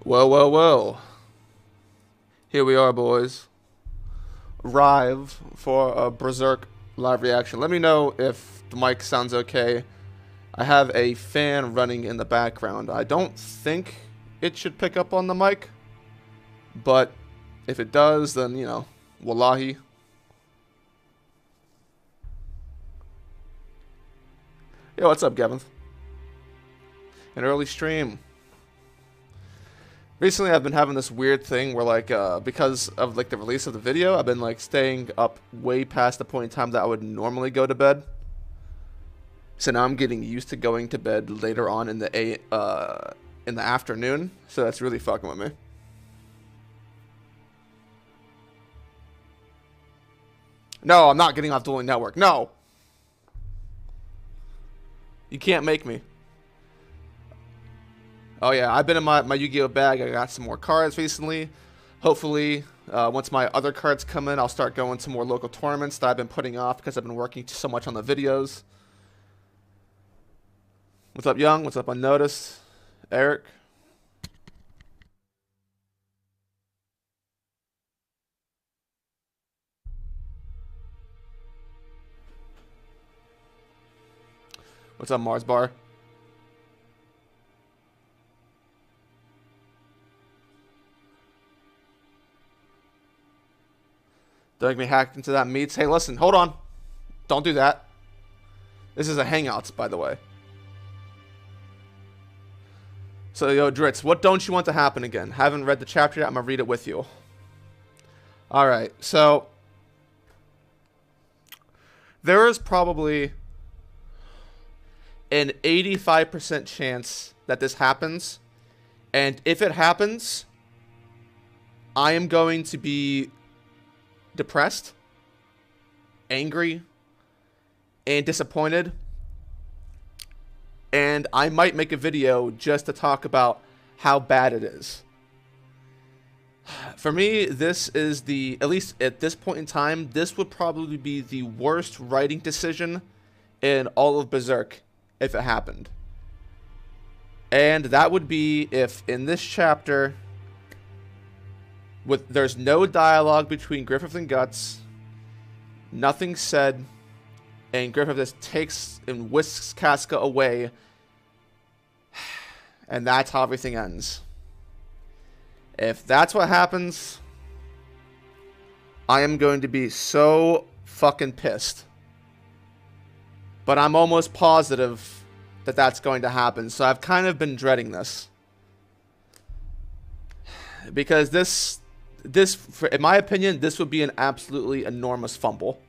Well, well, well. Here we are, boys. Live for a Berserk live reaction. Let me know if the mic sounds okay. I have a fan running in the background. I don't think it should pick up on the mic, but if it does, then, wallahi. Yo, what's up, Gavin? An early stream. Recently, I've been having this weird thing where, because of, the release of the video, I've been, staying up way past the point in time that I would normally go to bed. So now I'm getting used to going to bed later on in the afternoon. So that's really fucking with me. No, I'm not getting off Dueling Network. No! You can't make me. Oh yeah, I've been in my Yu-Gi-Oh bag. I got some more cards recently. Hopefully, once my other cards come in, I'll start going to more local tournaments that I've been putting off because I've been working so much on the videos. What's up, Young? What's up, Unnoticed? Eric? What's up, Mars Bar? Don't make me hack into that meets. Hey, listen, hold on. Don't do that. This is a Hangouts, by the way. So, yo, Dritz, what don't you want to happen again? Haven't read the chapter yet. I'm going to read it with you. Alright, so there is probably an 85% chance that this happens. And if it happens, I am going to be depressed, angry, and disappointed. And I might make a video just to talk about how bad it is. For me, this is at least at this point in time, this would probably be the worst writing decision in all of Berserk if it happened. And that would be if in this chapter, there's no dialogue between Griffith and Guts, nothing said, and Griffith just takes and whisks Casca away, and that's how everything ends. If that's what happens, I am going to be so fucking pissed. But I'm almost positive that that's going to happen, so I've kind of been dreading this. Because this, in my opinion, this would be an absolutely enormous fumble.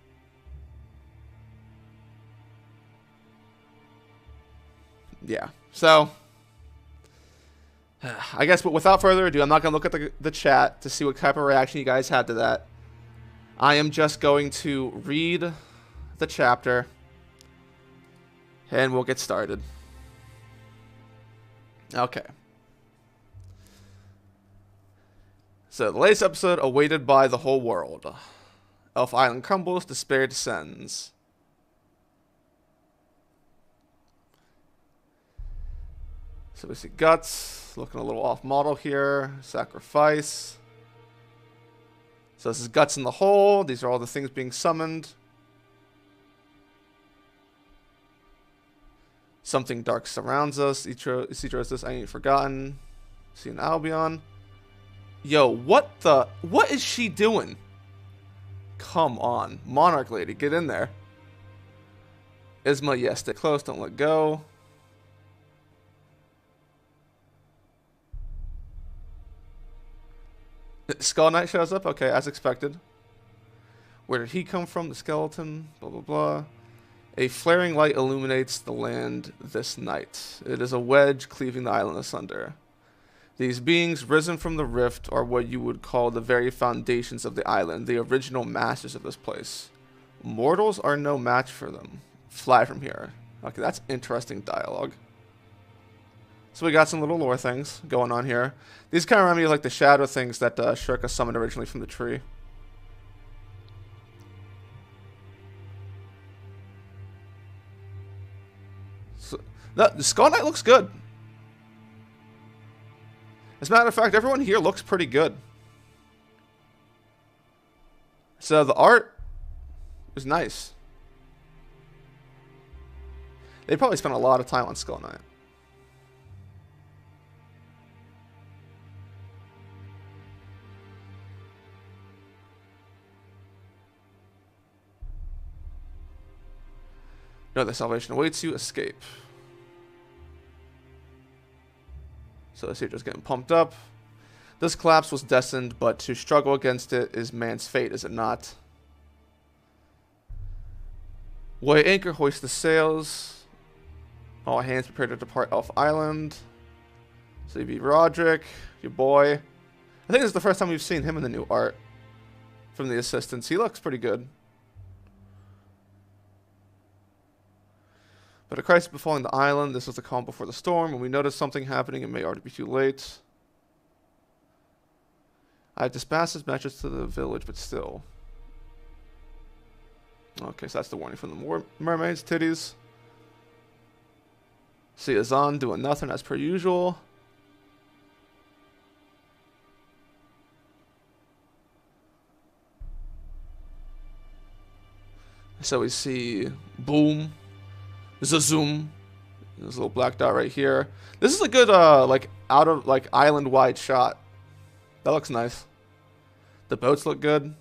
Yeah, so I guess, but without further ado, I'm not going to look at the chat to see what type of reaction you guys had to that. I am just going to read the chapter, and we'll get started. Okay. So, the latest episode awaited by the whole world. Elf Island crumbles, despair descends. So we see Guts, looking a little off model here. Sacrifice. So this is Guts in the hole. These are all the things being summoned. Something dark surrounds us. Ichiro says, I ain't forgotten. See an Albion. Yo, what is she doing? Come on. Monarch lady, get in there. Isma, yes, stay close, don't let go. Skull Knight shows up? Okay, as expected. Where did he come from? The skeleton? Blah, blah, blah. A flaring light illuminates the land this night. It is a wedge cleaving the island asunder. These beings risen from the rift are what you would call the very foundations of the island, the original masters of this place. Mortals are no match for them. Fly from here. Okay, that's interesting dialogue. So we got some little lore things going on here. These kind of remind me of like the shadow things that Shurika summoned originally from the tree. So, the Skull Knight looks good. As a matter of fact, everyone here looks pretty good. So the art is nice. They probably spent a lot of time on Skull Knight. No, the salvation awaits you. Escape. So this here just getting pumped up. This collapse was destined, but to struggle against it is man's fate, is it not? Weigh anchor, hoist the sails. All hands prepare to depart Elf Island. So you be Roderick, your boy. I think this is the first time we've seen him in the new art from the assistants. He looks pretty good. But a crisis befalling the island. This was the calm before the storm. When we notice something happening, it may already be too late. I have dispatched this message to the village, but still. Okay, so that's the warning from the mermaids. Titties. See Azan doing nothing as per usual. So we see Boom. Zazoom. There's a little black dot right here. This is a good like out of like island wide shot. That looks nice. The boats look good.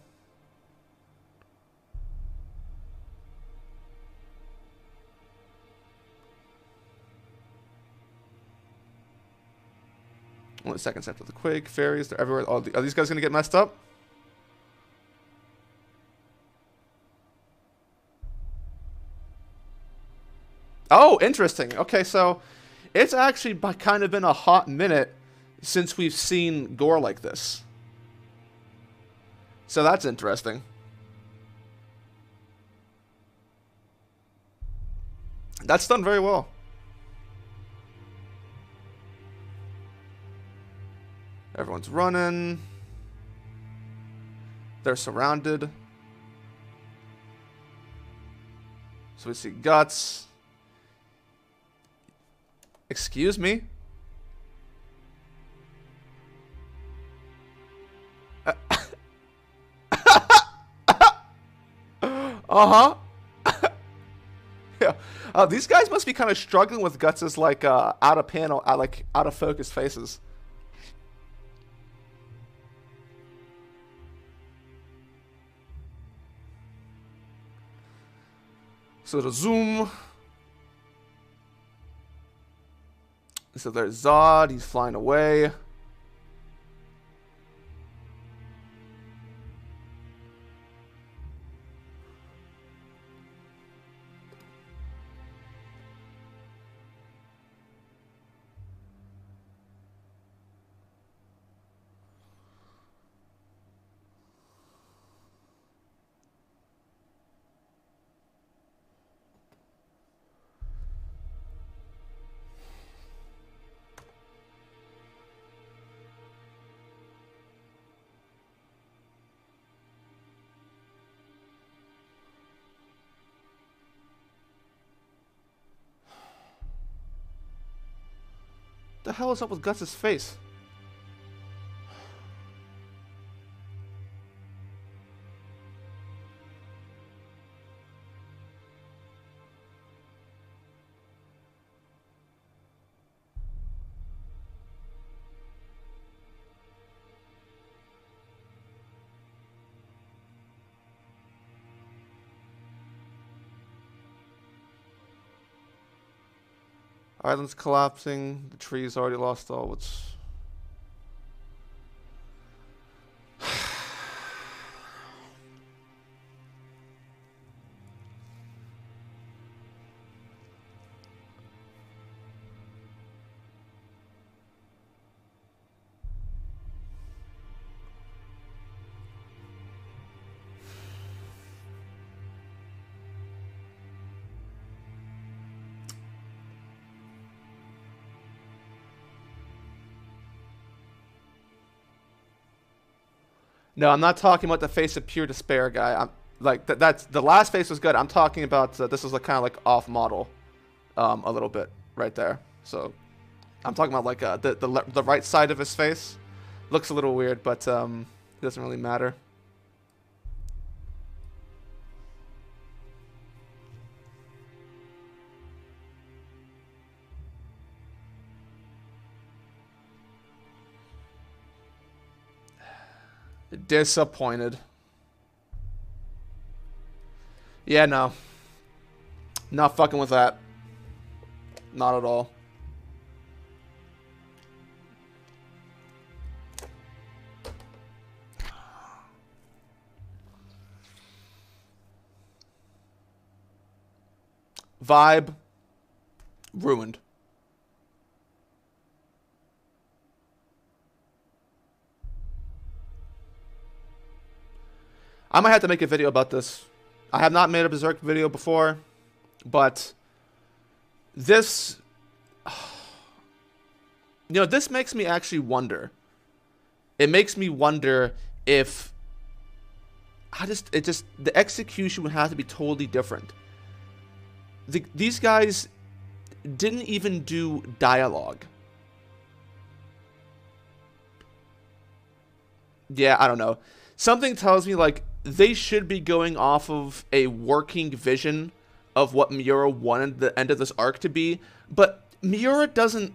Only seconds after the quake. Fairies, they're everywhere. Oh, are these guys gonna get messed up? Oh, interesting. Okay, so it's actually kind of been a hot minute since we've seen gore like this. So that's interesting. That's done very well. Everyone's running. They're surrounded. So we see guts. Excuse me? Uh-huh. Yeah. These guys must be kind of struggling with Guts' like out of panel, like out of focus faces. So the zoom. So there's Zod, he's flying away. The hell is up with Guts' face? Island's collapsing. The tree's already lost all its... No, I'm not talking about the face of pure despair guy. I'm like that's the last face was good. I'm talking about this is like kind of like off model, a little bit right there. So I'm talking about like the right side of his face. Looks a little weird, but it doesn't really matter. Disappointed. Yeah, no. Not fucking with that. Not at all. Vibe ruined. I might have to make a video about this. I have not made a Berserk video before, but this, you know, this makes me actually wonder. It makes me wonder if the execution would have to be totally different. These guys didn't even do dialogue. Yeah, I don't know. Something tells me like they should be going off of a working vision of what Miura wanted the end of this arc to be, but Miura doesn't.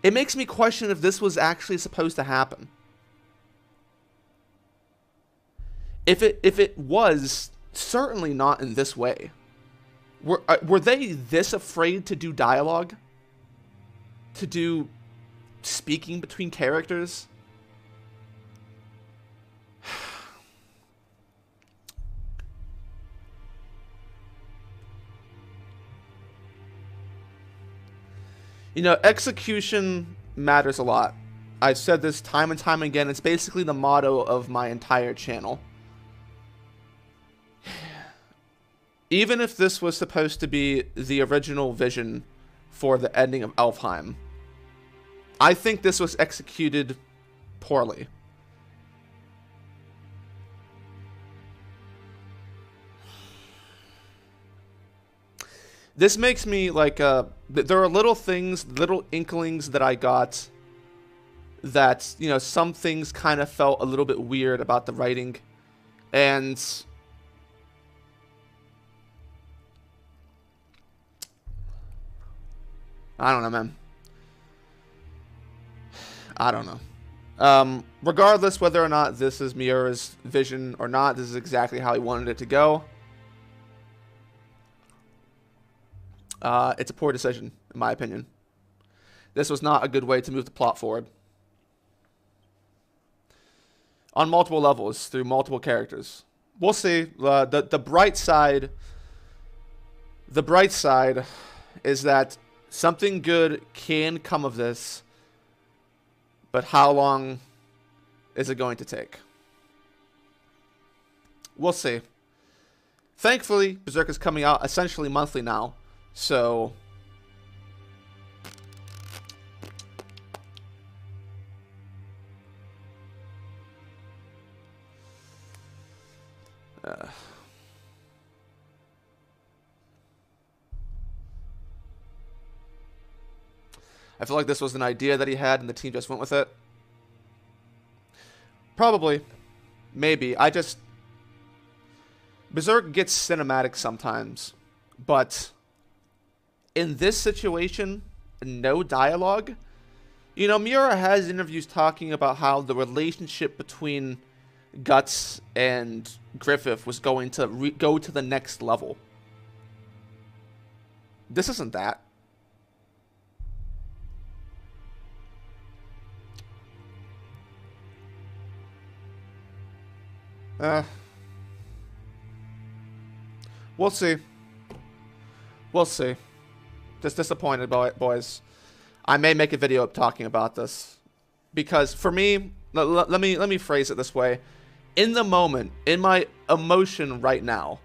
It makes me question if this was actually supposed to happen. If it was, certainly not in this way. Were they this afraid to do dialogue? To do speaking between characters? You know, execution matters a lot. I've said this time and time again. It's basically the motto of my entire channel. Even if this was supposed to be the original vision for the ending of Elfheim, I think this was executed poorly. This makes me like, there are little things, little inklings that I got that, you know, some things kind of felt a little bit weird about the writing. And I don't know, man. I don't know. Regardless whether or not this is Miura's vision or not, this is exactly how he wanted it to go. It's a poor decision, in my opinion. This was not a good way to move the plot forward. On multiple levels, through multiple characters. We'll see. The bright side... The bright side is that something good can come of this, but how long is it going to take? We'll see. Thankfully, Berserk is coming out essentially monthly now, so... I feel like this was an idea that he had and the team just went with it. Probably. Maybe. Berserk gets cinematic sometimes, but in this situation, no dialogue. You know, Miura has interviews talking about how the relationship between Guts and Griffith was going to go to the next level. This isn't that. We'll see. We'll see. Just disappointed, boys. I may make a video talking about this, because for me, let me phrase it this way: in the moment, in my emotion right now,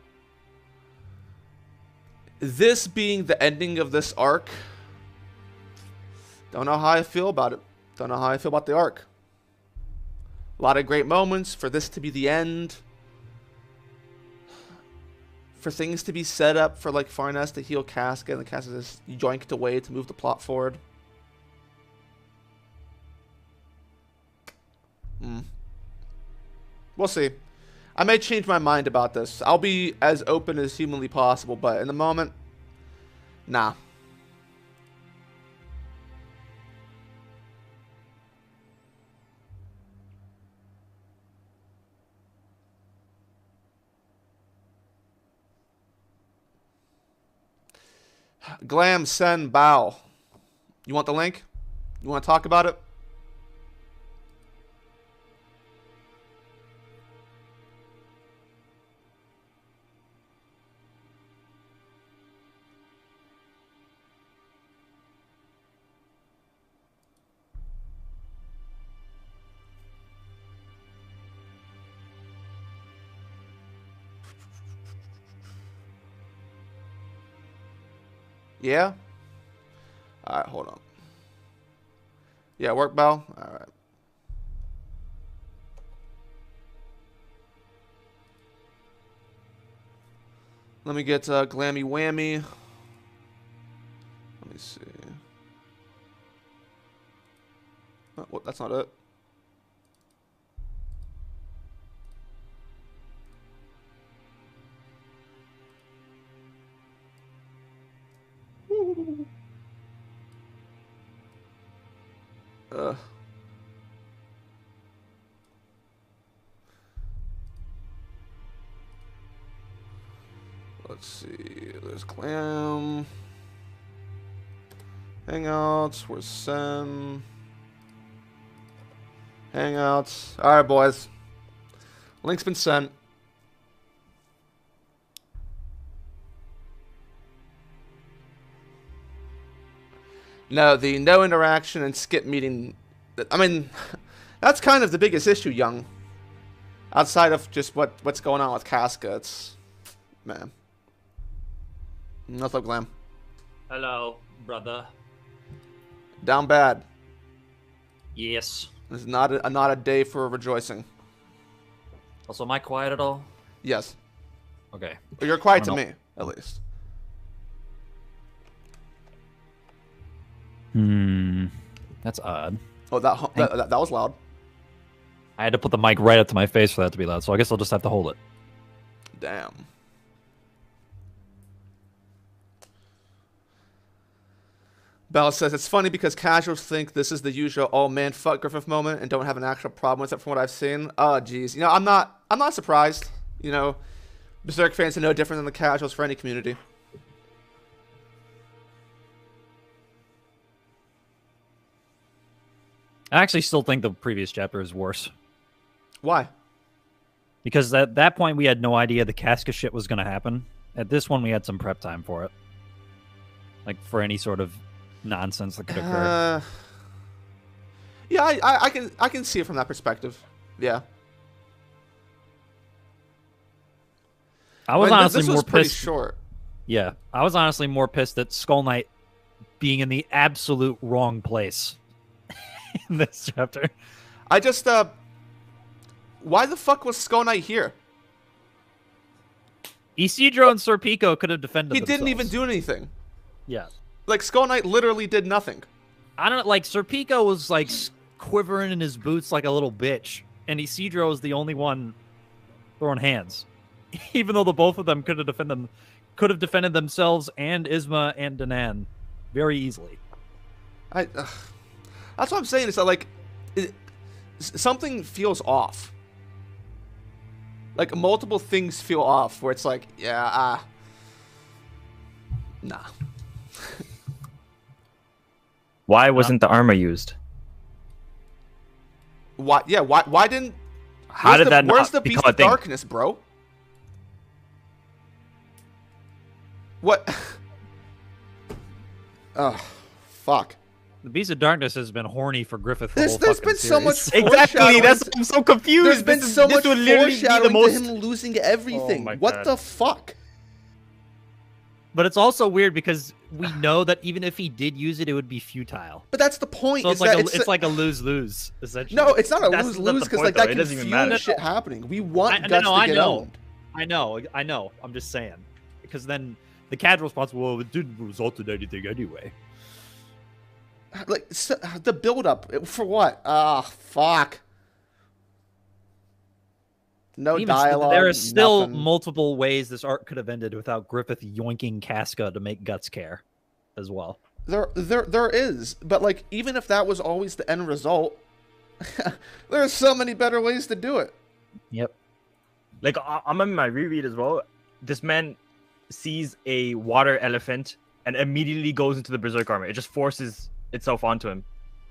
this being the ending of this arc, don't know how I feel about it. Don't know how I feel about the arc. A lot of great moments. For this to be the end, for things to be set up for like Farnes to heal Casca, and the Casca is yoinked away to move the plot forward. We'll see. I may change my mind about this. I'll be as open as humanly possible, but in the moment, nah. Glam, Sen, Bow. You want the link? You want to talk about it? Yeah? Alright, hold on. Yeah, work, Bell? Alright. Let me get Glammy Whammy. Let me see. Oh, well, that's not it. Let's see. There's Glam. Hangouts. Where's Sen? Hangouts. Alright, boys. Link's been sent. No, the no interaction and skip meeting. I mean, that's kind of the biggest issue, Young. Outside of just what's going on with Casca, it's man. What's up, Glam? Hello, brother. Down bad. Yes. This is not a day for rejoicing. Also, am I quiet at all? Yes. Okay. But you're quiet to me, at least. That's odd. Oh, that was loud. I had to put the mic right up to my face for that to be loud, so I guess I'll just have to hold it. Damn. Bella says, it's funny because casuals think this is the usual oh man fuck Griffith moment and don't have an actual problem with it from what I've seen. Oh geez. You know, I'm not surprised. You know, Berserk fans are no different than the casuals for any community. I actually still think the previous chapter is worse. Why? Because at that point we had no idea the Casca shit was going to happen. At this one we had some prep time for it. Like for any sort of nonsense that could occur. Yeah, I can see it from that perspective. Yeah. I was honestly more pretty pissed. Short. Yeah, I was honestly more pissed at Skull Knight being in the absolute wrong place in this chapter. I just why the fuck was Skull Knight here? Isidro and Serpico could have defended He themselves. didn't even do anything. Yeah. Like, Skull Knight literally did nothing. I don't know, like, Serpico was, like, quivering in his boots like a little bitch, and Isidro was the only one throwing hands. Even though the both of them could have defended themselves and Isma and Danan very easily. That's what I'm saying. It's like something feels off. Like multiple things feel off. Where it's like, yeah, nah. Why wasn't the armor used? Why? Yeah. Why didn't? How did that Where's not the become Beast a of thing? Darkness, bro? What? Oh, fuck. The Beast of Darkness has been horny for Griffith. There's been so much Exactly. That's I'm so confused. There's been so much foreshadowing to him losing everything. Oh my What God. the fuck? But it's also weird because we know that even if he did use it, it would be futile. But that's the point. So it's like a lose-lose, essentially. No, it's not a That's lose-lose the because point, like though. that It can doesn't even fuel matter. shit happening. We want Guts to get owned. I know. I'm just saying. because then the casual response, well, it didn't result in anything anyway. Like, so, the build-up, for what? Ah, fuck. No dialogue. There are still nothing. multiple ways this arc could have ended without Griffith yoinking Casca to make Guts care as well. There is, but like, even if that was always the end result, there are so many better ways to do it. Yep. Like, I'm in my reread as well. This man sees a water elephant and immediately goes into the Berserk armor. It just forces itself onto him.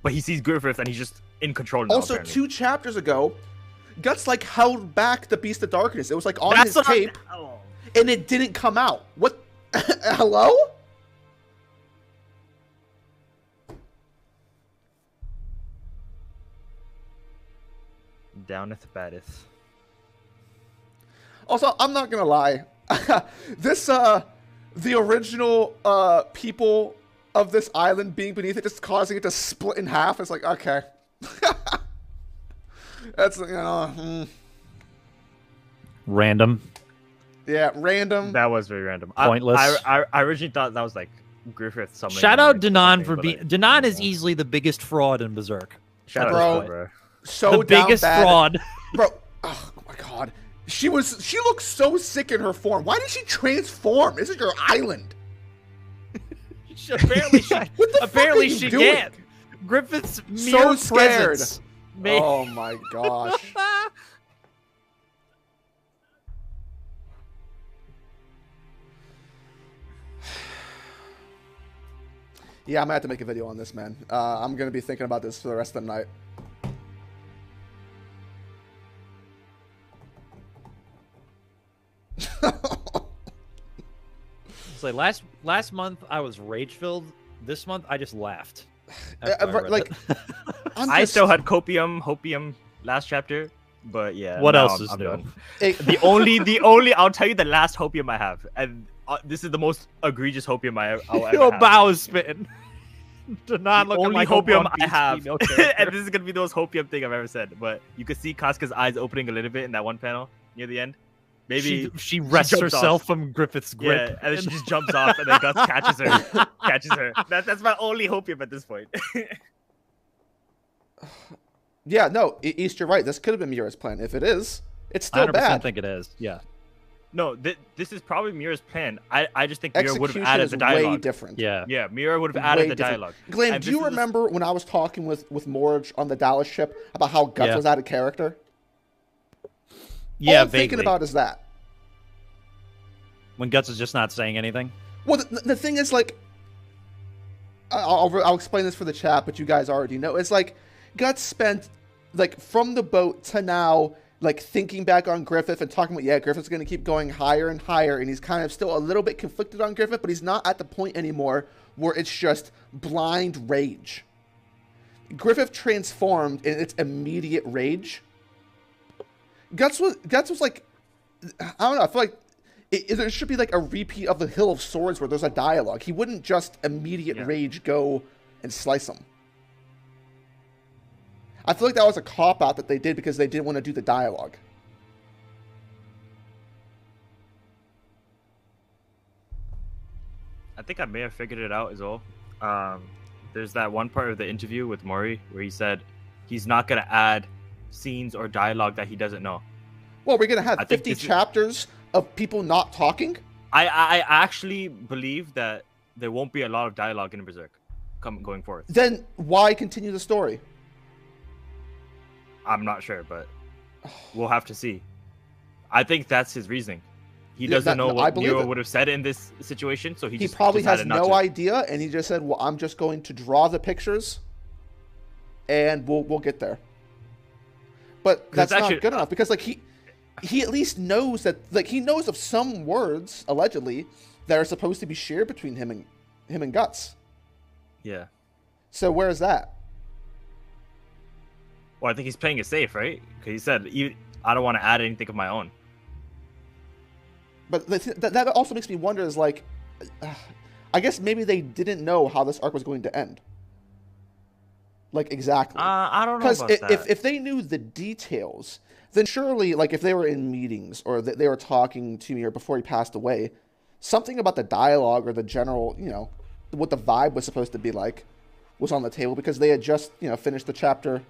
But he sees Griffith and he's just in control now, Also, apparently. 2 chapters ago, Guts like held back the Beast of Darkness. It was like on his cape, and it didn't come out. What? Hello? Downeth baddeth. Also, I'm not gonna lie. This the original people of this island being beneath it, just causing it to split in half. It's like, okay. That's, you know, Random. yeah, random. That was very random. Pointless. I originally thought that was like Griffith summoning. Shout him out or Danan something, for but, being... like, Danan is easily the biggest fraud in Berserk. Shout out Bro. to bro. So The down biggest bad. fraud. Bro. Oh my god. She looked so sick in her form. Why did she transform? This is your island. Apparently she, What the fuck apparently are you she doing? can't. Griffith's So mere scared. presence made... Oh my gosh. Yeah, I'm gonna have to make a video on this, man. I'm gonna be thinking about this for the rest of the night. So last month I was rage filled. This month I just laughed. after I read Like, it. I still had hopium last chapter, but yeah. What now else is I'm new? done. Hey, The only I'll tell you the last hopium I have, and this is the most egregious hopium I'll ever Your have. bow is spitting. Do not The look only like hopium a I have, female and character. this is gonna be the most hopium thing I've ever said. But you could see Casca's eyes opening a little bit in that one panel near the end. Maybe she rests jumps herself off. from Griffith's grip. Yeah, and then she just jumps off, and then Guts catches her. That's my only hopium at this point. yeah, no, East, you're right. This could have been Mira's plan. If it is, it's I still 100% bad. think it is. Yeah. No, this is probably Mira's plan. I just think Mira would have Execution added is the way dialogue. different. Yeah. Yeah, Mira would have added Way the different. dialogue. Glenn, And do you this is- remember when I was talking with Morge on the Dallas ship about how Guts Yeah. was out of character? Yeah, All I'm vaguely. thinking about is that. When Guts is just not saying anything. Well, the thing is, like, I'll explain this for the chat, but you guys already know. It's like Guts spent, like, from the boat to now, like, thinking back on Griffith and talking about, yeah, Griffith's going to keep going higher and higher, and he's kind of still a little bit conflicted on Griffith, but he's not at the point anymore where it's just blind rage. Griffith transformed in its immediate rage. Guts was like, I don't know, I feel like there should be like a repeat of the Hill of Swords where there's a dialogue. He wouldn't just immediate rage go and slice him. I feel like that was a cop-out that they did because they didn't want to do the dialogue. I think I may have figured it out as well. There's that one part of the interview with Mori where he said he's not going to add scenes or dialogue that he doesn't know. Well, we're going to have I think 50 this is- chapters of people not talking? I actually believe that there won't be a lot of dialogue in Berserk going forward. Then why continue the story? I'm not sure, but we'll have to see. I think that's his reasoning. He Yeah, doesn't know I what believe Nero it. would have said in this situation, so He just probably has decided not no to. idea, and he just said, well, I'm just going to draw the pictures, and we'll get there. But that's actually- not good enough, because like he at least knows that, like, he knows of some words, allegedly, that are supposed to be shared between him and Guts. Yeah. So where is that? Well, I think he's playing it safe, right? Because he said, I don't want to add anything of my own. But that also makes me wonder, is like, I guess maybe they didn't know how this arc was going to end. Like, exactly. I don't know Because about that. if they knew the details, then surely, like, if they were in meetings or they were talking to me or before he passed away, something about the dialogue or the general, what the vibe was supposed to be like was on the table because they had just, finished the chapter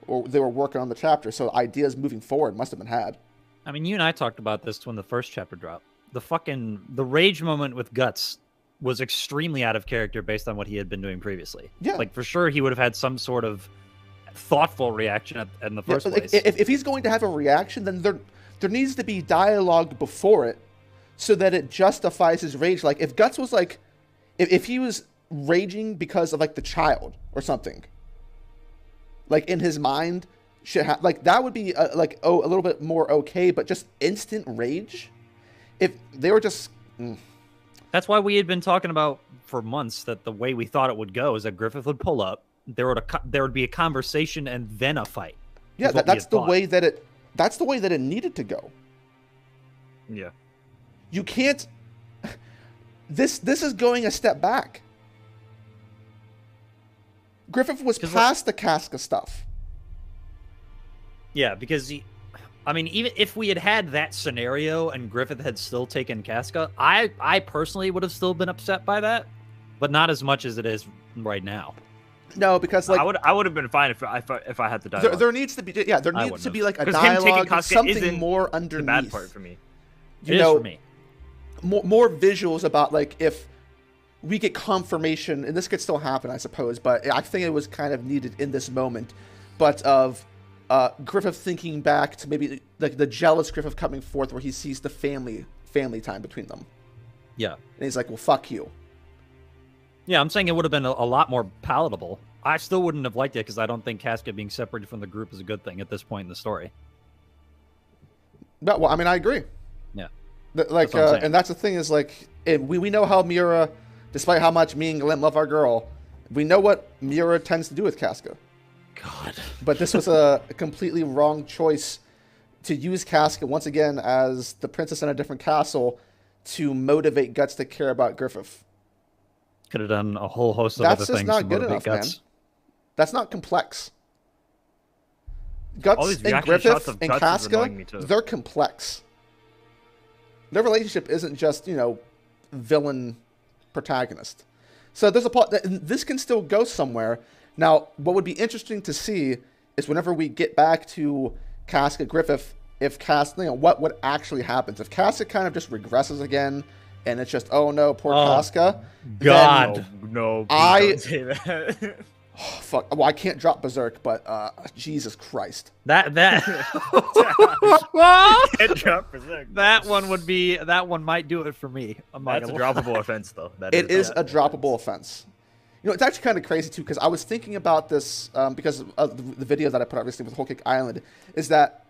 or they were working on the chapter. So ideas moving forward must have been had. I mean, you and I talked about this when the first chapter dropped. The rage moment with Guts was extremely out of character based on what he had been doing previously. Yeah. Like, for sure, he would have had some sort of thoughtful reaction in the first place. If he's going to have a reaction, then there needs to be dialogue before it so that it justifies his rage. Like, if Guts was like, if he was raging because of, like, the child or something, like, in his mind, like, that would be, a little bit more okay, but just instant rage? If they were just... That's why we had been talking about for months that the way we thought it would go is that Griffith would pull up, there would be a conversation and then a fight. Yeah, that's the way that it needed to go. Yeah. You can't. This is going a step back. Griffith was past the Casca stuff. Yeah, because even if we had had that scenario and Griffith had still taken Casca, I personally would have still been upset by that, but not as much as it is right now. No, because like I would have been fine if I had the dialogue. There needs to be like a dialogue, something more underneath. The bad part for me. It is for me. More visuals about like if we get confirmation, and this could still happen, I suppose, but I think it was kind of needed in this moment, but of Griffith thinking back to maybe like the jealous Griffith coming forth where he sees the family time between them. Yeah. And he's like, well, fuck you. Yeah, I'm saying it would have been a lot more palatable. I still wouldn't have liked it because I don't think Casca being separated from the group is a good thing at this point in the story. No, well, I mean, I agree. Yeah. Like, and that's the thing is like, we know how Miura, despite how much me and Glenn love our girl, we know what Miura tends to do with Casca. God. But this was a completely wrong choice to use Casca once again as the princess in a different castle to motivate Guts to care about Griffith. Could have done a whole host of That's other just things. not good enough, man. That's not complex. Guts and Griffith and Casca, they're complex. Their relationship isn't just, villain protagonist. So there's a part that this can still go somewhere. Now, what would be interesting to see is whenever we get back to Casca Griffith, if Casca, what actually happens. If Casca kind of just regresses again, and it's just, oh no, poor Casca. God. No, don't say that. Oh, fuck. Well, I can't drop Berserk, but Jesus Christ. That Can't drop Berserk. that one might do it for me. That's a droppable offense, though. It is a droppable offense. It's actually kind of crazy, too, because I was thinking about this because of the video that I put out recently with Whole Cake Island, is that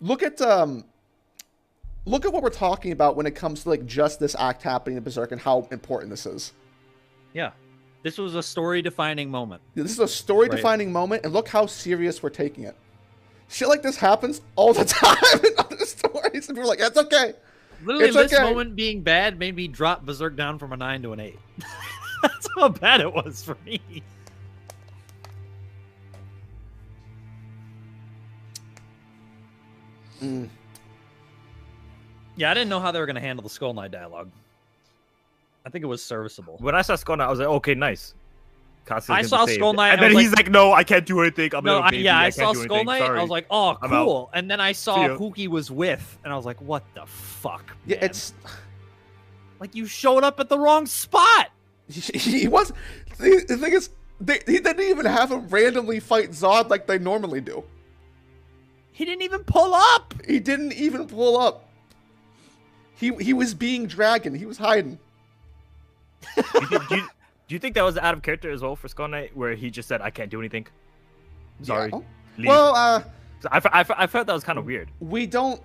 look at what we're talking about when it comes to like just this act happening in Berserk and how important this is. Yeah. This was a story-defining moment. This is a story-defining moment, and look how serious we're taking it. Shit like this happens all the time in other stories, and we're like, "That's okay." Literally, this moment being bad made me drop Berserk down from a 9 to an 8. That's how bad it was for me. Yeah, I didn't know how they were going to handle the Skull Knight dialogue. I think it was serviceable. When I saw Skull Knight, I was like, okay, nice. I saw Skull Knight, and then he's like, "No, I can't do anything. I'm a little baby. I saw Skull Knight. I was like, "Oh, cool." And then I saw who he was with, and I was like, "What the fuck?" Man? Yeah, it's like you showed up at the wrong spot. He was. The thing is, he didn't even have him randomly fight Zod like they normally do. He didn't even pull up. He didn't even pull up. He was being dragon. He was hiding. Do you think that was out of character as well for Skull Knight, where he just said, "I can't do anything"? Sorry. Yeah. Well, I felt that was kind of weird. We don't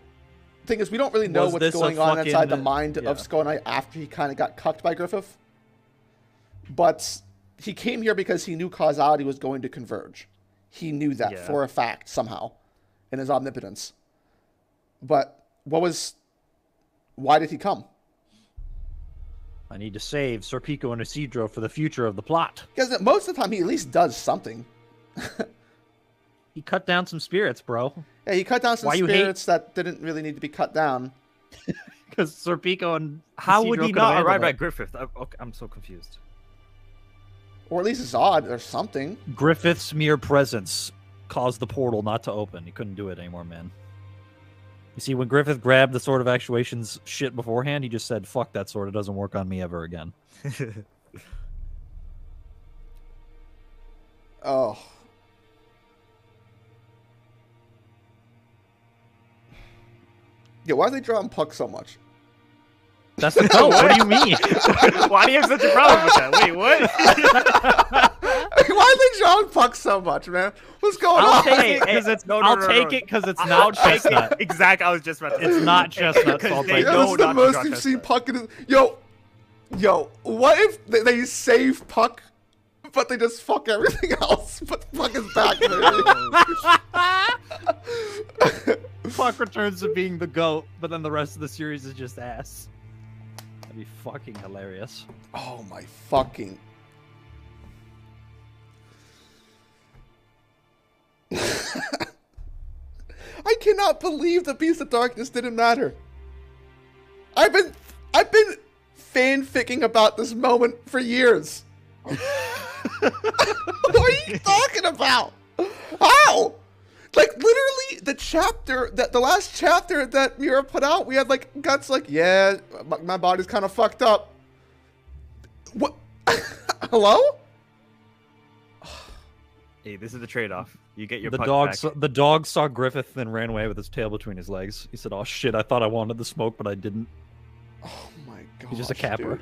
really know what's going on inside the mind of Skull Knight after he kind of got cucked by Griffith. But he came here because he knew causality was going to converge. He knew that for a fact somehow in his omnipotence. But why did he come? I need to save Serpico and Isidro for the future of the plot. Because most of the time he at least does something. He cut down some spirits, bro. Yeah, he cut down some spirits that didn't really need to be cut down. Because Serpico and How would Isidro he could have not handled arrive it. at Griffith? I'm so confused. Or at least Zod or something. Griffith's mere presence caused the portal not to open. He couldn't do it anymore, man. You see, when Griffith grabbed the Sword of Actuation's shit beforehand, he just said, fuck that sword, it doesn't work on me ever again. Oh. Yeah, why are they drawing Puck so much? That's the no, what do you mean? Why do you have such a problem with that? Wait, what? Why are they drawing Puck so much, man? What's going I'll on? take it because it's No, not chestnut. Exactly, I was just about to It's not chestnut, so I'll They take Yeah, it. know this is the not to most draw you've seen chestnut. Puck in his... Yo, what if they save Puck, but they just fuck everything else, but Puck is back, baby? Puck returns to being the GOAT, but then the rest of the series is just ass. That'd be fucking hilarious. Oh my fucking... I cannot believe the Beast of Darkness didn't matter. I've been fanficking about this moment for years. What are you talking about? How? Like literally the last chapter that Mira put out, we had like Guts like, yeah, my body's kind of fucked up. What? Hello? Hey, this is the trade-off. You get your The puck dog, back. the dog saw Griffith and ran away with his tail between his legs. He said, "Oh shit! I thought I wanted the smoke, but I didn't." Oh my god. He's just a capper.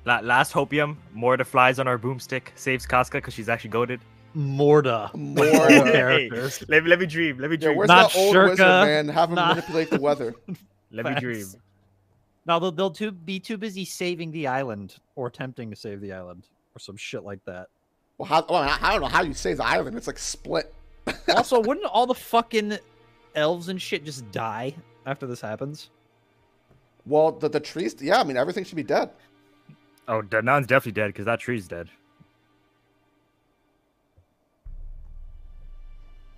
Last hopium, Morta flies on our boomstick, saves Casca because she's actually goaded. Morta. More. Characters. Let me dream. Let me Yeah, dream. where's Not that old Shurka, wizard, man? Have him not- manipulate the weather. Let me Facts. dream. No, they'll be too busy saving the island or attempting to save the island or some shit like that. Well, I don't know how you save the island. It's like split. Also, wouldn't all the fucking elves and shit just die after this happens? Well, the trees. Yeah, I mean everything should be dead. Oh, Danan's definitely dead because that tree's dead.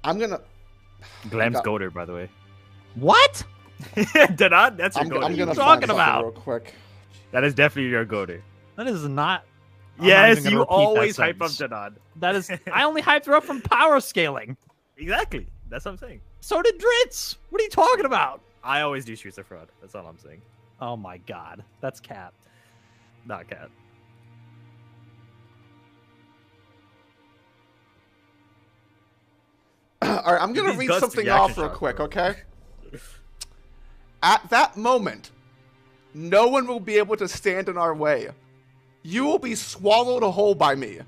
I'm gonna. Glam's got- goader, by the way. What? Danan, that's your I'm goader. gonna talking find something about? real quick. That is definitely your goader. That is not. I'm not Yes, even gonna you repeat that always hype up sentence. Danan. That is. I only hyped her up from power scaling. Exactly. That's what I'm saying. So did Dritz. What are you talking about? I always do Streets of Fraud. That's all I'm saying. Oh my god, that's cap. Not cat. All right, I'm gonna These read guts something reaction off real shots, quick, bro. okay? At that moment, no one will be able to stand in our way. You will be swallowed whole by me.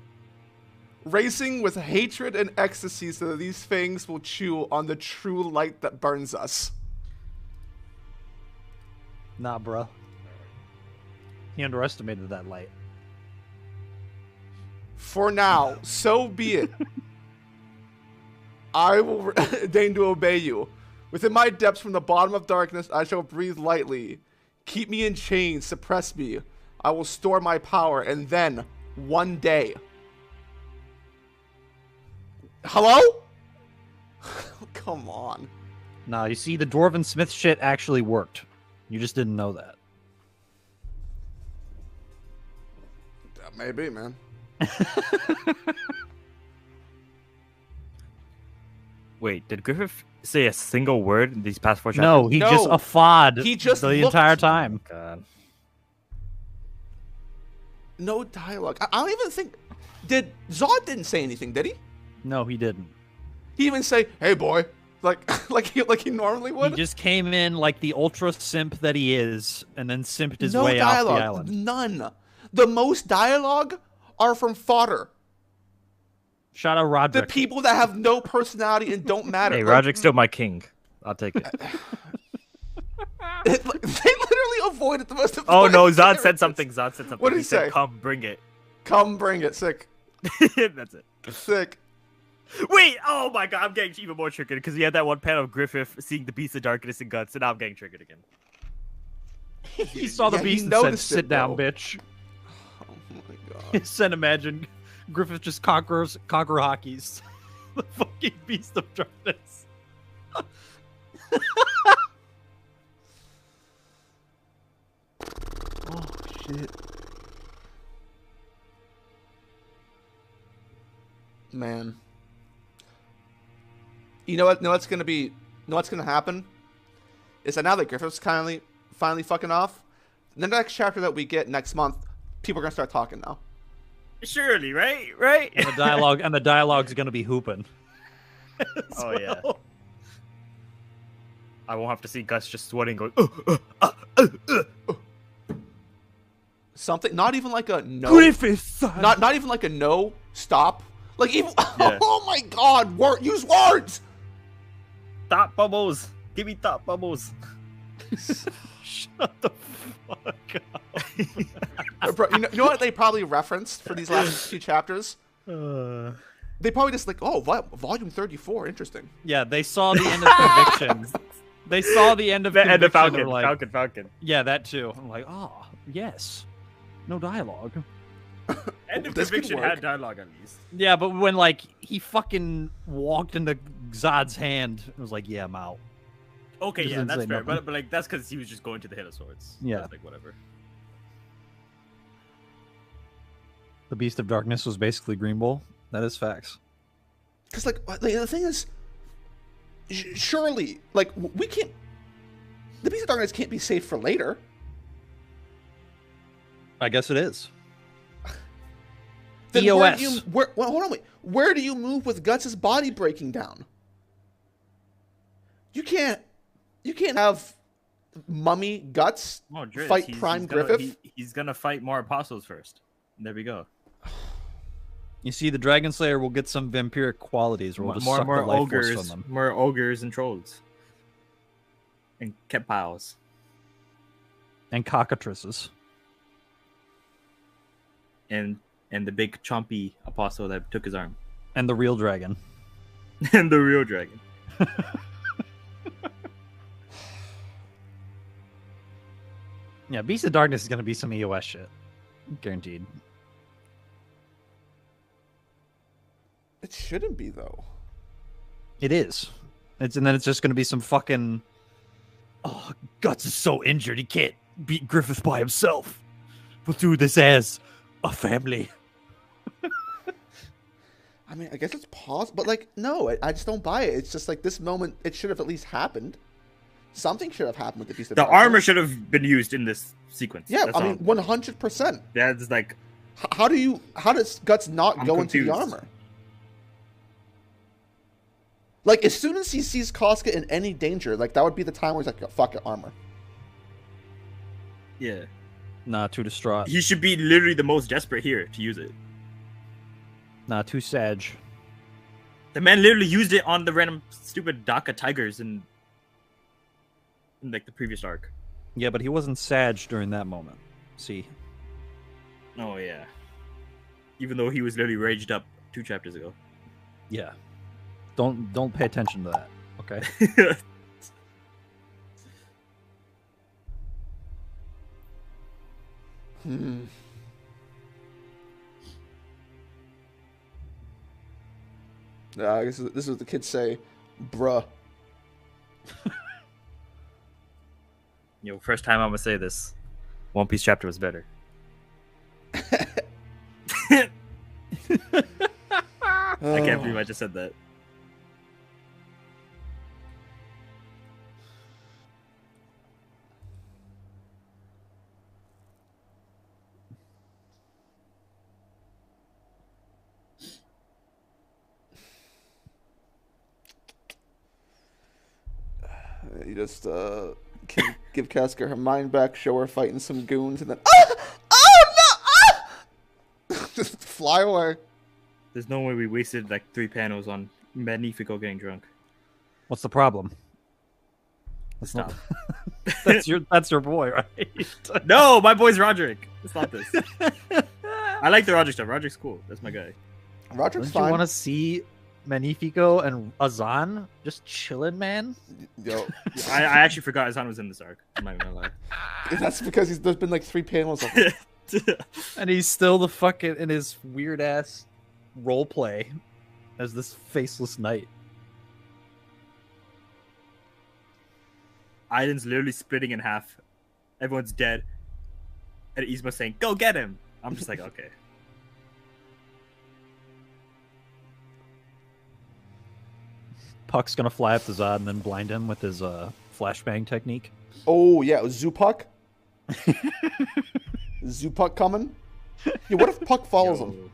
Racing with hatred and ecstasy so that these fangs will chew on the true light that burns us. Nah, bruh. He underestimated that light. For now, so be it. I will deign to obey you. Within my depths from the bottom of darkness, I shall breathe lightly. Keep me in chains, suppress me. I will store my power, and then, one day... Hello? Come on. Nah, you see, the Dwarven Smith shit actually worked. You just didn't know that. Maybe, man. Wait, did Griffith say a single word in these past 4 chapters? No, he just No. affod He just the looked- entire time. God. No dialogue. I don't even think... Zod didn't say anything, did he? No, he didn't. He even say, hey, boy. Like he normally would? He just came in like the ultra simp that he is, and then simped his No way dialogue. off the island. None. The most dialogue are from fodder. Shout out The Roderick. people that have no personality and don't matter. Hey, Like, Roderick's still my king. I'll take it. they literally avoided the most Oh important no, Zod characters. said something. Zod said something. What did he said, say? "Come, bring it." Come bring it. Sick. That's it. Sick. Wait, oh my god, I'm getting even more triggered because he had that one panel of Griffith seeing the Beast of Darkness and Guts, and now I'm getting triggered again. He saw the Yeah, he beast and said, noticed it, "Sit down, though. bitch." Oh my god. Said, imagine Griffith just conquer hockeys. The fucking beast of darkness. shit. Man. You know what? No, what's gonna be? You know what's gonna happen? Is that now that Griffith's finally fucking off, the next chapter that we get next month, people are gonna start talking now. Surely, right? And the dialogue's gonna be hooping. Oh yeah. I won't have to see Gus just sweating, going. Something, not even like a no. Griffith. Not even like a no. Stop. Like even. Yeah. Oh my God! Use words. Thought bubbles. Give me thought bubbles. Shut the fuck up. Bro, you know what they probably referenced for these last few chapters? They probably just like, oh, volume 34, interesting. Yeah, they saw the end of Conviction. They saw the end of Conviction. And the Falcon. They're like, Falcon. yeah, that too. I'm like, oh, yes. No dialogue. End of This could Conviction work. had dialogue at least. Yeah, but when like he fucking walked into Zod's hand, it was like, yeah, I'm out. Okay, Just yeah, didn't that's say fair. nothing. But like that's because he was just going to the Hill of Swords. Yeah. That's like whatever. The Beast of Darkness was basically Green Bull. That is facts. Because like the thing is, surely like we can't. The Beast of Darkness can't be saved for later. I guess it is. Then EOS. hold on, wait. Where do you move with Guts' body breaking down? You can't have Mummy Guts Oh, Driz, fight he's Prime gonna- Griffith. He's gonna fight more apostles first. There we go. You see, the Dragon Slayer will get some vampiric qualities. Where we'll just More suck the life force ogres, from them. more ogres and trolls, and kepiles. And cockatrices. And the big chompy apostle that took his arm. And the real dragon. And the real dragon. Yeah, Beast of Darkness is going to be some EOS shit. Guaranteed. It shouldn't be though. It is. And then it's just going to be some fucking... Oh, Guts is so injured, he can't beat Griffith by himself. We'll do this as a family. I mean, I guess it's possible, but like, no, I just don't buy it. It's just like this moment, it should have at least happened. Something should have happened with the Beast of The Darkness. armor should have been used in this sequence. Yeah, That's I all. mean, 100%. That's like How does Guts not I'm go into the confused. armor? Like, as soon as he sees Casca in any danger, like, that would be the time where he's like, oh, fuck it, armor. yeah. Nah, too distraught. He should be literally the most desperate here to use it. Nah, too sag. The man literally used it on the random stupid Daka tigers in like the previous arc. Yeah, but he wasn't sag during that moment. See? Oh yeah. Even though he was literally raged up 2 chapters ago. Yeah. Don't pay attention to that, okay? Yeah, I guess this is what the kids say, bruh. Yo, first time I'm gonna say this. One Piece chapter was better. I can't believe I just said that. You just give Casca her mind back, show her fighting some goons, and then just fly away. There's no way we wasted like 3 panels on Magnifico getting drunk. What's the problem? Stop. That's your boy, right? No, my boy's Roderick. Stop this. I like the Roderick stuff. Roderick's cool. That's my guy. Roderick's Don't you fine. want to see Magnifico and Azan just chilling, man? Yo, I actually forgot Azan was in this arc. I'm not even gonna that's because there's been like 3 panels of him. lie. And he's still the fucking in his weird ass role play as this faceless knight. Aiden's literally splitting in half. Everyone's dead. And Yzma saying, "Go get him." I'm just like, okay. Puck's gonna fly up to Zod and then blind him with his flashbang technique. Oh yeah, Zupuck. Zupuck coming. Yeah, what if Puck follows him?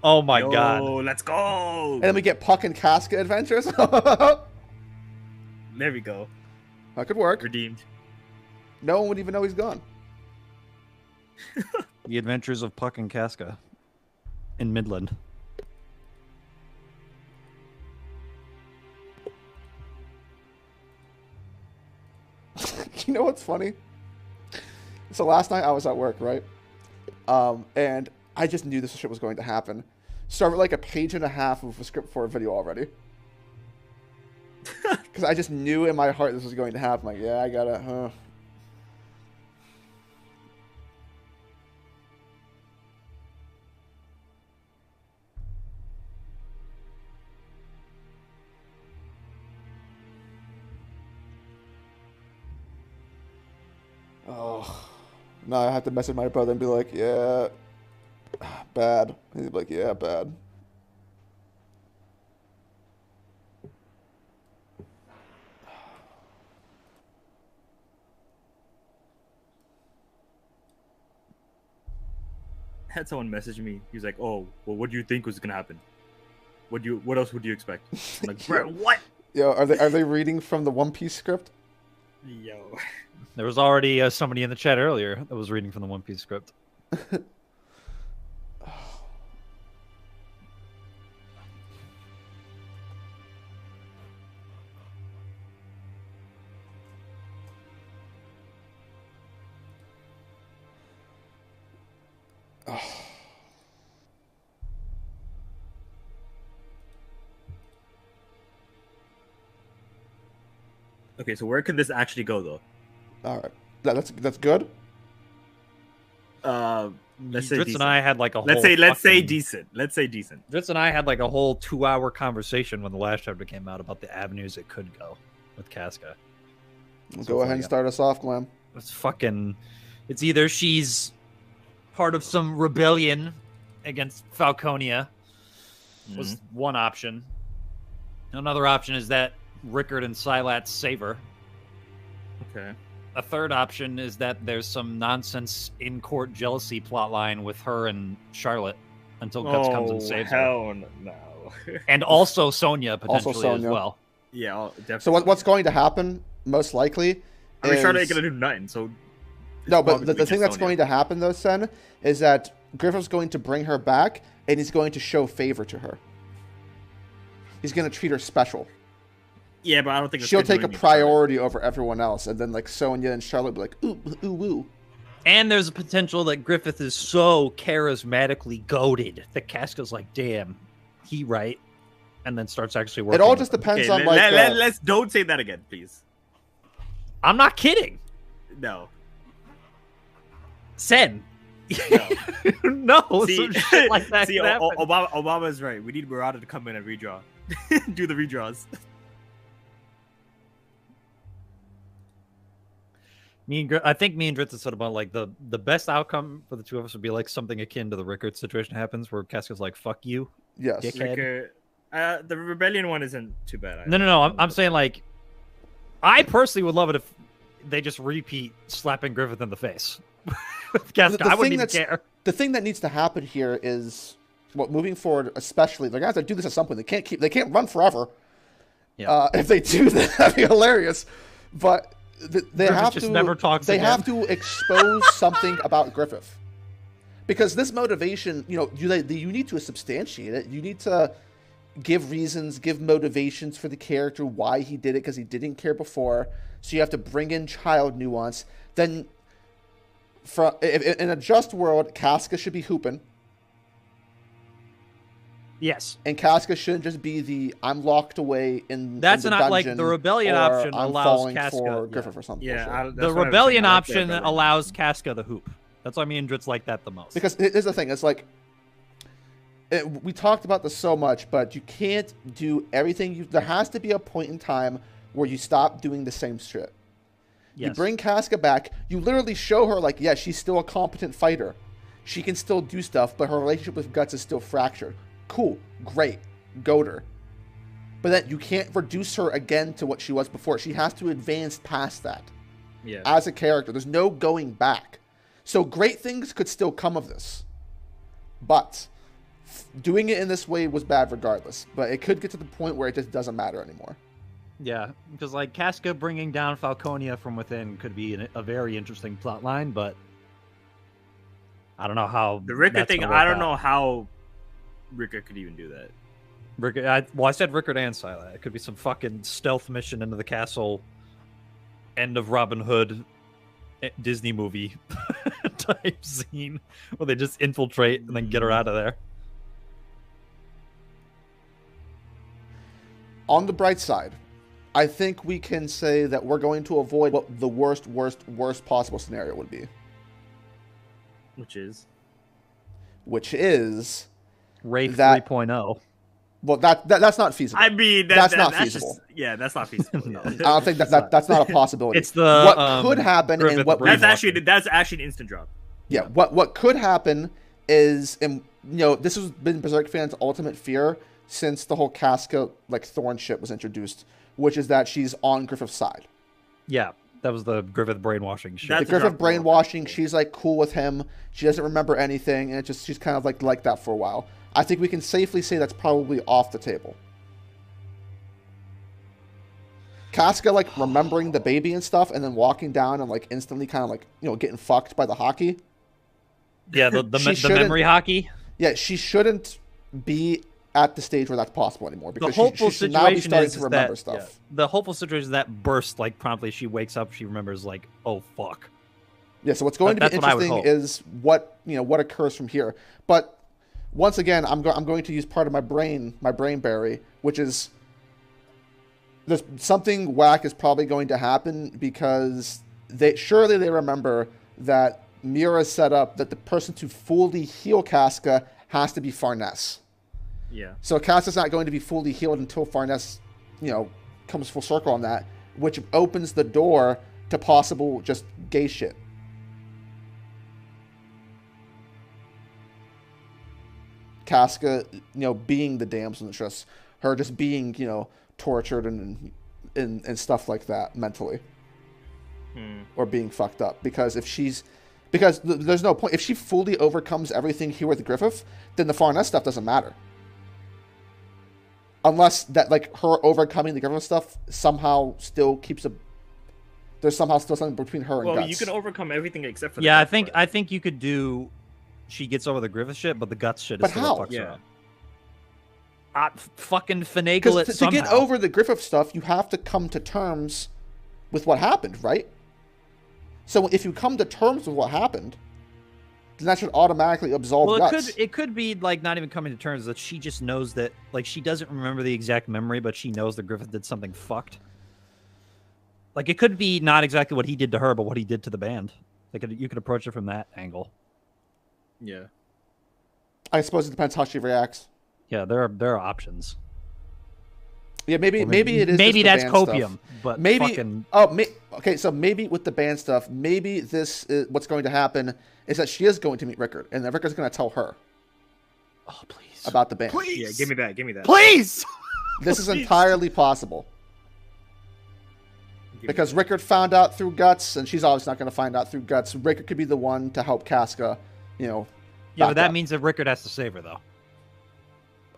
Oh my Yo, god. let's go. And then we get Puck and Casca adventures. There we go. That could work. Redeemed. No one would even know he's gone. The Adventures of Puck and Casca in Midland. You know what's funny? So last night I was at work, right? And I just knew this shit was going to happen. So I wrote like a page and a half of a script for a video already. Because I just knew in my heart this was going to happen. Like, yeah, I gotta, Oh. Now I have to message my brother and be like, yeah, bad. He'd be like, yeah, bad. I had someone message me. He was like, "Oh, well, what do you think was gonna happen? What else would you expect?" I'm like, bro, what? Yo, are they reading from the One Piece script? Yo. There was already somebody in the chat earlier that was reading from the One Piece script. Okay, so where could this actually go, though? All right, that's good. Let's say Dritz decent. and I had like a whole Let's say fucking- decent. Let's say decent. Dritz and I had like a whole 2-hour conversation when the last chapter came out about the avenues it could go with Casca. Go ahead and start us off, Glam. It's either she's part of some rebellion against Falconia was one option. Another option is that Rickard and Silat save her. Okay. A third option is that there's some nonsense in-court jealousy plotline with her and Charlotte until Guts comes and saves her. Hell no. And also Sonya potentially Sonya. as well. Yeah, definitely. So what's going to happen most likely? I mean, Charlotte is- ain't gonna do nothing. So No, but probably the just thing that's Sonya. going to happen, though, Sen, is that Griffith's going to bring her back, and he's going to show favor to her. He's going to treat her special. Yeah, but I don't think it's She'll gonna take do a anything. priority over everyone else, and then like Sonya and Charlotte will be like, ooh, ooh, woo. And there's a potential that Griffith is so charismatically goaded that Casca's like, damn, he right. And then starts actually working. It all just depends Okay, on like. let's don't say that again, please. I'm not kidding. No. Sen. No. No, See, some shit like that see, could happen. Obama's right. We need Murata to come in and redraw. Do the redraws. I think me and Dritz said about like the best outcome for the two of us would be like something akin to the Rickard situation happens where Casca's like, fuck you. Yes. Dickhead. The rebellion one isn't too bad. Either. No. I'm saying like, I personally would love it if they just repeat slapping Griffith in the face. With Casca, I wouldn't even care. The thing that needs to happen here is, moving forward, especially they're gonna have to do this at some point. They can't run forever. Yeah. If they do that, that'd be hilarious. But they Griffith have just to. never talks They again. have to expose something about Griffith, because this motivation, you need to substantiate it. You need to give reasons, give motivations for the character why he did it, because he didn't care before. So you have to bring in child nuance. Then, in a just world, Casca should be hooping. Yes. And Casca shouldn't just be the I'm locked away in That's in not like dungeon, the rebellion or option I'm allows falling Casca. for Griffith or something. Yeah, bullshit. The rebellion option allows Casca the hoop. That's why me and Dritz like that the most. Because here's the thing: it's like we talked about this so much, but you can't do everything. There has to be a point in time where you stop doing the same shit. Yes. You bring Casca back. You literally show her, like, yeah, she's still a competent fighter. She can still do stuff, but her relationship with Guts is still fractured. Cool. Great. Goat her. But then you can't reduce her again to what she was before. She has to advance past that. Yeah. As a character. There's no going back. So great things could still come of this. But doing it in this way was bad regardless. But it could get to the point where it just doesn't matter anymore. Yeah, because like Casca bringing down Falconia from within could be a very interesting plot line, but I don't know how The Rickard that's thing, gonna I work don't know out. how Rickard could even do that. Rickard, I said Rickard and Silat. It could be some fucking stealth mission into the castle, end of Robin Hood, Disney movie type scene where they just infiltrate and then get her out of there. On the bright side, I think we can say that we're going to avoid what the worst possible scenario would be. Which is? Which is... Wraith That- 3.0. Well, that's not feasible. I mean, That's not feasible. Just, yeah, that's not feasible. No. I don't think that's not a possibility. It's the what could happen Griffith and what brainwashing. That's actually an instant drop. Yeah, what could happen is, and this has been Berserk fans' ultimate fear since the whole Casca like Thorn shit was introduced, which is that she's on Griffith's side. Yeah, that was the Griffith brainwashing shit. The That's a Griffith drop for a while. brainwashing, she's like cool with him. She doesn't remember anything, and she's kind of like that for a while. I think we can safely say that's probably off the table. Casca like remembering the baby and stuff, and then walking down and like instantly kind of like getting fucked by the hockey. Yeah, the She the memory hockey. Yeah, she shouldn't be at the stage where that's possible anymore, The because hopeful she should now be situation starting is to remember that stuff. yeah, the hopeful situation is that burst like promptly. She wakes up, she remembers like, oh fuck. Yeah, so what's going to be That's what I would interesting hope. is what occurs from here. But once again, I'm going to use part of my brain berry, which is there's something whack is probably going to happen, because they remember that Mira set up that the person to fully heal Casca has to be Farnese. Yeah. So Casca's not going to be fully healed until Farnese, comes full circle on that, which opens the door to possible just gay shit. Casca, being the damsel in distress, her just being, tortured and stuff like that mentally, or being fucked up. Because there's no point if she fully overcomes everything here with Griffith, then the Farnese stuff doesn't matter. Unless that like her overcoming the Griffith stuff somehow still keeps there's somehow still something between her and Well, Guts. you can overcome everything except for the Yeah, I Guts think part. you could do. She gets over the Griffith shit, but the Guts shit is But still how? what fucks her Yeah. up. Fucking finagle Because it to somehow. get over the Griffith stuff, you have to come to terms with what happened, right? So if you come to terms with what happened, then that should automatically absolve Well, Guts. it could be like not even coming to terms, that she just knows that like she doesn't remember the exact memory, but she knows that Griffith did something fucked. Like it could be not exactly what he did to her, but what he did to the band. Like you could approach it from that angle. Yeah. I suppose it depends how she reacts. Yeah, there are options. Yeah, maybe Or maybe it is. Maybe just the that's band copium, stuff. but Maybe fucking okay. So maybe with the band stuff, maybe this is, what's going to happen is that she is going to meet Rickard, and then Rickard's going to tell her oh please, about the band. please, Yeah, give me that. Give me that. please. This is Please. entirely possible Give me because that. Rickard found out through Guts, and she's obviously not going to find out through Guts. Rickard could be the one to help Casca, Yeah, back but that up. means that Rickard has to save her though,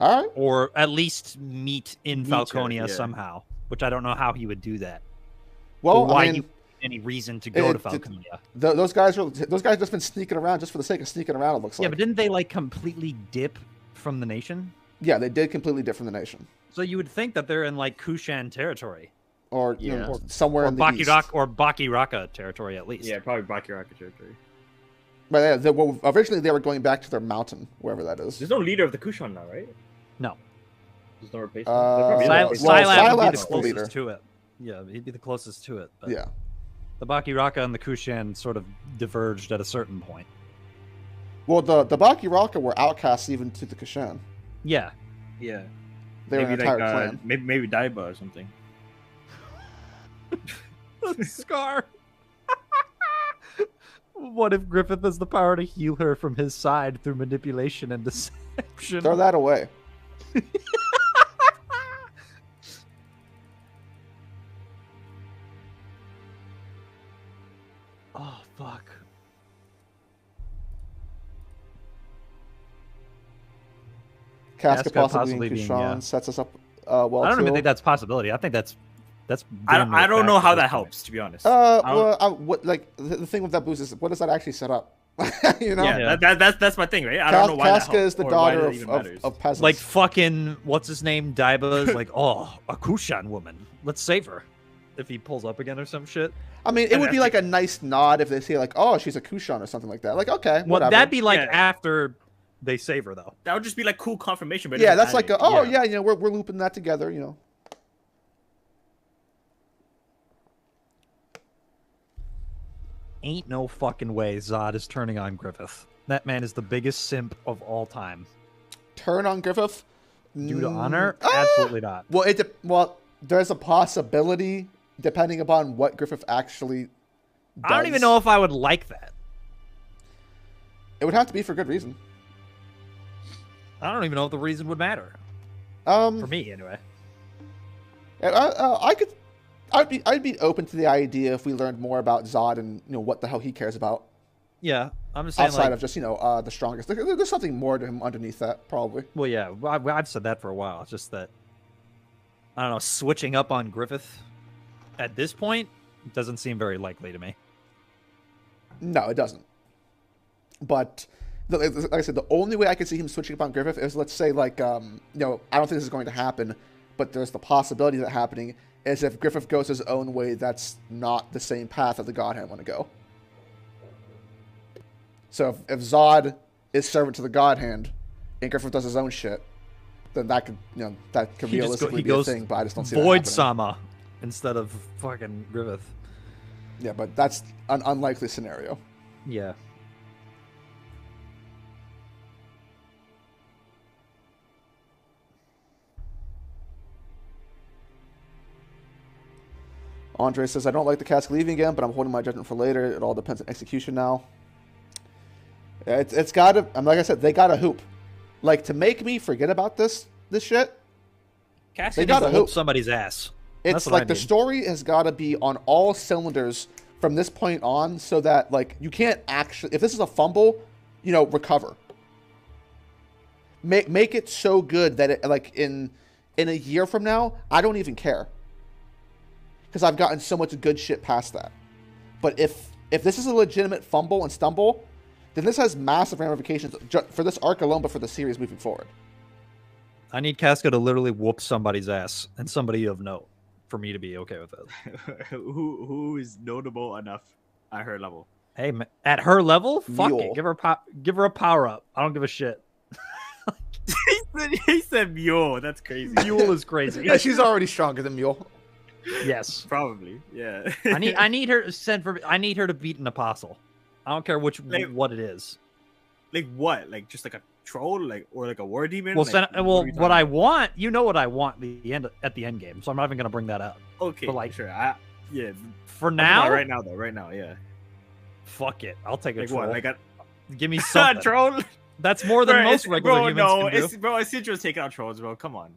All right. or at least meet in Meet her, Falconia yeah. somehow. Which I don't know how he would do that. Well, or why I mean, he would have any reason to go to it- Falconia. those guys just been sneaking around just for the sake of sneaking around. It looks Yeah, like. but didn't they like completely dip from the nation? Yeah, they did completely different the nation, So you would think that they're in like Kushan territory, or Yeah. somewhere or in the east. Bakiraka territory at least. Yeah, probably Bakiraka territory. But yeah, originally they were going back to their mountain, wherever that is. There's no leader of the Kushan now, right? No, There's no replacement. Uh, There probably is Well, no Silat would be Silat's the the leader. closest to it. Yeah, he'd be the closest to it. But Yeah. the Bakiraka and the Kushan sort of diverged at a certain point. Well, the Bakiraka were outcasts even to the Kashan. Yeah, Yeah. They were an entire clan. Maybe Daiba or something. Scar. What if Griffith has the power to heal her from his side through manipulation and deception? Throw that away. Oh, fuck. Casca Casca possibly being being, Kushan yeah. sets us up well. I don't even too. think that's a possibility. I think that's I don't know how that helps, to be honest. What like the thing with that boost is what does that actually set up? You know, Yeah, that's my thing, right? I don't know why Casca that is the helps, or why daughter that even of matters. peasants. Like fucking what's his name? Daiba is like, oh, a Kushan woman. Let's save her. If he pulls up again or some shit. I mean, it would be like a nice nod if they say like, "Oh, she's a Kushan" or something like that. Like, okay, Well, whatever. that'd be like Yeah. after they save her, though. That would just be like cool confirmation. But it yeah, doesn't that's add like, anything. yeah, you know, we're looping that together, you know. Ain't no fucking way Zod is turning on Griffith. That man is the biggest simp of all time. Turn on Griffith. Due to honor? Absolutely not. Well, there's a possibility depending upon what Griffith actually does. I don't even know if I would like that. It would have to be for good reason. I don't even know if the reason would matter. For me, anyway. I'd be open to the idea if we learned more about Zod and you know what the hell he cares about Yeah, I'm just saying, outside like, of just the strongest. There's something more to him underneath that, probably. well, yeah, I've said that for a while. It's just that, I don't know, switching up on Griffith at this point doesn't seem very likely to me. No, it doesn't. But like I said, the only way I could see him switching up on Griffith is, let's say, like, I don't think this is going to happen, but there's the possibility of that happening, is if Griffith goes his own way, that's not the same path that the Godhand want to go. So if Zod is servant to the Godhand, and Griffith does his own shit, then that could realistically be a thing, but I just don't see that Void happening. Sama instead of fucking Griffith. Yeah, but that's an unlikely scenario. Yeah. Andre says, I don't like the cask leaving again, but I'm holding my judgment for later. It all depends on execution now. It's got to, like I said, they got to hoop. Like, to make me forget about this shit, Cassie they needs got to to whoop hoop. somebody's ass. It's That's what like I the need. story has got to be on all cylinders from this point on so that, like, you can't actually, if this is a fumble, recover. Make it so good that it, like, in a year from now, I don't even care. Because I've gotten so much good shit past that. But if this is a legitimate fumble and stumble, then this has massive ramifications for this arc alone, but for the series moving forward. I need Casca to literally whoop somebody's ass, and somebody of note, for me to be okay with it. who is notable enough at her level? Hey, at her level, fuck Mule. it. Give her a power up. I don't give a shit. he said Mule. That's crazy. Mule is crazy. Yeah, she's already stronger than Mule. Yes. Probably. Yeah. I need her to beat an apostle. I don't care what it is. Like what? Like just like a troll, or like a war demon? Well, Like, what I want, what I want at the end game. So I'm not even gonna bring that up. Okay, but, like, sure. Yeah. For now, Right now, yeah. Fuck it. I'll take a Like troll. what? Like a Give me something. troll? That's more than Bro, most regular bro, humans no, can do. Bro, Isidro's taking out trolls, bro. Come on.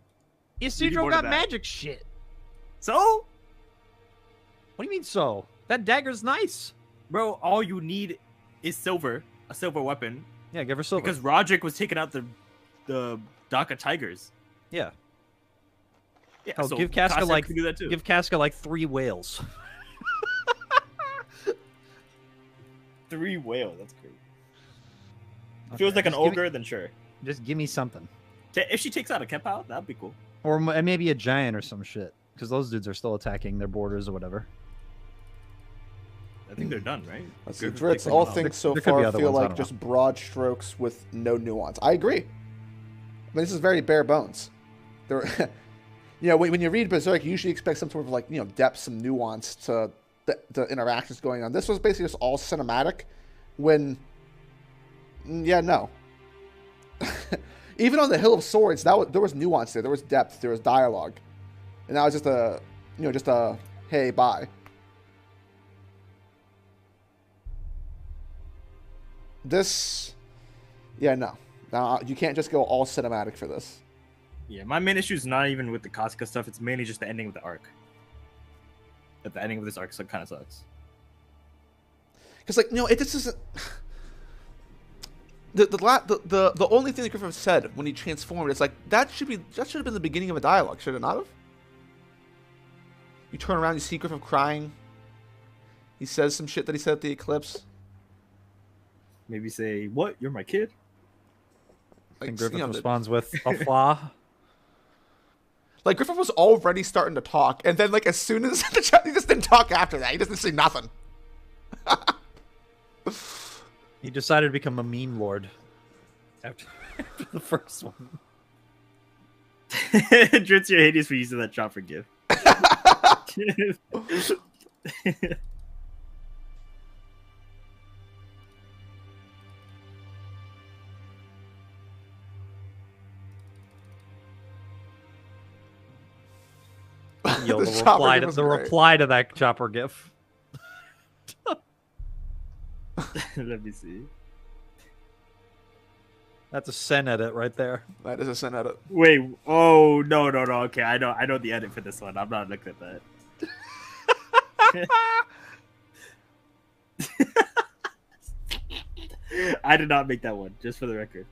Isidro more got than that. magic shit. So, What do you mean so? That dagger's nice. bro, all you need is silver, a silver weapon, Yeah, give her silver. because Roderick was taking out the Daka tigers. yeah. Yeah, Oh, so give Casca Cossack like can do that too. give Casca like 3 whales. 3 whale. That's crazy. If Okay, it was like an just give me- ogre, then sure. Just give me something. If she takes out a Kepao, that'd be cool. Or maybe a giant or some shit. Because those dudes are still attacking their borders or whatever. I think they're done, right? Let's Griffith see, Dritz, takes all them out. things so There could be far other feel ones, I like don't just broad strokes with no nuance. I agree. I mean, this is very bare bones. There, when you read Berserk, you usually expect some sort of like depth, some nuance to the interactions going on. This was basically just all cinematic. When, no. Even on the Hill of Swords, there was nuance there. There was depth. There was dialogue, and that was just a hey, bye. This, yeah, no. You can't just go all cinematic for this. Yeah, my main issue is not even with the Casca stuff. It's mainly just the ending of the arc. That the ending of this arc kind of sucks. Because, like, it just isn't... The only thing that Griffith said when he transformed is, like, that should have been the beginning of a dialogue, should it not have? You turn around, you see Griffith crying. He says some shit that he said at the eclipse. Maybe say, "What? You're my kid?" Like, And Griffith responds with a flaw. Like, Griffith was already starting to talk, and then, like, as soon as the chat, he just didn't talk after that. He doesn't say nothing. He decided to become a meme lord after the first one. Dritz, you're hideous for using that chopper gif. Yo, The chopper gif was the great. reply to that chopper gif. Let me see. That's a sen edit right there. That is a sin edit. Wait. Oh no. Okay, I know the edit for this one. I'm not looking at that. I did not make that one, just for the record.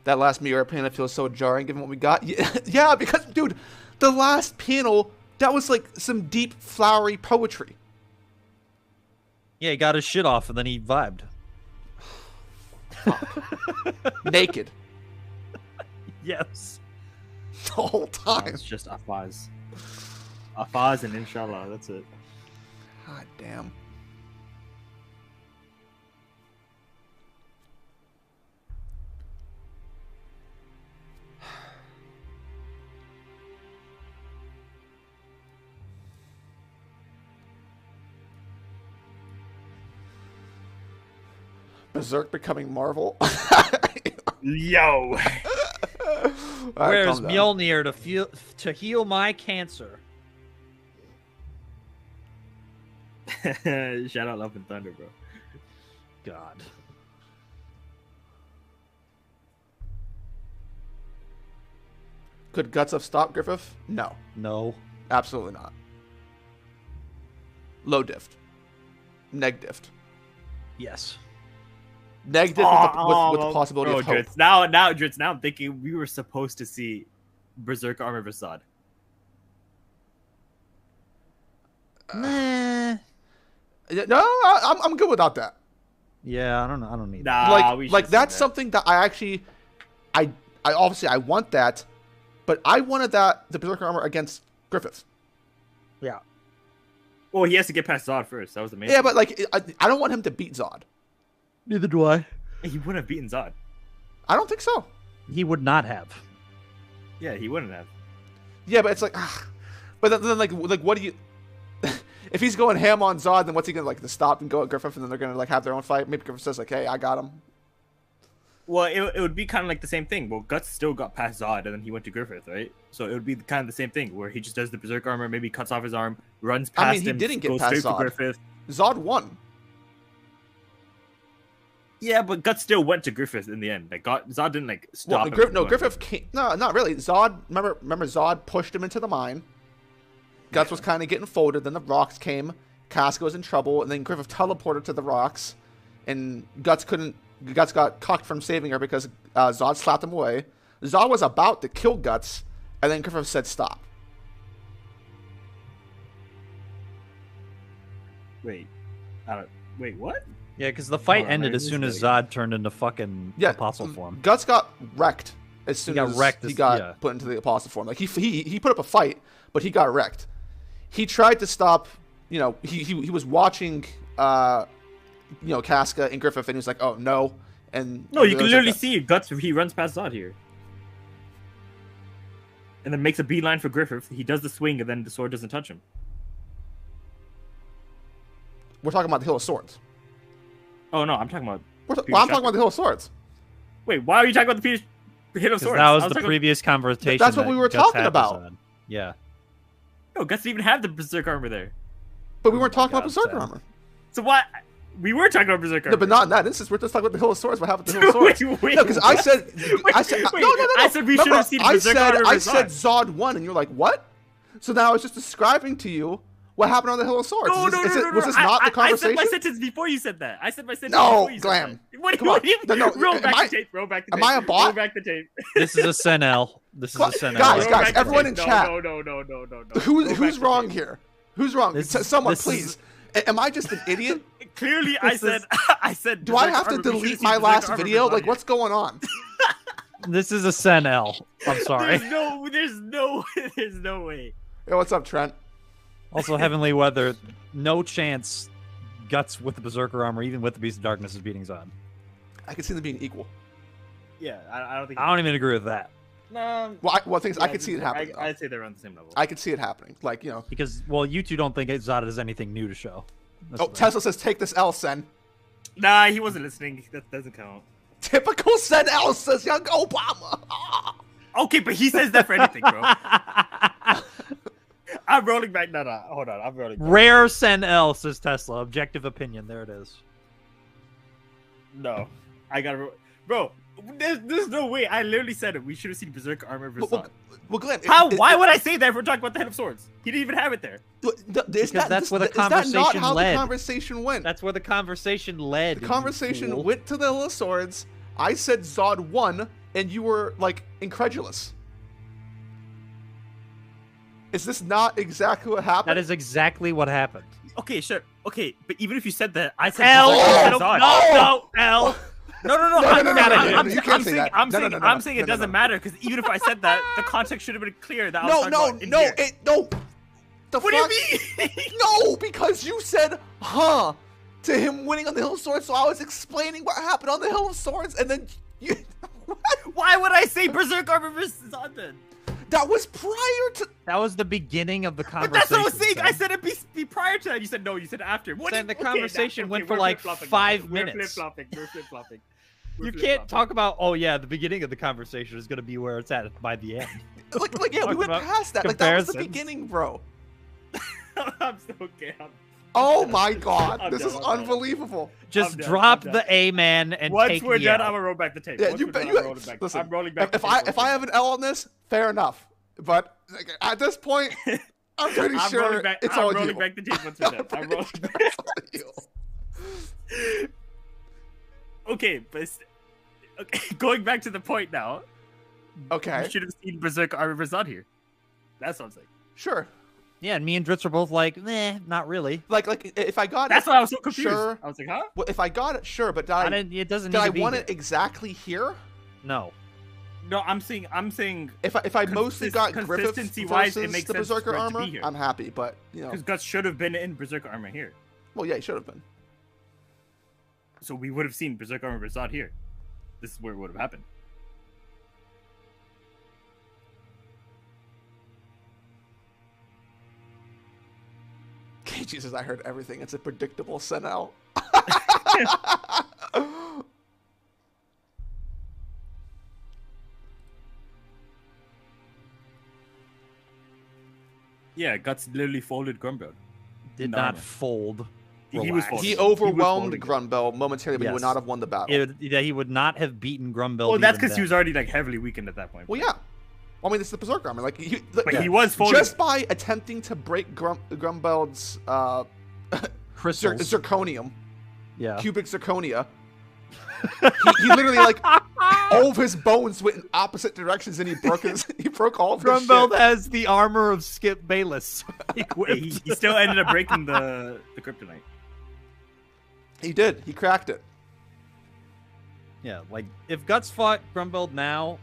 That last mirror panel feels so jarring given what we got. Yeah, because, dude, the last panel, that was like some deep, flowery poetry. Yeah, he got his shit off and then he vibed. Naked. Yes. The whole time. It's just Afaz. Afaz and Inshallah, that's it. God damn. Berserk becoming Marvel. Yo! Where's Mjolnir to heal my cancer? Shout out Love and Thunder, bro. God. Could Guts have stopped Griffith? No. No. Absolutely not. Low diff. Neg diff. Yes. Neg diff with the possibility of hope. Dritz. Now I'm thinking we were supposed to see Berserk Armor Vasad. Nah. No, I'm good without that. Yeah, I don't need Nah, Like that's something that I actually, I obviously I want that, but I wanted the Berserker armor against Griffith. that. Yeah. Well, he has to get past Zod first. That was the main. Yeah, thing. but like I don't want him to beat Zod. Neither do I. He wouldn't have beaten Zod. I don't think so. He would not have. Yeah, he wouldn't have. Yeah, but it's like, but then like what do you? If he's going ham on Zod, then what's he gonna like to stop and go at Griffith, and then they're gonna like have their own fight? Maybe Griffith says like, "Hey, I got him." Well, it would be kind of like the same thing. Well, Guts still got past Zod, and then he went to Griffith, right? So it would be kind of the same thing, where he just does the Berserk armor, maybe cuts off his arm, runs past I mean, he him, didn't get goes past straight Zod. to Griffith. Zod won. Yeah, but Guts still went to Griffith in the end. Like Zod didn't like stop. Well, him from going. Griffith can't. No, not really. Zod. Remember, Zod pushed him into the mine. Guts was kind of getting folded. Then the rocks came. Casca was in trouble, and then Griffith teleported to the rocks, and Guts got cocked from saving her because Zod slapped him away. Zod was about to kill Guts, and then Griffith said, "Stop." Wait, wait, what? Yeah, because the fight Hold on, ended let as me soon just as get it Zod turned into fucking apostle form. Guts got wrecked as soon got as wrecked he got put into the apostle form. Like he put up a fight, but he got wrecked. He tried to stop. You know, he was watching. Casca and Griffith, and he was like, "Oh no!" And No, you can literally like see Guts. He runs past Zod here, and then makes a beeline for Griffith. He does the swing, and then the sword doesn't touch him. we're talking about the Hill of Swords. Oh no, I'm talking about. I'm talking about the Hill of Swords. Wait, why are you talking about the Hit of Because Swords? that was I the talking previous conversation. That's what that we were Guts talking had with about. Zod. Yeah. No, Guts didn't even have the Berserk armor there. But we weren't talking God, about Berserker Sam. armor. So why? We were talking about Berserk No, armor. but not in that instance. We're just talking about the Hill of Swords. What happened to the Hill of Swords? Wait, No, because I said, wait, I said, wait, no. I said we should have seen I Berserk said, armor I with said Zod. Zod 1, and you're like, what? So now I was just describing to you what happened on the Hill of Swords. No, Was this I- not the I conversation? said my sentence before you said that. I said my sentence No, before you said Glam. that. What Come on. do you mean? No, Roll am back I- the tape. Roll back the am tape. I a bot? Roll back the tape. This is a Senel. This is a Senel. Guys, Roll guys, back the everyone tape. in chat. No. Who's wrong here? Who's wrong? This- Someone, this please. is- Am I just an idiot? Clearly, I This said. is- I said. Do I Berserk have to armor, we should've delete seen my Berserk last armor video? with Like, Zod what's going on? This is a Senel. I'm sorry. There's no way. Hey, what's up, Trent? Also, Heavenly Weather, no chance Guts with the Berserker armor, even with the Beast of Darkness, is beating Zod. I can see them being equal. Yeah, I don't think. I don't even agree with that. No. Well, things I could see it happening. though. I'd say they're on the same level. I could see it happening. Like, you know. Because, well, you two don't think Zod has anything new to show. That's Oh, the thing. Tesla says, take this L, Sen. Nah, he wasn't listening. That doesn't count. Typical Sen L, says young Obama. Okay, but he says that for anything, bro. I'm rolling back. No, hold on. I'm rolling back. Rare Senel, says Tesla. Objective opinion. There it is. No, I gotta. Bro, there's no way. I literally said it. We should have seen Berserk armor versus Zod. Well, Glenn. How? Why would I say that if we're talking about the Head of Swords? He didn't even have it there. Because that's where the Is that not conversation how led. the conversation went? That's where the conversation led. The you conversation fool. went to the Hill of Swords. I said Zod won, and you were, like, incredulous. Is this not exactly what happened? That is exactly what happened. Okay, sure. Okay, but even if you said that, I said L. Berserk No, versus Zod. no, L. No, No, no, I'm no, I'm- no, you I'm can't say saying, that. I'm No, no, saying, no, no, I'm no, saying no, it no, doesn't no. matter because even if I said that, the context should have been clear. That I was No, talking no, about in no, here. no. The What fuck? do you mean? No, because you said, huh, to him winning on the Hill of Swords, so I was explaining what happened on the Hill of Swords, and then you... Why would I say Berserk armor versus Zod then? That was prior to... That was the beginning of the But conversation. that's what I was saying. Sam. I said it be prior to that. You said no. You said after. What Sam, do the you- conversation went for we're like flip-flopping. 5 We're minutes. flip-flopping. We're flip-flopping. You can't talk about, oh yeah, the beginning of the conversation is going to be where it's at by the end. Like yeah, we Talking went about past that. Like, that was the comparisons. beginning, bro. I'm so okay. Oh my god, I'm this done, is I'm done. unbelievable. Just I'm done, drop I'm the A man and Once take we're the done, L. I'm gonna roll back the tape. Yeah, Once you we're bet. done, You I'm rolling back. listen. I'm rolling back. If I have an L on this, fair enough. But like, at this point, I'm pretty I'm sure rolling back. it's I'm all rolling you. back the tape once we're done. I'm rolling back. It's all you. Okay, but okay, going back to the point now. Okay, You should have seen Berserk armor versus Zod here. That's what I'm saying. sure. Yeah, and me and Dritz are both like, not really. Like if I got That's it, why I was so confused. Sure. I was like, huh? well, if I got it, sure. But It doesn't did need I to be want here. it exactly here? No. No, I'm saying. If I mostly got Griffith consistency-wise, it versus makes the sense Berserker for it to armor, be here. I'm happy. But you know, Because Guts should have been in Berserk armor here, well, yeah, he should have been. so we would have seen Berserk armor versus Zod here. This is where it would have happened. Okay, Jesus, I heard everything. It's a predictable Senel. Yeah, Guts literally folded Grumbell. Did No, not no. fold. He was Relax. folding. He He was overwhelmed folding. Grunbell momentarily, but he would Yes. not have won the battle. He would not have beaten Grumbell. Well, that's even because he then. was already like heavily weakened at that point. Well, yeah. I mean, it's the Berserker armor. Like, But he was folding. just by attempting to break Grunbeld's crystals. zirconium, Yeah. cubic zirconia, he literally like all of his bones went in opposite directions, and he broke all of his Grumbell shit. has the armor of Skip Bayless. Yeah, he still ended up breaking the kryptonite. He did. He cracked it. Yeah, like if Guts fought Grumbell now,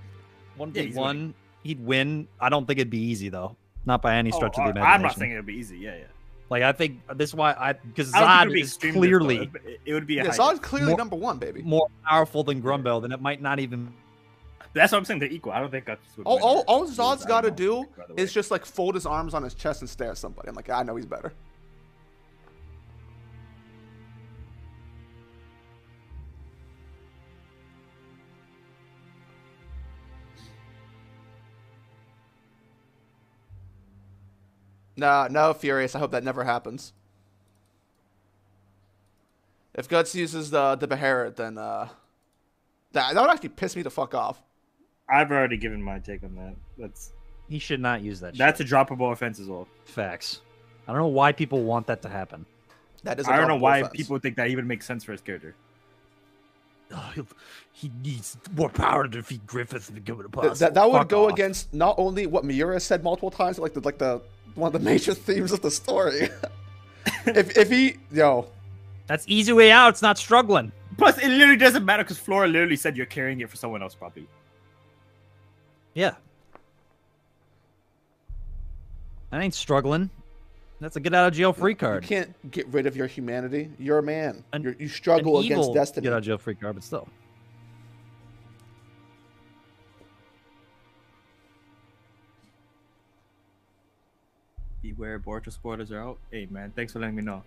Yeah, he's 1v1, he'd win. I don't think it'd be easy though. Not by any stretch of the imagination. I'm not saying it would be easy. Yeah, yeah. Like I think this is why because I don't think it Zod would be is extreme clearly difficult. It would be a Yeah, high Zod's clearly More- number one, baby. more powerful than Grumbell. Then it might not even. That's what I'm saying. They're equal. I don't think Guts would win All or lose. Zod's I got to don't do know, by the way. is just like fold his arms on his chest and stare at somebody. I'm like, I know he's better. No, Furious. I hope that never happens. If Guts uses the Beherit, then that would actually piss me the fuck off. I've already given my take on that. He should not use that. That's a droppable offense as well. Facts. I don't know why people want that to happen. That is. I don't know why offense. people think that even makes sense for his character. Oh, he needs more power to defeat Griffith to become impossible. That would Fuck go off. against not only what Miura said multiple times, but like the one of the major themes of the story. if he That's easy way out. It's not struggling. Plus, it literally doesn't matter because Flora literally said you're carrying it for someone else, probably. Yeah. That ain't struggling. That's a get out of jail free card. You can't get rid of your humanity. You're a man. An- You struggle An against evil destiny. Get out of jail free card, but still. Beware, Boruto spoilers are out. Hey, man, thanks for letting me know.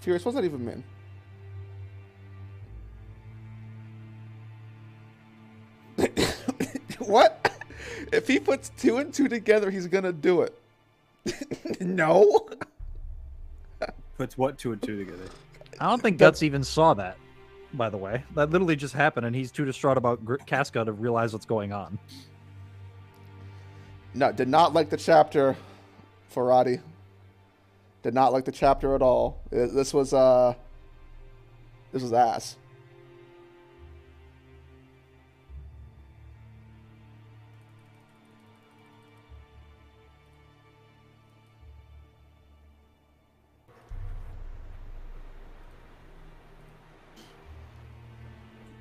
Furious, what's that even mean? What? If he puts 2 and 2 together, he's gonna do it. No. Puts what 2 and 2 together? I don't think Guts even saw that, by the way. That literally just happened, and he's too distraught about Casca to realize what's going on. No, did not like the chapter, Faradi. Did not like the chapter at all. This was ass.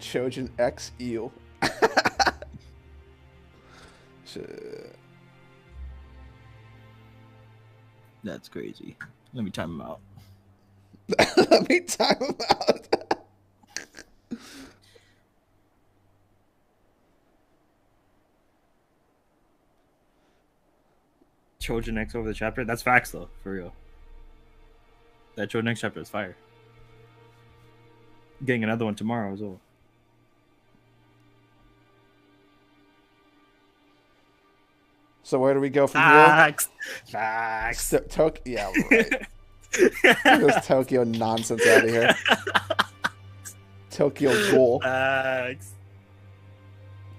Chojin X eel. Shit. That's crazy. Let me time him out. Let me time him out. Trojan X over the chapter. That's facts, though, for real. That Trojan X chapter is fire. Getting another one tomorrow as well. So where do we go from Facts. Facts. here? Yeah, right. Get this Tokyo nonsense out of here. Tokyo Ghoul. Facts.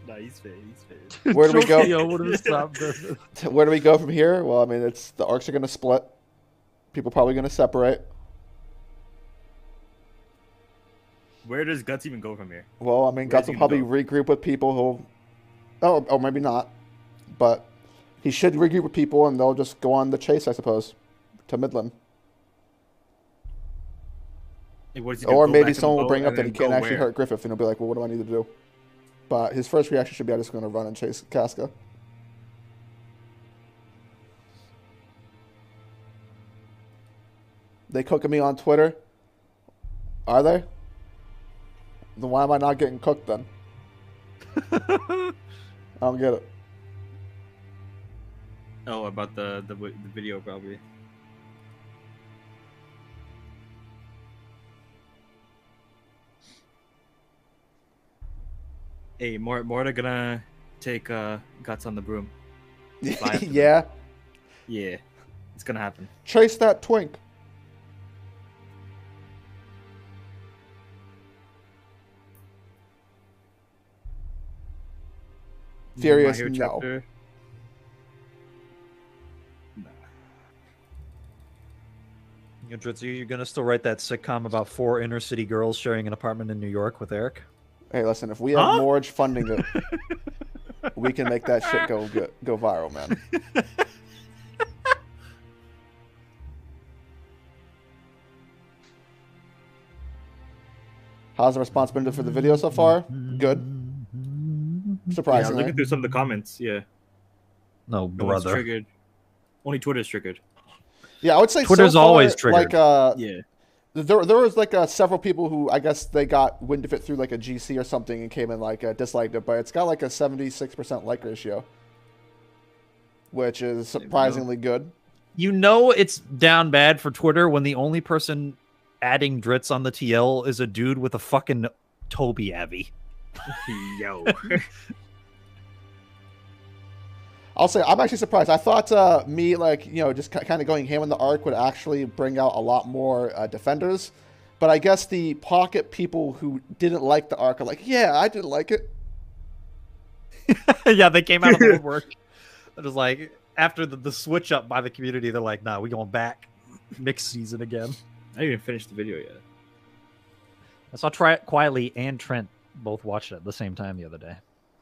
No, he's fair. He's fair. Where do we go? Yo, what is this? Where do we go from here? Well, I mean, it's the arcs are going to split. People probably going to separate. Where does Guts even go from here? Well, I mean, Where Guts does will he probably go? regroup with people who, oh, maybe not, but he should regroup with people, and they'll just go on the chase, I suppose, to Midland. Like, what is he gonna Or go maybe back in the someone will boat bring up and that he then can't go actually where? hurt Griffith, and he'll be like, well, what do I need to do? But his first reaction should be, I'm just going to run and chase Casca. They cooking me on Twitter? Are they? Then why am I not getting cooked then? I don't get it. Oh, about the video probably. Hey, Morta gonna take Guts on the broom. Fly after them. Yeah. Yeah, it's gonna happen. Chase that twink. Furious, My Hero no. chapter. Dritzy, you're gonna still write that sitcom about 4 inner city girls sharing an apartment in New York with Eric? Hey, listen, if we have Morge funding it, we can make that shit go viral, man. How's the response been for the video so far? Good. Yeah, I was Surprisingly. looking through some of the comments. Yeah, No, no one's brother. triggered. Only Twitter's triggered. Yeah, I would say Twitter's so far, always triggered. Like, Yeah. there was like several people who I guess they got wind of it through like a GC or something and came in like disliked it, but it's got like a 76% like ratio, which is surprisingly good. You know it's down bad for Twitter when the only person adding Dritz on the TL is a dude with a fucking Toby Abbey. Yo. I'll say I'm actually surprised. I thought me just kind of going ham in the arc would actually bring out a lot more defenders, but I guess the pocket people who didn't like the arc are like, yeah, I didn't like it. Yeah, they came out of the woodwork. They're just like, after the switch up by the community, they're like, nah, we going back next season again. I didn't even finish the video yet. I saw Quietly and Trent both watched it at the same time the other day.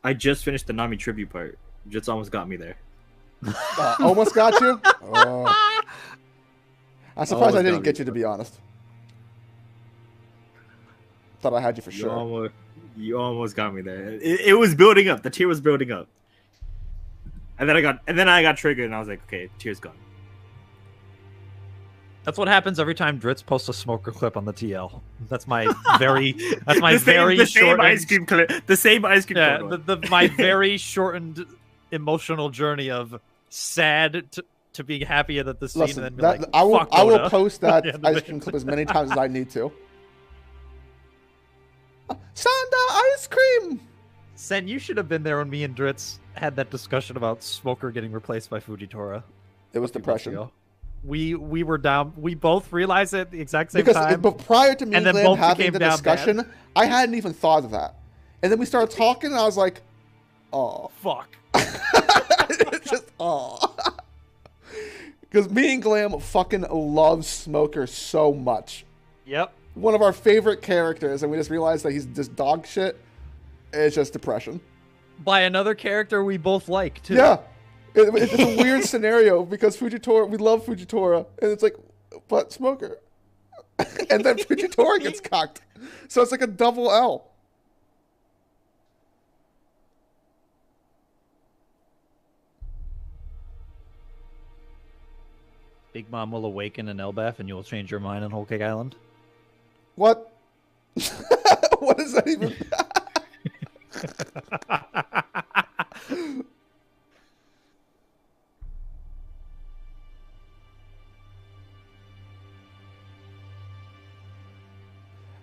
I just finished the Nami tribute part. Just almost got me there. Almost got you? Oh. I'm surprised Almost I didn't got get me. you, to be honest. Thought I had you for sure. You almost got me there. It was building up. The tier was building up. And then I got triggered and I was like, okay, tier's gone. That's what happens every time Dritz posts a smoker clip on the TL. That's my very the same shortened ice cream clip. The same ice cream yeah, clip. my very shortened emotional journey of sad to being happy that the scene Listen, and then be like, I will Oda. post that Yeah, ice cream clip as many times as I need to. Sanda ice cream! Sen, you should have been there when me and Dritz had that discussion about Smoker getting replaced by Fujitora. It was a few months depression. ago. We were down. We both realized it at the exact same Because time. but prior to me and and then Glenn both having became the down discussion, bad. I hadn't even thought of that. And then we started talking, and I was like, oh. Fuck. It's just, oh. Because me and Glam fucking love Smoker so much. Yep. One of our favorite characters, and we just realized that he's just dog shit. It's just depression. By another character we both like too. Yeah. It's a weird scenario because Fujitora, we love Fujitora, and it's like, but Smoker. And then Fujitora gets cocked. So it's like a double L. Big Mom will awaken in Elbaf and you will change your mind on Whole Cake Island. What? What is that even?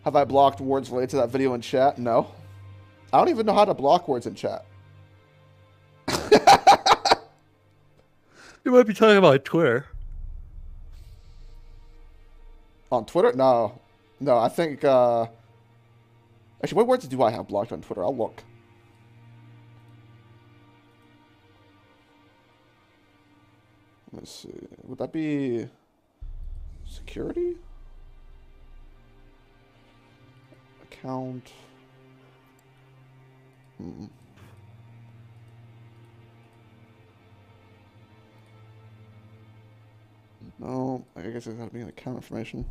Have I blocked words related to that video in chat? No. I don't even know how to block words in chat. You might be talking about Twitter. On Twitter? No. No, I think, actually, what words do I have blocked on Twitter? I'll look. Let's see. Would that be security? Account. No, I guess it's got to be an account information.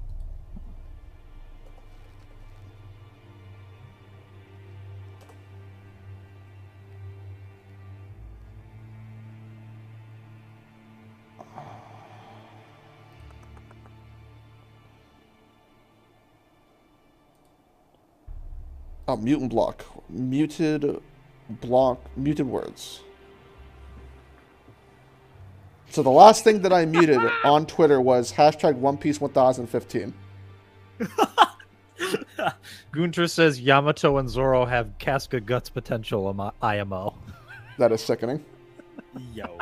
Oh, mutant block. Muted block. Muted words. So the last thing that I muted on Twitter was hashtag One Piece 1015. Gunter says Yamato and Zoro have Casca Guts potential IMO. That is sickening. Yo.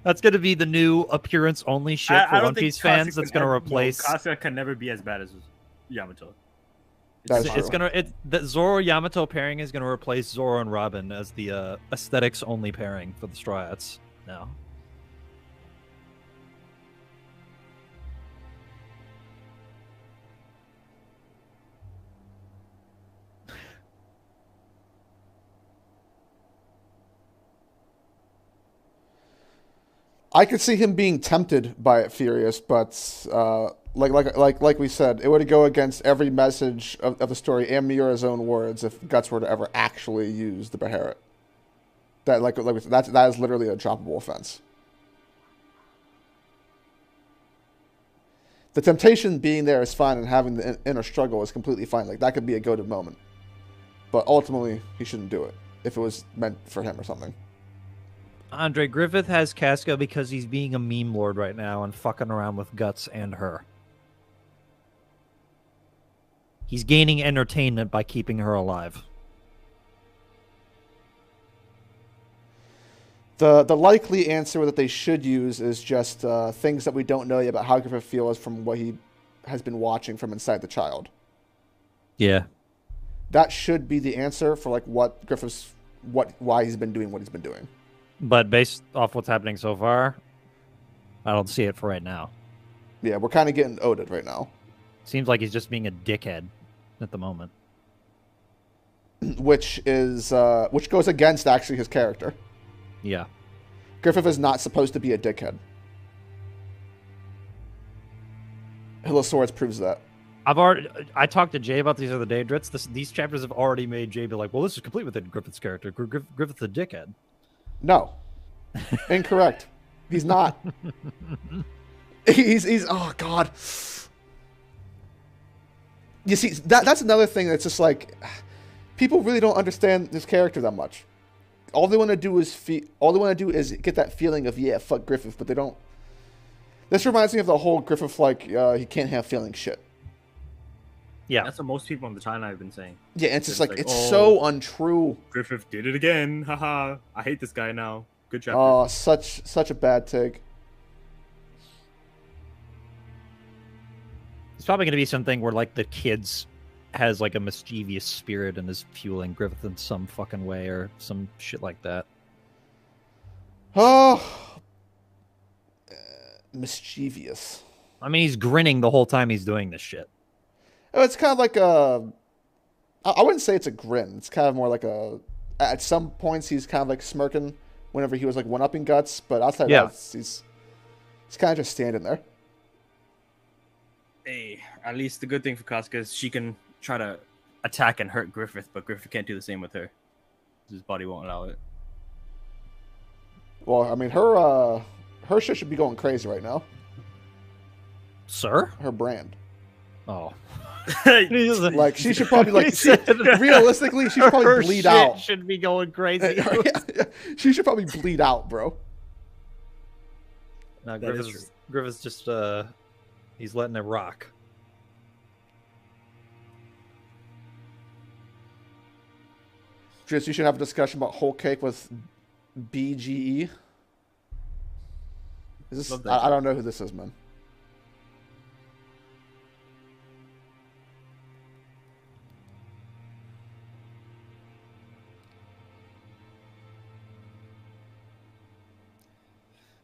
That's going to be the new appearance only shit I for don't One think Piece Kasuga fans. That's going to replace. Kasuga can never be as bad as Yamato. That is It's true. the Zoro Yamato pairing is gonna replace Zoro and Robin as the aesthetics only pairing for the Straw Hats now. I could see him being tempted by it, Furious, but like we said, it would go against every message of the story and Miura's own words if Guts were to ever actually use the Beharit. That we said, that is literally a droppable offense. The temptation being there is fine, and having the inner struggle is completely fine. Like that could be a goated moment, but ultimately he shouldn't do it if it was meant for him or something. Andre, Griffith has Casca because he's being a meme lord right now and fucking around with Guts and her. He's gaining entertainment by keeping her alive. The likely answer that they should use is just things that we don't know yet about how Griffith feels from what he has been watching from inside the child. Yeah. That should be the answer for like why he's been doing what he's been doing. But based off what's happening so far, I don't see it for right now. Yeah, we're kind of getting owed right now. Seems like he's just being a dickhead at the moment. Which goes against actually his character. Yeah. Griffith is not supposed to be a dickhead. Hill of Swords proves that. I talked to Jay about these the other day, Dritz. These chapters have already made Jay be like, well, this is complete within Griffith's character. Griffith's a dickhead. No. Incorrect. He's not. He's oh god. You see, that's another thing that's just like people really don't understand this character that much. All they want to do is get that feeling of yeah, fuck Griffith, but they don't. This reminds me of the whole Griffith like he can't have feelings shit. Yeah, That's what most people on the timeline have been saying. Yeah, and it's just like it's oh, so untrue. Griffith did it again. Haha. I hate this guy now. Good job. Oh, such a bad take. it's probably going to be something where like the kids has like a mischievous spirit and is fueling Griffith in some fucking way or some shit like that. Oh, mischievous. I mean, he's grinning the whole time he's doing this shit. It's kind of like I wouldn't say it's a grin. It's kind of more like at some points he's kind of like smirking whenever he was like one-upping Guts, but outside of that, he's kind of just standing there. Hey, at least the good thing for Casca is she can try to attack and hurt Griffith, but Griffith can't do the same with her. His body won't allow it. Well, I mean, her shit should be going crazy right now. Sir? Her brand. Oh. Like, she should probably, like, realistically, she should probably bleed shit out. Should be going crazy. Yeah. She should probably bleed out, bro. No, Griffith's just, he's letting it rock. Just, you should have a discussion about whole cake with BGE. Is this? I don't know who this is, man.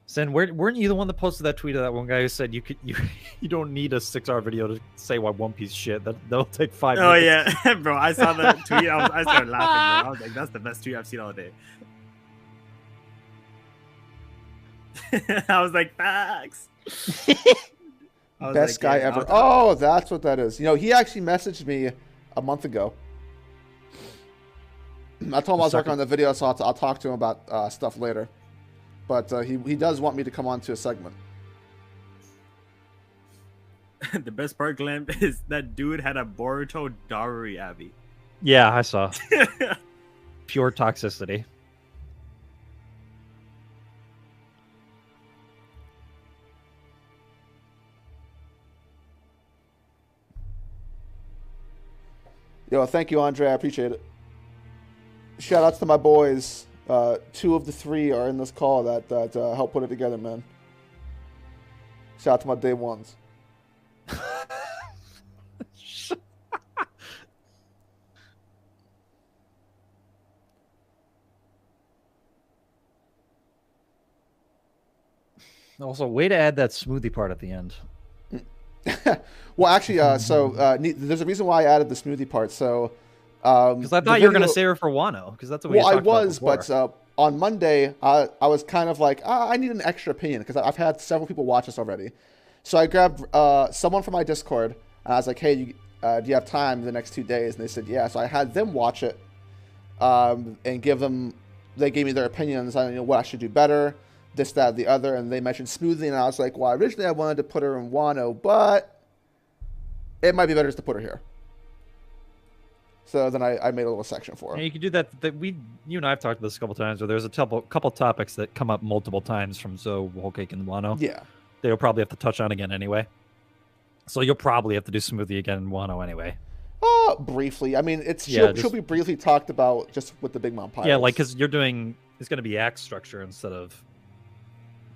Sen, weren't you the one that posted that tweet of that one guy who said you don't need a 6-hour video to say why One Piece shit? That'll take 5 minutes. Oh yeah, bro! I saw that tweet. I started laughing. Bro. I was like, "That's the best tweet I've seen all day." I was like, "Facts." Best guy ever. Oh, that's what that is. You know, he actually messaged me a month ago. I told him I was working on the video, so I'll talk to him about stuff later. But he does want me to come on to a segment. The best part, Glenn, is that dude had a Boruto Darui Abby. Yeah, I saw. Pure toxicity. Yo, thank you, Andre. I appreciate it. Shout outs to my boys. 2 of the 3 are in this call that helped put it together, man. Shout out to my day ones. Also, way to add that smoothie part at the end. Well, actually, there's a reason why I added the smoothie part. So, because I thought you were going to save her for Wano, because that's what we talked about before. But on Monday, I was kind of like, I need an extra opinion, because I've had several people watch this already. So I grabbed someone from my Discord, and I was like, hey, do you have time the next 2 days? And they said, yeah. So I had them watch it and they gave me their opinions on what I should do better, this, that, the other, and they mentioned smoothie, and I was like, well, originally I wanted to put her in Wano, but it might be better just to put her here. So then I made a little section for Yeah, it. you can do that. You and I have talked about this a couple times. Where there's a couple topics that come up multiple times from Whole Cake and Wano. Yeah. They'll probably have to touch on again anyway. So you'll probably have to do Smoothie again in Wano anyway. Briefly. I mean, Yeah, she'll be briefly talked about just with the Big Mom Pirates. Yeah, like because you're doing it's going to be act structure instead of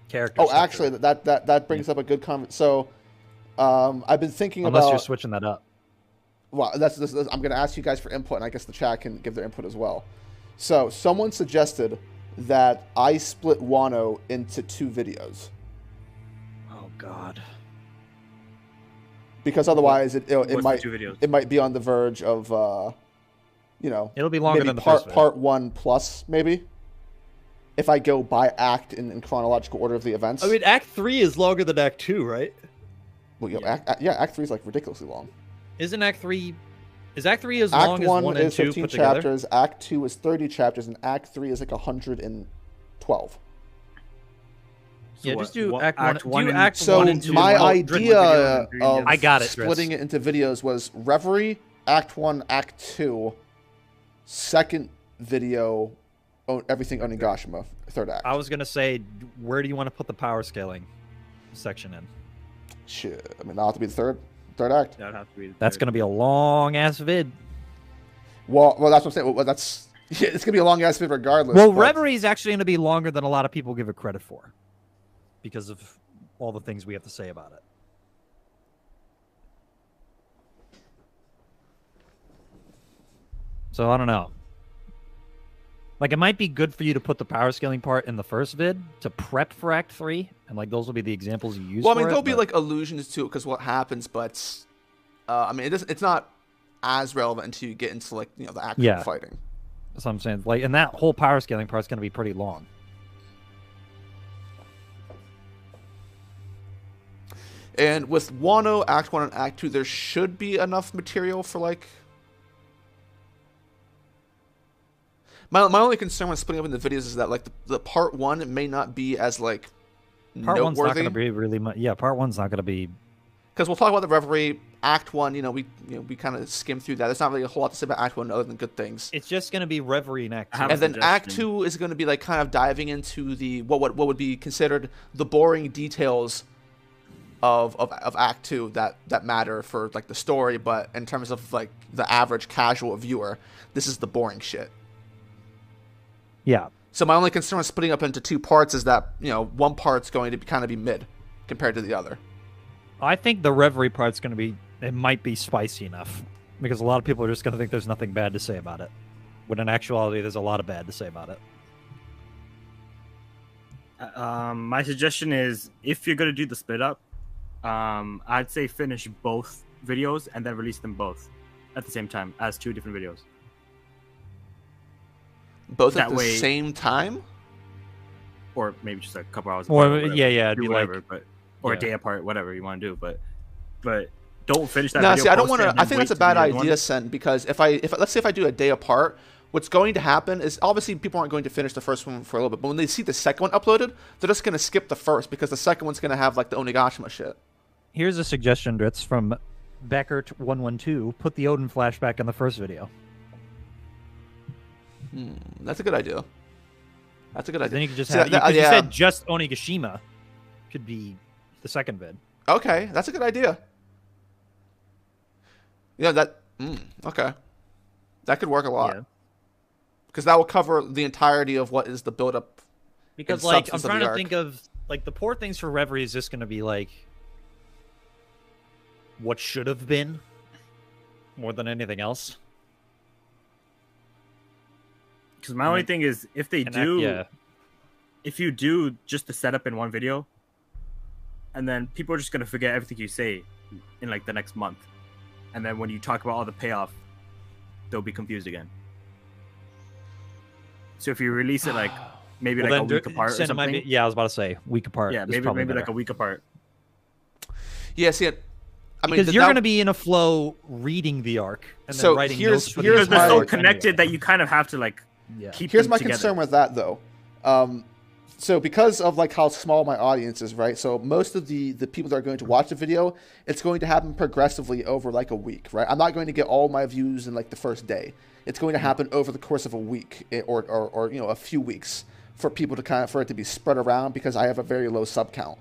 character. Oh, structure. actually, that brings up a good comment. So, I've been thinking Unless about. you're switching that up. Well, I'm going to ask you guys for input, and I guess the chat can give their input as well. So, someone suggested that I split Wano into 2 videos Oh God. because otherwise it What's the might 2 videos? it might be on the verge of It'll be longer maybe than the first video. part 1 plus maybe if I go by act in chronological order of the events. I mean, Act 3 is longer than Act 2, right? well, Act 3 is like ridiculously long. Isn't Act 3? Is Act 3 as Act long as 1 1 and is 2 15 put together? chapters. Act 2 is 30 chapters, and Act 3 is like 112. So Yeah, what- just do what- Act 1. one Do and- Act So 1 and 2. my Oh, idea of I got it, splitting Dritz. it into videos was Reverie, Act 1, Act 2, second video, everything Onigashima, third act. I was gonna say, where do you want to put the power scaling section in? Shit, I mean, that'll have to be the third act. That would have to be. That's gonna be a long ass vid. Well, that's what I'm saying. Well, that's yeah, it's gonna be a long ass vid regardless. Well, but- Reverie is actually gonna be longer than a lot of people give it credit for, because of all the things we have to say about it. So I don't know. Like, it might be good for you to put the power scaling part in the first vid to prep for Act 3, and like those will be the examples you use. Well, I mean, for there'll it, be but- like allusions to it because what happens, but I mean, it's not as relevant until you get into like the actual Yeah. fighting. That's what I'm saying. Like, and that whole power scaling part is going to be pretty long. And with Wano, Act 1 and Act 2, there should be enough material for, like... My only concern when splitting up into videos is that, like, the Part 1 may not be as, like, Part 1's not noteworthy. going to be really much. Yeah, Part 1's not going to be. Because we'll talk about the Reverie, Act 1, we kind of skim through that. There's not really a whole lot to say about Act 1 other than good things. It's just going to be Reverie in Act 2. I have And then suggestion. Act 2 is going to be, like, kind of diving into the what would be considered the boring details of Act 2 that matter for, like, the story, but in terms of, like, the average casual viewer, this is the boring shit. Yeah. So my only concern with splitting up into 2 parts is that, one part's going to kind of be mid compared to the other. I think the Reverie part's going to be. It might be spicy enough because a lot of people are just going to think there's nothing bad to say about it, when in actuality there's a lot of bad to say about it. My suggestion is if you're gonna do the split up, I'd say finish both videos and then release them both at the same time as 2 different videos. Both at That the way- same time? Or maybe just a couple hours Or apart. whatever. yeah, it'd Do be whatever, like. or yeah. a day apart, whatever you want to do. But don't finish that No, video. see, I don't post want it, to. and I then think wait that's a to do bad the other one. idea, Sen, because if let's say if I do a day apart, what's going to happen is obviously people aren't going to finish the first one for a little bit, but when they see the second one uploaded, they're just going to skip the first because the second one's going to have like the Onigashima shit. Here's a suggestion, Dritz, from Beckert112. Put the Odin flashback in the first video. That's a good idea. That's a good idea. Then you could just See, have. that- You yeah. said just Onigashima could be the second vid. Okay, that's a good idea. Yeah, okay. That could work a lot. Yeah. Because that will cover the entirety of what is the build-up. Because and like I'm substance of trying the to arc. think of like the poor things for Reverie is just going to be like what should have been more than anything else. Because my only thing is if they And do, yeah, if you do just the setup in one video, and then people are just gonna forget everything you say in like the next month, and then when you talk about all the payoff, they'll be confused again. So if you release it like maybe well, like a then week apart or Sen, it might something, be- yeah, I was about to say week apart. yeah, is maybe probably like better. a week apart. Yeah, see, I mean, Because you're that- going to be in a flow reading the arc and then So writing here's- notes for here's Because the they're my- so arc connected anyway. that you kind of have to like Yeah. keep Here's them my together. concern with that, though. so because of like how small my audience is, right? So most of the people that are going to watch the video, it's going to happen progressively over like a week, right? I'm not going to get all my views in like the first day. It's going to happen over the course of a week or you know, a few weeks for people to for it to be spread around because I have a very low sub count.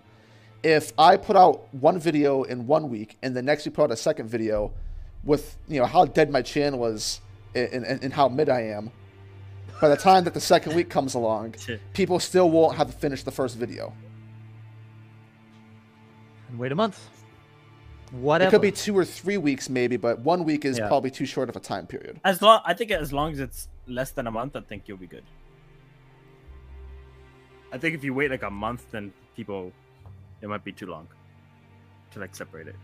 If I put out one video in 1 week and the next week put out a second video with, you know, how dead my channel is and how mid I am, by the time that the second week comes along, people still won't have finished the first video. And wait a month. Whatever. It could be 2 or 3 weeks maybe, but 1 week is probably too short of a time period. I think as long as it's less than a month, I think you'll be good. I think if you wait like a month, then it might be too long to like separate it.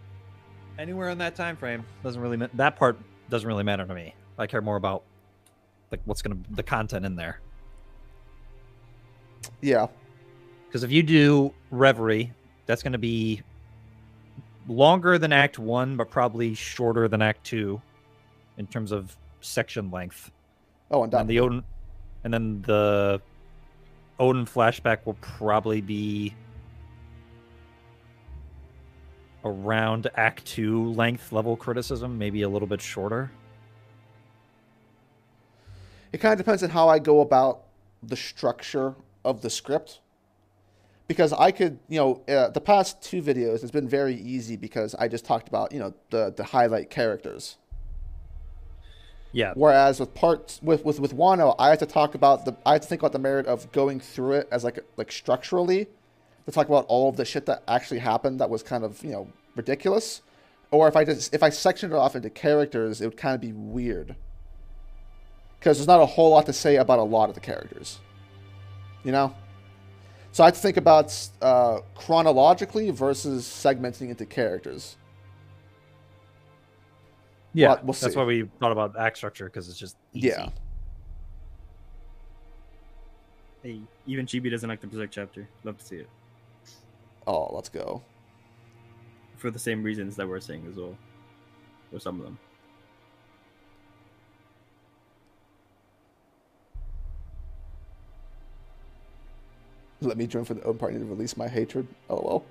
Anywhere in that time frame doesn't really that part doesn't really matter to me. I care more about like the content in there. Yeah. Because if you do Reverie, that's gonna be longer than Act 1, but probably shorter than Act 2 in terms of section length. Oh, and then the Odin flashback will probably be around Act 2 length level criticism, maybe a little bit shorter. It kind of depends on how I go about the structure of the script. Because I could, you know, the past 2 videos, it's been very easy because I just talked about, you know, the highlight characters. Yeah. Whereas with Wano, I have to think about the merit of going through it as like structurally, to talk about all of the shit that actually happened that was kind of, you know, ridiculous. Or if I sectioned it off into characters, it would kind of be weird. Because there's not a whole lot to say about a lot of the characters. You know? So I have to think about chronologically versus segmenting into characters. Yeah, we'll see. That's why we thought about act structure, because it's just easy. Yeah. Hey, even Chibi doesn't like the Berserk chapter. Love to see it. Oh, let's go. For the same reasons that we're saying as well. Or some of them. Let me join for the open party to release my hatred. LOL.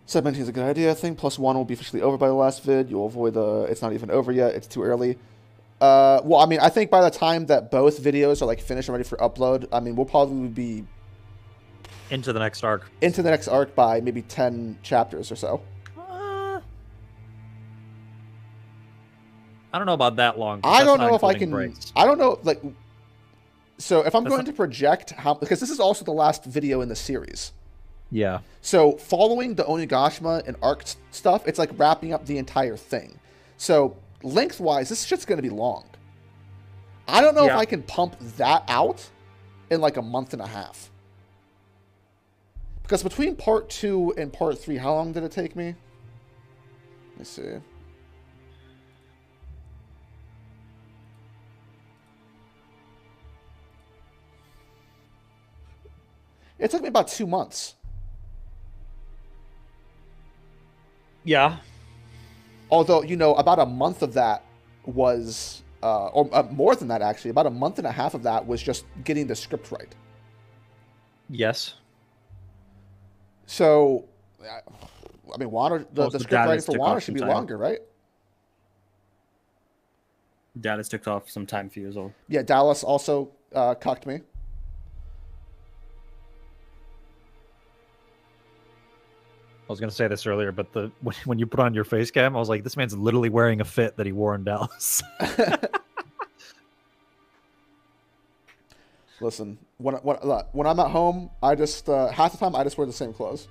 Segmenting is a good idea, I think. +1 will be officially over by the last vid. You'll avoid it's not even over yet. It's too early. Well, I mean, I think by the time that both videos are like finished and ready for upload, I mean, we'll probably be into the next arc. Into the next arc by maybe 10 chapters or so. I don't know about that long. I don't know if I can. Breaks. I don't know, like. So if I'm going to project how, because this is also the last video in the series. Yeah. So following the Onigashima and arc stuff, it's like wrapping up the entire thing. So lengthwise, this shit's going to be long. I don't know if I can pump that out in like a month and a half. Because between part 2 and part 3, how long did it take me? Let me see. It took me about 2 months. Yeah. Although, you know, about a month of that was, or more than that actually, about a month and a half of that was just getting the script right. Yes. So, I mean, the script writing for Wano should be longer, right? Dallas took off some time for you as well. Yeah, Dallas also cucked me. I was going to say this earlier, but when you put on your face cam, I was like, this man's literally wearing a fit that he wore in Dallas. Listen, when I'm at home, I just half the time I just wear the same clothes.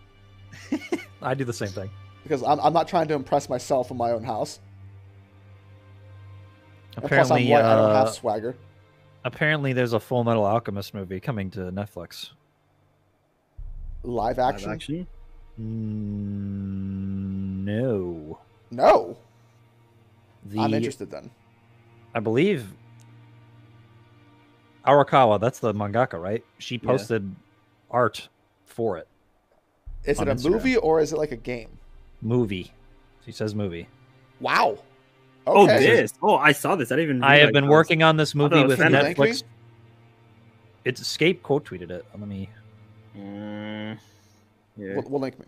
I do the same thing because I'm not trying to impress myself in my own house. Apparently, and plus I'm white, I don't have swagger. Apparently, there's a Full Metal Alchemist movie coming to Netflix. Live action? Live action? No. No. I'm interested then. I believe Arakawa, that's the mangaka, right? She posted art for it. Is it a Instagram. movie or is it like a game? Movie. She says movie. Wow. Okay. Oh, this. Oh, I saw this. I didn't even. I have been working on this movie with Netflix. It's Escape quote tweeted it. Let me. Yeah. Will link me.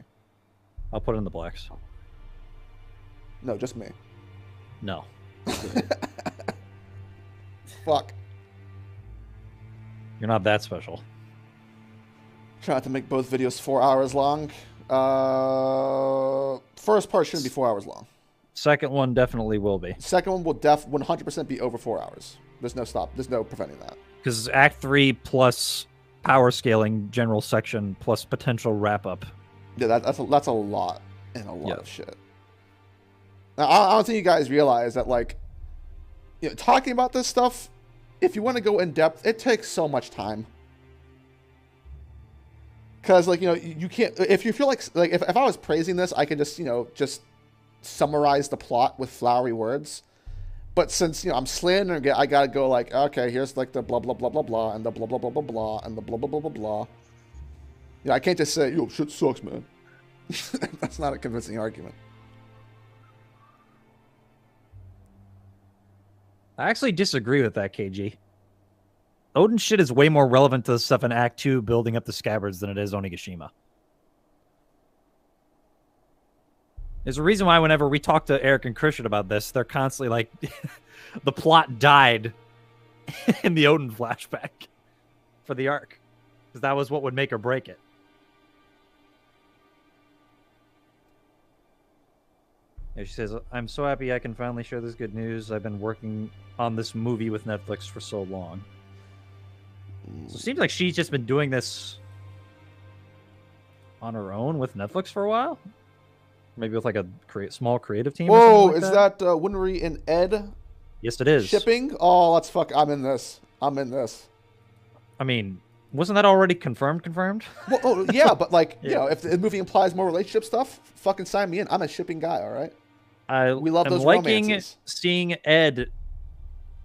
I'll put it in the blacks. No, just me. No. Fuck. You're not that special. Try not to make both videos 4 hours long. First part shouldn't be 4 hours long. Second one definitely will be. Second one will 100% be over 4 hours. There's no stop. There's no preventing that. Because Act 3 plus power scaling general section plus potential wrap up. Yeah, that's a lot and a lot of shit. Now, I don't think you guys realize that, like, you know, talking about this stuff, if you want to go in depth, it takes so much time. Because, like, you know, you can't, if you feel like if I was praising this, I could just, you know, just summarize the plot with flowery words. But since, you know, I'm slandering it, I gotta go like, okay, here's like the blah blah blah blah blah and the blah blah blah blah blah and the blah blah blah blah blah. Yeah, I can't just say, yo, shit sucks, man. That's not a convincing argument. I actually disagree with that, KG. Odin shit is way more relevant to the stuff in Act 2 building up the scabbards than it is Onigashima. There's a reason why whenever we talk to Eric and Christian about this, they're constantly like, the plot died in the Odin flashback for the arc. Because that was what would make or break it. Yeah, she says, I'm so happy I can finally share this good news. I've been working on this movie with Netflix for so long. So it seems like she's just been doing this on her own with Netflix for a while. Maybe with like a small creative team. Whoa, or is that Winry and Ed? Yes, it is. Shipping? Oh, let's fuck. I'm in this. I'm in this. I mean, wasn't that already confirmed? Well, oh, yeah, but like, you know, if the movie implies more relationship stuff, fucking sign me in. I'm a shipping guy, all right? We love those liking romances. seeing Ed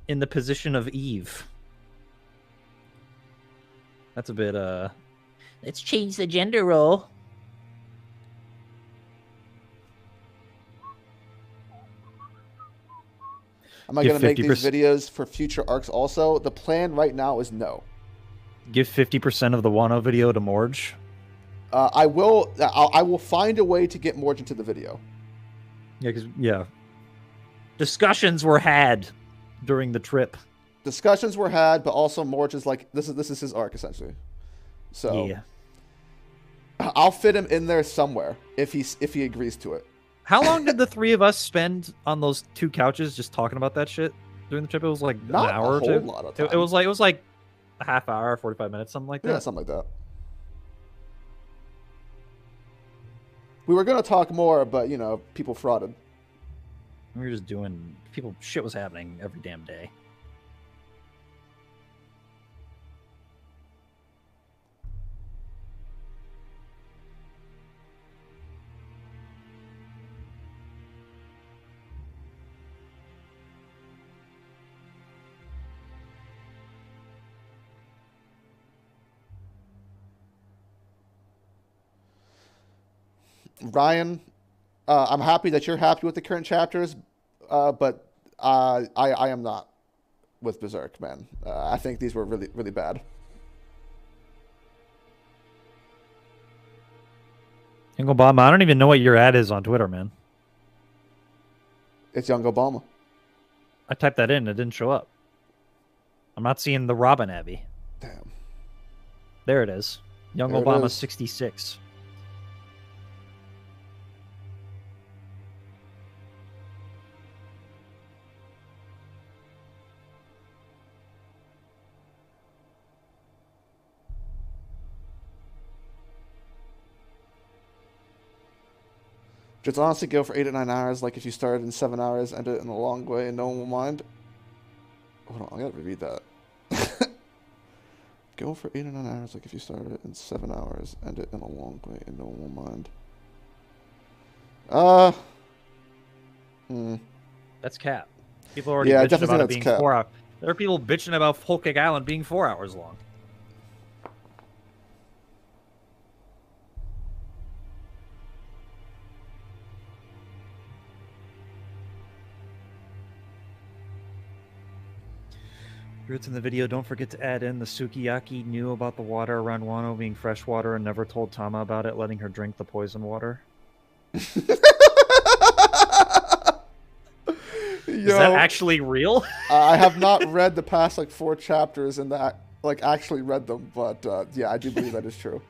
in the position of Eve. That's a bit, let's change the gender role. Am I going to make these videos for future arcs also? The plan right now is no. Give 50% of the Wano video to Morge. I will find a way to get Morge into the video. Yeah, discussions were had during the trip. Discussions were had, but also Morge is like, this is his arc essentially. So yeah, I'll fit him in there somewhere if he agrees to it. How long did the three of us spend on those two couches just talking about that shit during the trip? It was like Not an hour a or two. whole lot of time. It was like a half hour, 45 minutes, something like that. Yeah, something like that. We were going to talk more, but, you know, people frauded. We were just doing... Shit was happening every damn day. Ryan, I'm happy that you're happy with the current chapters, but I am not with Berserk, man. I think these were really, really bad. Young Obama, I don't even know what your ad is on Twitter, man. It's Young Obama. I typed that in, it didn't show up. I'm not seeing the Robin Abbey. Damn. There it is. Young There it Obama is. 66. Just honestly go for 8 to 9 hours, like if you started in 7 hours, end it in a long way, and no one will mind. Hold on, I gotta reread that. Go for 8 to 9 hours, like if you started it in 7 hours, end it in a long way, and no one will mind. That's cap. People are already Yeah, I bitching definitely about it think being that's cap. 4 hours. There are people bitching about Whole Cake Island being 4 hours long. Roots in the video, don't forget to add in the Sukiyaki knew about the water around Wano being fresh water and never told Tama about it, letting her drink the poison water. Yo, Is that actually real? I have not read the past like 4 chapters and that like actually read them, but yeah, I do believe that is true.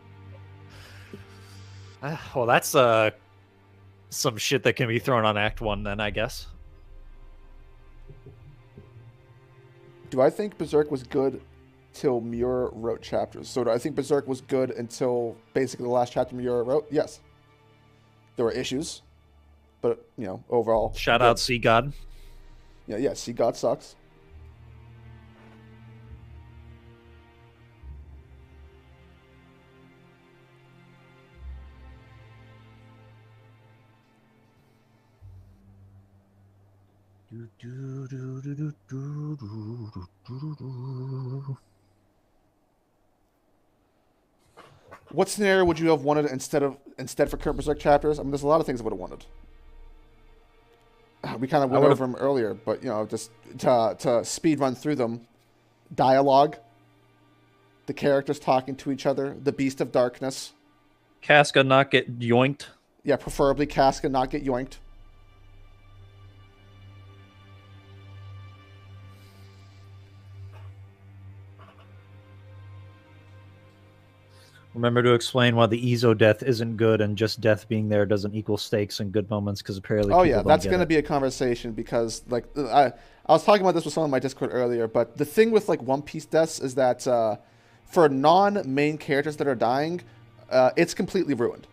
Well, that's some shit that can be thrown on Act 1 then, I guess. Do I think Berserk was good till Miura wrote chapters? So do I think Berserk was good until basically the last chapter Miura wrote? Yes. There were issues, but, you know, overall. Shout out Sea God. Yeah, Sea God sucks. What scenario would you have wanted instead for current Berserk chapters? I mean, there's a lot of things I would have wanted. We kind of went over them earlier, but you know, just to speed run through them. Dialogue, the characters talking to each other, the Beast of Darkness. Casca not get yoinked. Yeah, preferably Casca not get yoinked. Remember to explain why the Ezo death isn't good and just death being there doesn't equal stakes and good moments, because apparently oh yeah, that's going to be a conversation, because like I was talking about this with someone on my Discord earlier, but the thing with like One Piece deaths is that for non-main characters that are dying, it's completely ruined.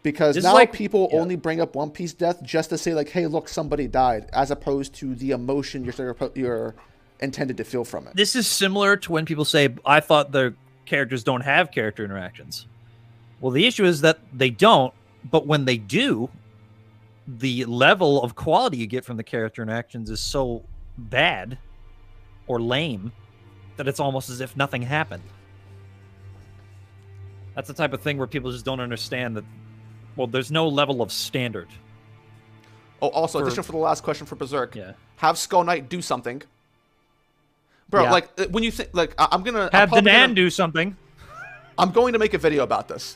Because now people only bring up One Piece death just to say like, hey, look, somebody died, as opposed to the emotion you're intended to feel from it. This is similar to when people say, I thought the characters don't have character interactions. Well, the issue is that they don't, but when they do, the level of quality you get from the character interactions is so bad or lame that it's almost as if nothing happened. That's the type of thing where people just don't understand that, well, there's no level of standard. Oh, also, addition for the last question for Berserk. Yeah. Have Skull Knight do something. Bro, like, when you think, like, I'm gonna... Have Danan do something. I'm going to make a video about this.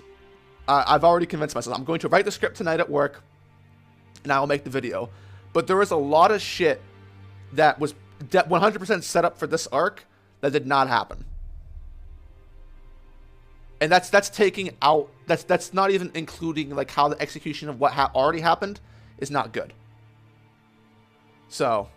I've already convinced myself. I'm going to write the script tonight at work, and I will make the video. But there was a lot of shit that was 100% set up for this arc that did not happen. And that's taking out... That's not even including, like, how the execution of what already happened is not good. So...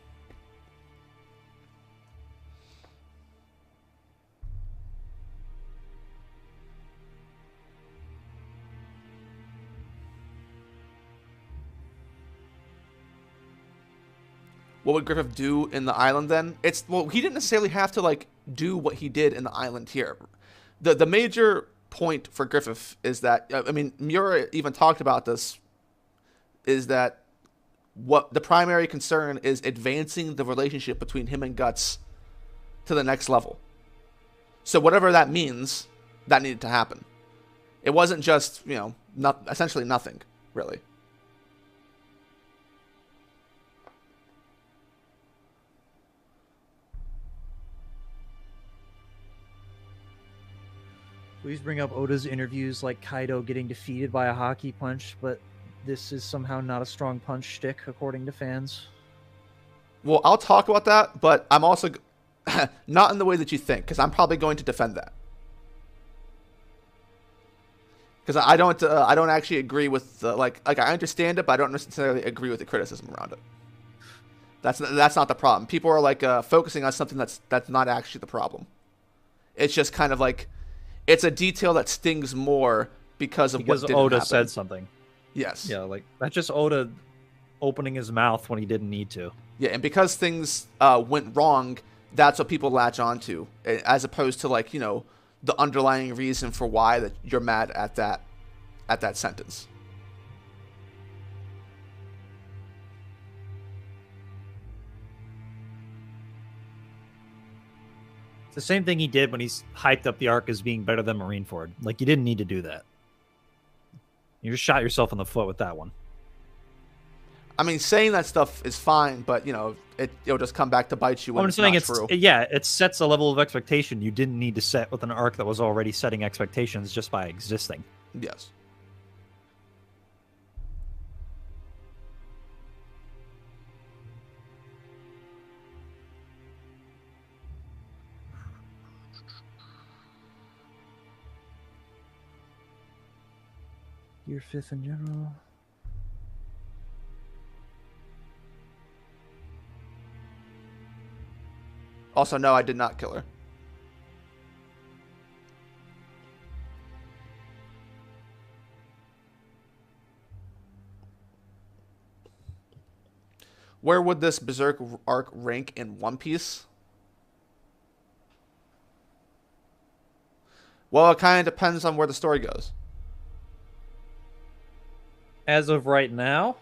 What would Griffith do in the island then? Well, he didn't necessarily have to like do what he did in the island here. The major point for Griffith is that, I mean, Miura even talked about this, is that what the primary concern is advancing the relationship between him and Guts to the next level. So whatever that means, that needed to happen. It wasn't just, you know, essentially nothing, really. Please bring up Oda's interviews like Kaido getting defeated by a hockey punch, but this is somehow not a strong punch shtick, according to fans. Well, I'll talk about that, but I'm also not in the way that you think, because I'm probably going to defend that. Because I don't actually agree with like I understand it, but I don't necessarily agree with the criticism around it. That's not the problem. People are like focusing on something that's not actually the problem. It's just kind of like, it's a detail that stings more because what didn't Oda happen. said something. Yes. Yeah, like that's just Oda opening his mouth when he didn't need to. Yeah, and because things went wrong, that's what people latch onto, as opposed to like, you know, the underlying reason for why that you're mad at that sentence. It's the same thing he did when he's hyped up the arc as being better than Marineford. Like, you didn't need to do that. You just shot yourself in the foot with that one. I mean, saying that stuff is fine, but you know, it'll just come back to bite you when I'm it's saying not true. it sets a level of expectation you didn't need to set with an arc that was already setting expectations just by existing. Yes. Year 5th in general. Also, no, I did not kill her. Where would this Berserk arc rank in One Piece? Well, it kind of depends on where the story goes. As of right now,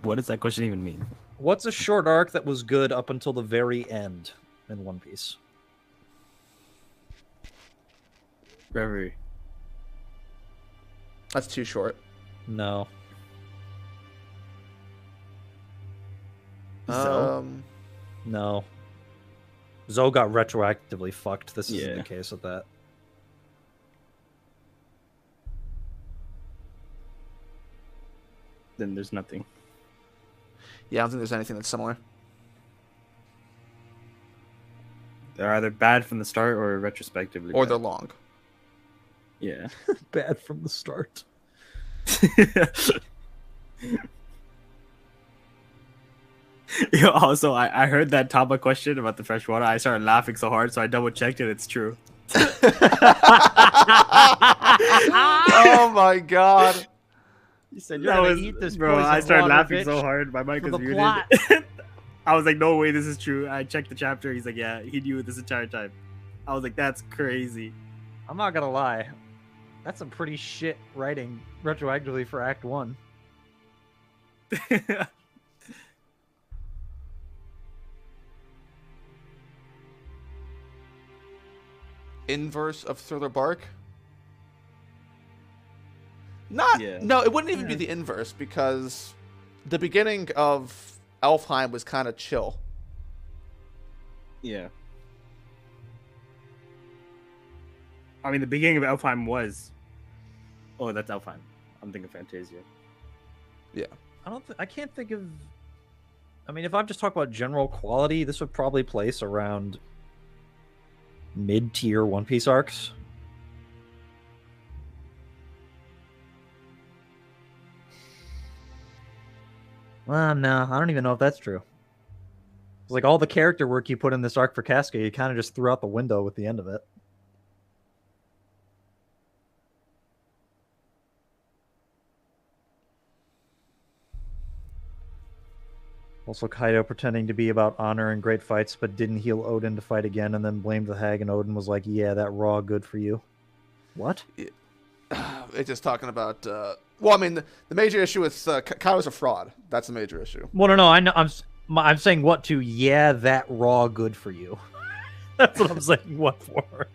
What does that question even mean? what's a short arc that was good up until the very end in One Piece? Reverie. That's too short. No. Zo? No. Zoe got retroactively fucked. This isn't Yeah. the case with that. Then there's nothing. Yeah, I don't think there's anything that's similar. They're either bad from the start or retrospectively. Or bad. they're long. Yeah. Bad from the start. Yo, also, I heard that Taba question about the fresh water. I started laughing so hard, so I double checked it. It's true. Oh my god. You said That was, bro. I started laughing so hard. My mic for was the muted. plot. I was like, no way, this is true. I checked the chapter. He's like, yeah, he knew it this entire time. I was like, that's crazy. I'm not gonna lie. That's some pretty shit writing retroactively for Act 1. Inverse of Thriller Bark? Not. Yeah. No, it wouldn't even be the inverse because the beginning of Elfheim was kind of chill. Yeah. I mean, the beginning of Elfheim was. Oh, that's Elfheim. I'm thinking Fantasia. Yeah. I can't think of. I mean, if I'm just talking about general quality, this would probably place around mid-tier One Piece arcs. Well, no, I don't even know if that's true. It's like all the character work you put in this arc for Casca, you kind of just threw out the window with the end of it. Also, Kaido pretending to be about honor and great fights, but didn't heal Odin to fight again, and then blamed the hag, and Odin was like, yeah, that raw good for you. What? It's just talking about. Well, I mean, the major issue with Kaido's a fraud. That's the major issue. Well, no, I know. I'm saying what to? Yeah, that raw good for you. That's what I'm saying. What for?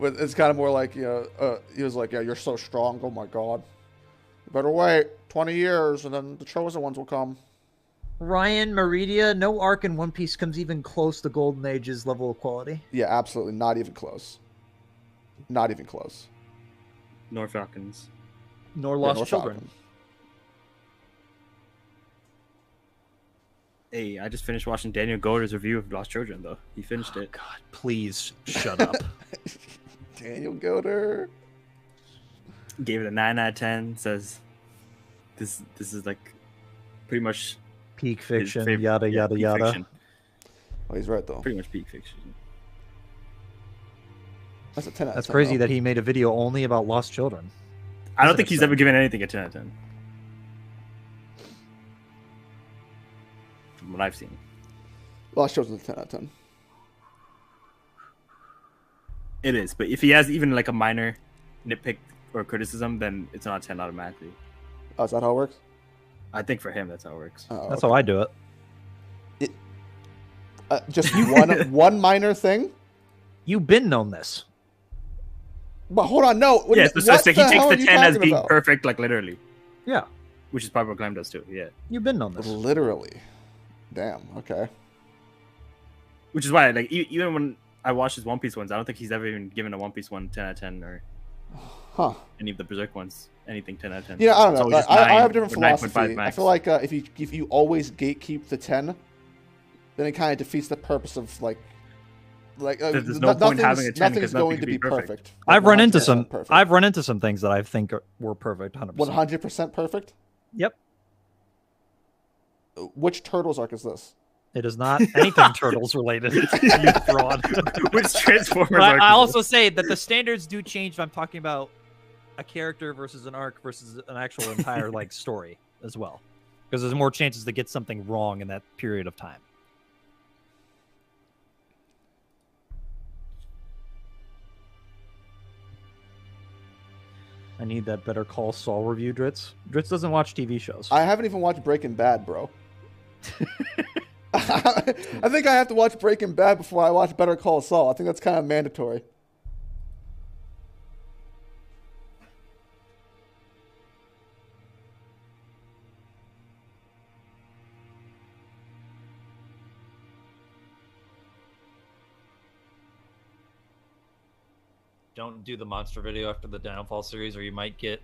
It's kind of more like, you know, he was like, yeah, you're so strong. Oh my god. You better wait 20 years, and then the chosen ones will come. Ryan Meridia, no arc in One Piece comes even close to Golden Age's level of quality. Yeah, absolutely, not even close. Not even close. Nor Falcons. Nor Yeah, Lost nor Children. Falcon. Hey, I just finished watching Daniel Goder's review of Lost Children, though. He finished it. God, please shut up. Daniel Goder. Gave it a 9 out of 10. Says this is like pretty much Peak his fiction, favorite- yada yeah, yada peak yada. fiction. Oh, he's right though. Pretty much peak fiction. That's a 10 out of That's 10, crazy though. that he made a video only about Lost Children. I don't Isn't think it he's sad? ever given anything a 10 out of 10. From what I've seen. Lost Children's a 10 out of 10. It is, but if he has even like a minor nitpick or criticism, then it's not a 10 automatically. Oh, is that how it works? I think for him, that's how it works. Oh, That's okay. how I do it. Just one minor thing. You've been known this. But hold on, no. Yeah, so what he takes hell are the you 10 as talking being about? perfect, like literally, Yeah, which is probably what Clem does too. Yeah, you've been on this. Literally. Damn. Okay. which is why like even when I watch his One Piece ones, I don't think he's ever even given a One Piece one 10 out of 10 or Huh. any of the Berserk ones anything 10 out of 10. Yeah, I don't It's know. always just I 9 have a different or 9.5 philosophy. I max. feel like if you always gatekeep the 10, then it kind of defeats the purpose of like There's no point having a 10 nothing's because nothing going could to be be perfect. perfect. I've run into 100% some. perfect. I've run into some things that I think were perfect. 100%. 100% perfect. Yep. Which Turtles arc is this? It is not anything turtles related. You fraud. Which Transformers But arc I is also say that the standards do change if I'm talking about a character versus an arc versus an actual entire like story as well, because there's more chances to get something wrong in that period of time. I need that Better Call Saul review, Dritz. Dritz doesn't watch TV shows. I haven't even watched Breaking Bad, bro. I think I have to watch Breaking Bad before I watch Better Call Saul. I think that's kind of mandatory. Don't do the monster video after the Downfall series, or you might get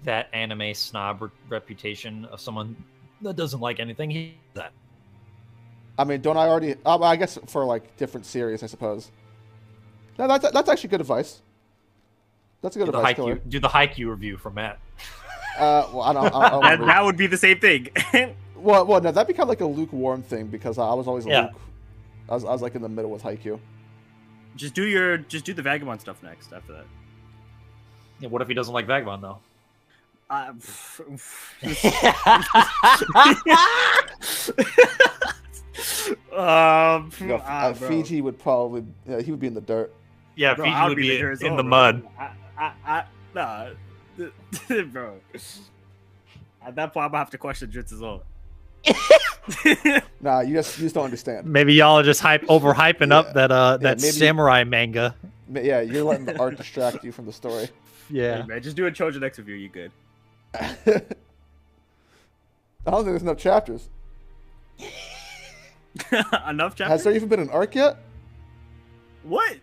that anime snob reputation of someone that doesn't like anything. That I mean, don't I already? I guess for like different series, I suppose. No, that's actually good advice. That's a good advice, Killer. do the Haikyuu review for Matt. Well, I don't that would be the same thing. well, no, that become like a lukewarm thing because I was always Yeah. Luke. I was like in the middle with Haikyuu. just do the Vagabond stuff next after that. Yeah, what if he doesn't like Vagabond though? Fiji would probably he would be in the dirt. Yeah, Bro, Fiji I would be there as in well, the bro. mud. Nah, bro. At that point, I'm gonna have to question Dritz as well. Nah, you just don't understand. Maybe y'all are just overhyping up that maybe- samurai manga. Yeah, you're letting the art distract you from the story. Yeah. Hey, man, just do a Trojan X review. You good? I don't think there's enough chapters. Enough chapters? Has there even been an arc yet? What?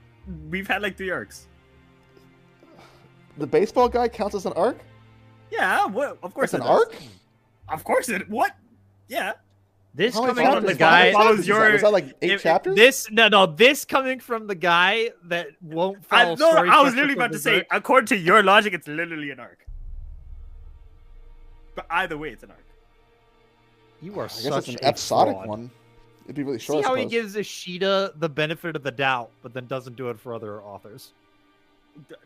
We've had like 3 arcs. The baseball guy counts as an arc? Yeah. What? Of course It's an it does. arc? Of course it. What? Yeah. This How many coming from chapters? the How many guy. chapters follows is that? your- Was that like 8 chapters? This coming from the guy that won't follow I story was structure literally for about to say, Berserk. according to your logic, it's literally an arc. But either way, it's an arc. You are I guess such it's an a episodic fraud. one. It'd be really short. See I how he suppose. gives Ishida the benefit of the doubt, but then doesn't do it for other authors.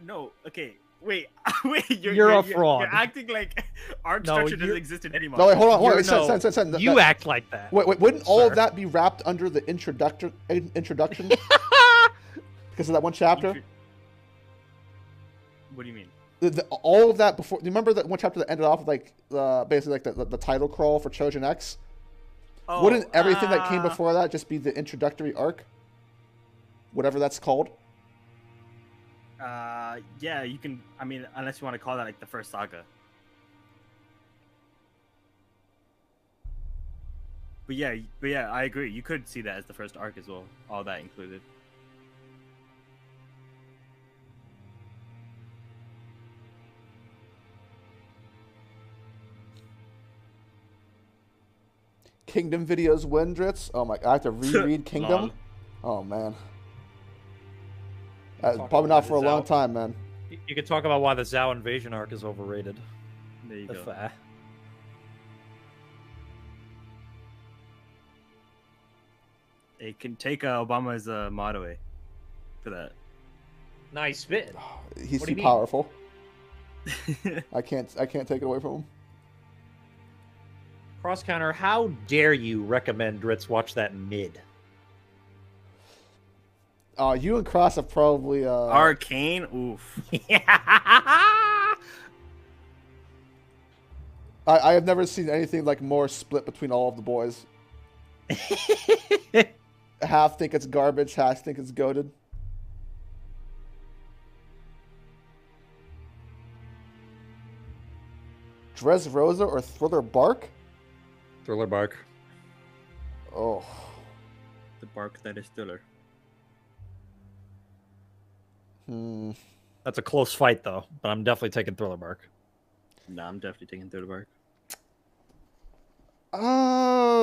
No, okay. Wait, wait. You're a fraud. You're acting like arc No, structure doesn't you're- exist in any No, manga. wait, hold on. You're- Wait, You act like that. Wait, wouldn't all of sir. that be wrapped under the introduction? Because of that one chapter? What do you mean? All of that before. Do you remember that one chapter that ended off with like basically like the title crawl for Trojan X? Oh, Wouldn't everything that came before that just be the introductory arc? Whatever that's called. Yeah, you can. I mean, unless you want to call that like the first saga. But yeah, I agree. You could see that as the first arc as well. All that included. Kingdom videos win, Dritz. Oh my! I have to reread Kingdom. Lol. Oh man. Talk Probably about not for a this long out. time, man. You could talk about why the Zhao invasion arc is overrated. There you go. If, It can take Obama's motto away for that. nice spit. He's What too do you mean? powerful. I can't take it away from him. Cross counter, how dare you recommend Dritz watch that mid? You and Cross have probably Arcane, oof. I have never seen anything like more split between all of the boys. Half think it's garbage, half think it's goated. Dressrosa or Thriller Bark? Thriller Bark. Oh. The bark that is Thriller. That's a close fight, though. But I'm definitely taking Thriller Bark. Nah, I'm definitely taking Thriller Bark. Oh.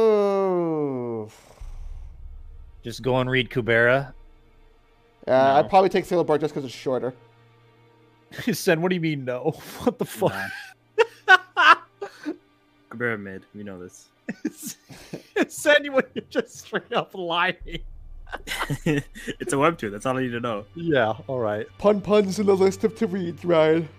Just go and read Kubera. No. I'd probably take Thriller Bark just because it's shorter. Sen, what do you mean no? What the fuck? Nah. Cabrera mid. We know this. Sen, you're just straight up lying. It's a webtoon. That's all I need to know. Yeah, all right. Puns in the list of to read, Ryan.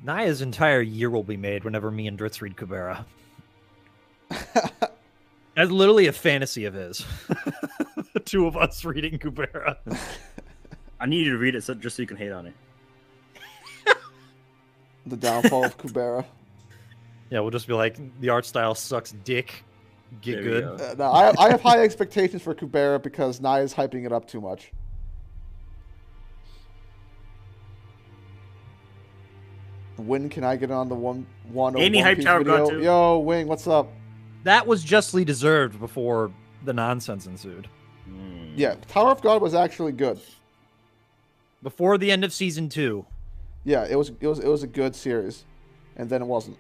Naya's entire year will be made whenever me and Dritz read Kubera. That's literally a fantasy of his. The two of us reading Kubera. I need you to read it just so you can hate on it. The downfall of Kubera. Yeah, we'll just be like, the art style sucks dick. Get There we good. go. No, I have high expectations for Kubera because Naya's hyping it up too much. When can I get on the one Any hype Piece tower video? got to. Yo, Wing, what's up? That was justly deserved before the nonsense ensued. Yeah, Tower of God was actually good. Before the end of season 2. Yeah, it was a good series, and then it wasn't.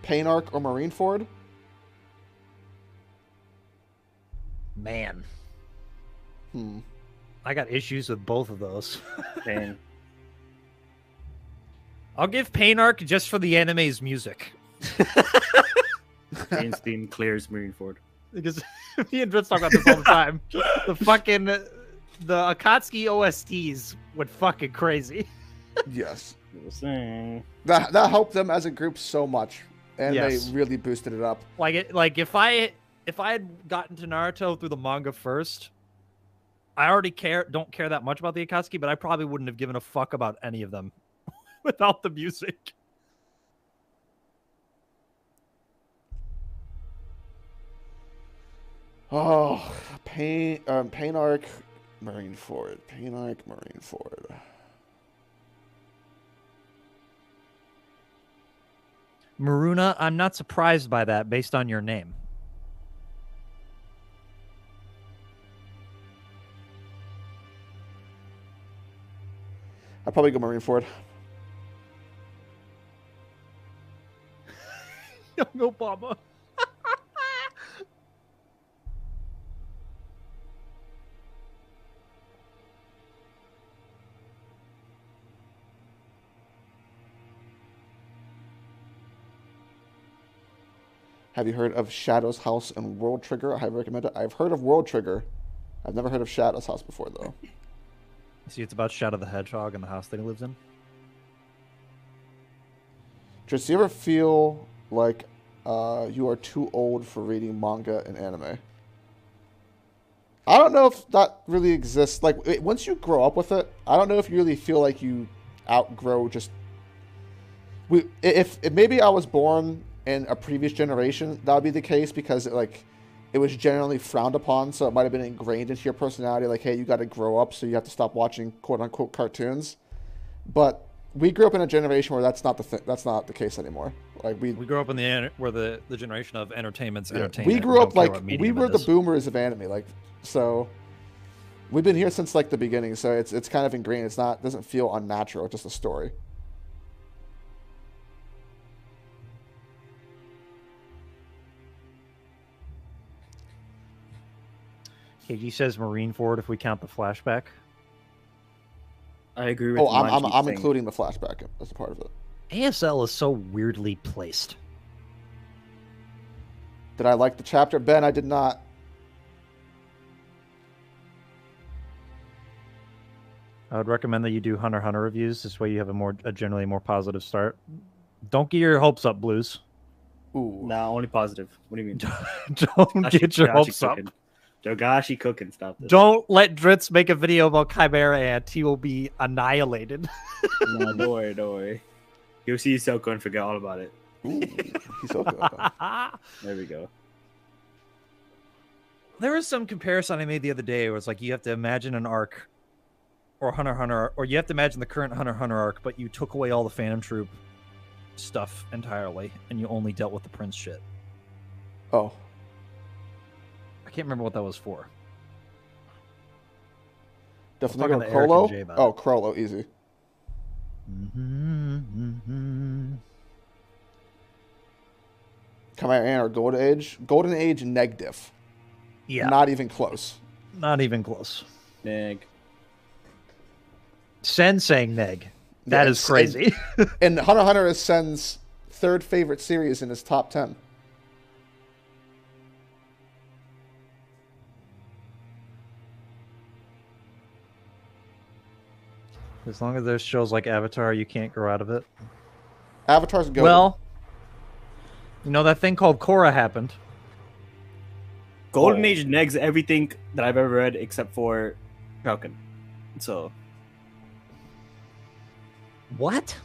Pain Arc or Marineford? Man. I got issues with both of those. Pain. I'll give Pain Arc just for the anime's music. Pain's theme clears Marineford. Because me and Dritz talk about this all the time. The Akatsuki OSTs went fucking crazy. Yes. Saying. That helped them as a group so much, and Yes. they really boosted it up. Like if I had gotten to Naruto through the manga first, I already don't care that much about the Akatsuki, but I probably wouldn't have given a fuck about any of them without the music. Oh, Pain Arc, Marineford. Pain Arc, Marineford. Maruna, I'm not surprised by that based on your name. I'd probably go Marineford. Young Obama. Have you heard of Shadow's House and World Trigger? I highly recommend it. I've heard of World Trigger. I've never heard of Shadow's House before, though. See, it's about Shadow the Hedgehog and the house that he lives in. Just, do you ever feel like you are too old for reading manga and anime? I don't know if that really exists. Like, once you grow up with it, I don't know if you really feel like you outgrow just... If maybe I was born in a previous generation, that would be the case because it was generally frowned upon, so it might have been ingrained into your personality, like, hey, you got to grow up, so you have to stop watching quote-unquote cartoons. But we grew up in a generation where that's not the case anymore. Like we grew up in the generation of entertainment's entertainment. We grew up like we were the boomers of anime, like, so we've been here since like the beginning, so it's kind of ingrained. Doesn't feel unnatural, it's just a story. KG says Marineford if we count the flashback. I agree with. Oh, I'm including the flashback as a part of it. ASL is so weirdly placed. Did I like the chapter? Ben, I did not. I would recommend that you do Hunter x Hunter reviews. This way you have a generally more positive start. Don't get your hopes up, Blues. Ooh. Nah, only positive. What do you mean? Don't get your hopes up. Jogashi cooking, stop this. Don't let Dritz make a video about Chimera Ant. He will be annihilated. No, don't worry, don't worry. You'll see Silco and forget all about it. Ooh, Hisoka. There we go. There was some comparison I made the other day where it's like you have to imagine an arc or Hunter x Hunter, or you have to imagine the current Hunter x Hunter arc, but you took away all the Phantom Troop stuff entirely, and you only dealt with the Prince shit. Oh. I can't remember what that was for. Definitely go talking to Eric and Jay Crollo. about Oh, Crollo, easy. Chimera Ant or Golden Age? Golden Age negative. Yeah. Not even close. Not even close. Neg. Sen saying neg. That Yeah, is crazy. And Hunter x Hunter is Sen's third favorite series in his top 10. As long as there's shows like Avatar, you can't grow out of it. Avatar's good. Well, you know that thing called Korra happened. Golden Age negs everything that I've ever read except for Falcon. So What?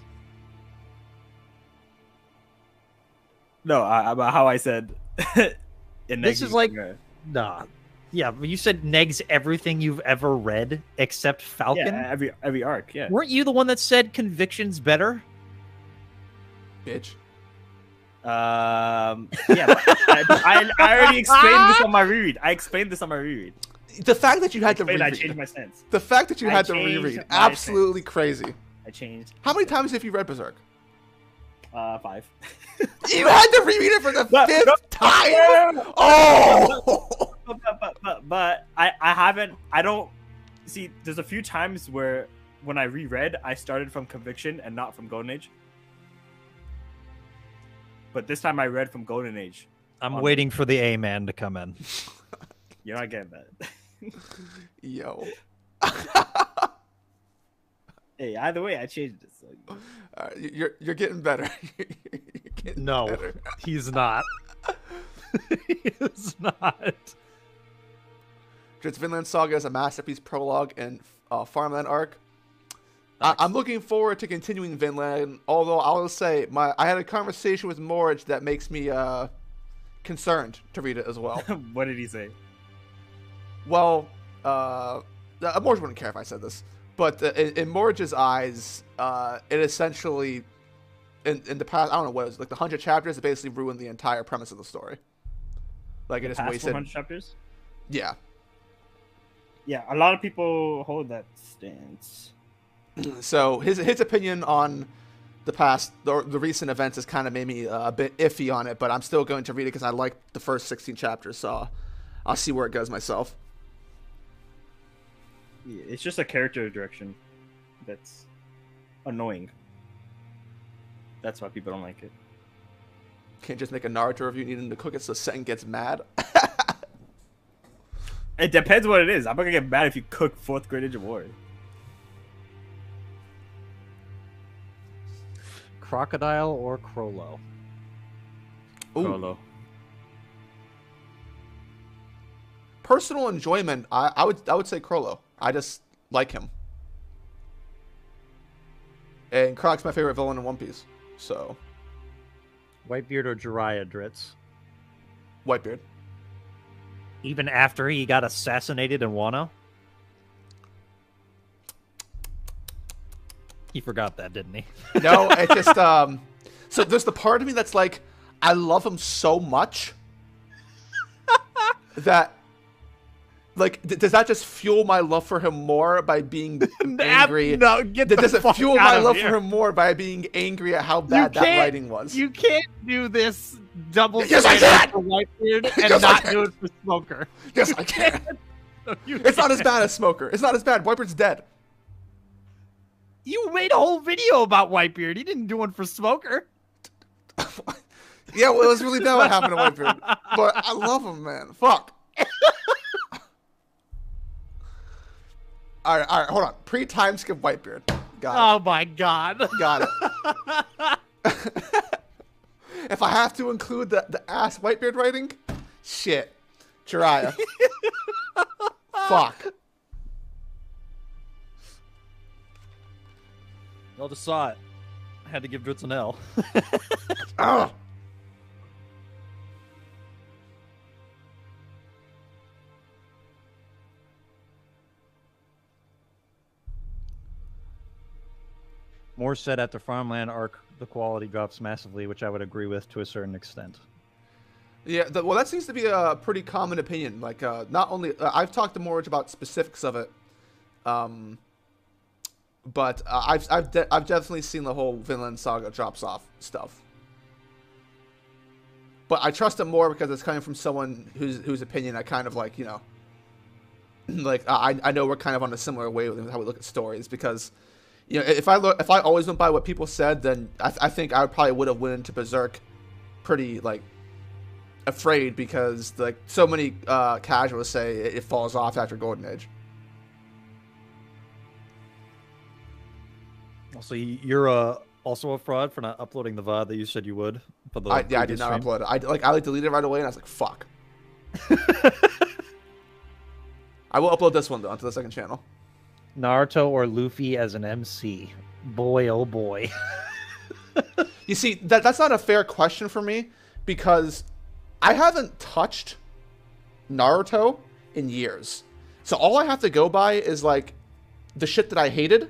no, about how I said. This is like nah. Yeah, but you said negs everything you've ever read except Falcon. yeah, every arc. Yeah. Weren't you the one that said Conviction's better? Bitch. Yeah, but I already explained this on my reread. I explained this on my reread. The fact that you had to I reread. changed my stance. The fact that you I had to changed reread. my Absolutely crazy. I changed. How many times have you read Berserk? 5. You had to reread it for the But- fifth no, time? Oh! But I haven't. I don't see. There's a few times where when I reread, I started from Conviction and not from Golden Age. But this time I read from Golden Age. I'm waiting for the A man to come in. You're not getting that. Yo. Hey, either way, I changed it. So. You're getting better. You're getting No, better. he's not. He's not. Dritz Vinland Saga is a masterpiece prologue and Farmland arc. I'm looking forward to continuing Vinland, although I will say I had a conversation with Morge that makes me concerned to read it as well. What did he say? Well, Morge wouldn't care if I said this, but in Morge's eyes, it essentially, in the past, I don't know what it was, like the 100 chapters, it basically ruined the entire premise of the story. Like it just Past wasted. 100 chapters? Yeah. Yeah, a lot of people hold that stance. So his opinion on the recent events has kind of made me a bit iffy on it, but I'm still going to read it because I like the first 16 chapters, so I'll see where it goes myself. Yeah, it's just a character direction that's annoying. That's why people don't like it. Can't just make a Naruto review needing to cook it so Sen gets mad. It depends what it is. I'm not gonna get mad if you cook 4th grade Ninja Warrior. Crocodile or Crollo? Ooh. Frollo. Personal enjoyment, I would say Crollo. I just like him. And Croc's my favorite villain in One Piece. So Whitebeard or Jiraiya, Dritz? Whitebeard. Even after he got assassinated in Wano? He forgot that, didn't he? No, it just so there's the part of me that's like, I love him so much that like does that just fuel my love for him more by being angry? No, get Does the it fuck fuel out my of love here. for him more by being angry at how bad that writing was? You can't do this double Yes, I standard can! for Whitebeard and Yes, I not can! do it for Smoker. Yes, I can. No, you It's not as can't. bad as Smoker. It's not as bad. Whitebeard's dead. You made a whole video about Whitebeard. You didn't do one for Smoker. Yeah, well, it was really bad what happened to Whitebeard. But I love him, man. Fuck. All right, hold on. Pre-time skip Whitebeard. Got Oh my god. it. Got it. If I have to include the ass Whitebeard writing, shit. Jiraiya. Fuck. Y'all just saw it. I had to give Dritz an L. Ah. Moore said after Farmland arc, the quality drops massively, which I would agree with to a certain extent. Yeah, well, that seems to be a pretty common opinion. Like, not only I've talked to Morge about specifics of it, but I've definitely seen the whole Vinland Saga drops off stuff. But I trust it more because it's coming from someone whose opinion I kind of like, you know, like I know we're kind of on a similar wavelength with how we look at stories. Because, you know, if I always went by what people said, then I think I probably would have went into Berserk pretty like afraid, because like so many casuals say it falls off after Golden Age. Also, you're also a fraud for not uploading the VOD that you said you would. For the I did not stream. upload it. I deleted it right away, and I was like, fuck. I will upload this one though onto the second channel. Naruto or Luffy as an MC. Boy, oh boy. You see, that's not a fair question for me, because I haven't touched Naruto in years. So all I have to go by is like the shit that I hated,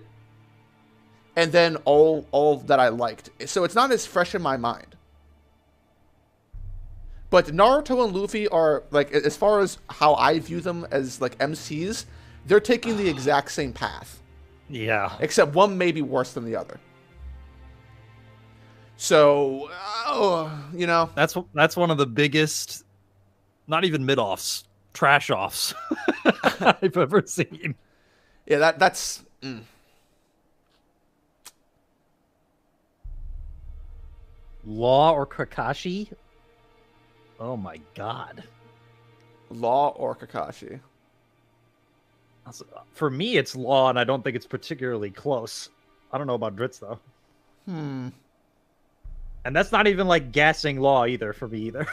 and then all that I liked. So it's not as fresh in my mind. But Naruto and Luffy are, like, as far as how I view them as like MCs, they're taking the exact same path. Yeah. Except one may be worse than the other. So, you know, That's one of the biggest, not even mid-offs, trash-offs I've ever seen. yeah, that's... Law or Kakashi? Oh my god. Law or Kakashi? For me, it's Law, and I don't think it's particularly close. I don't know about Dritz, though. And that's not even, like, gassing Law either, for me, either.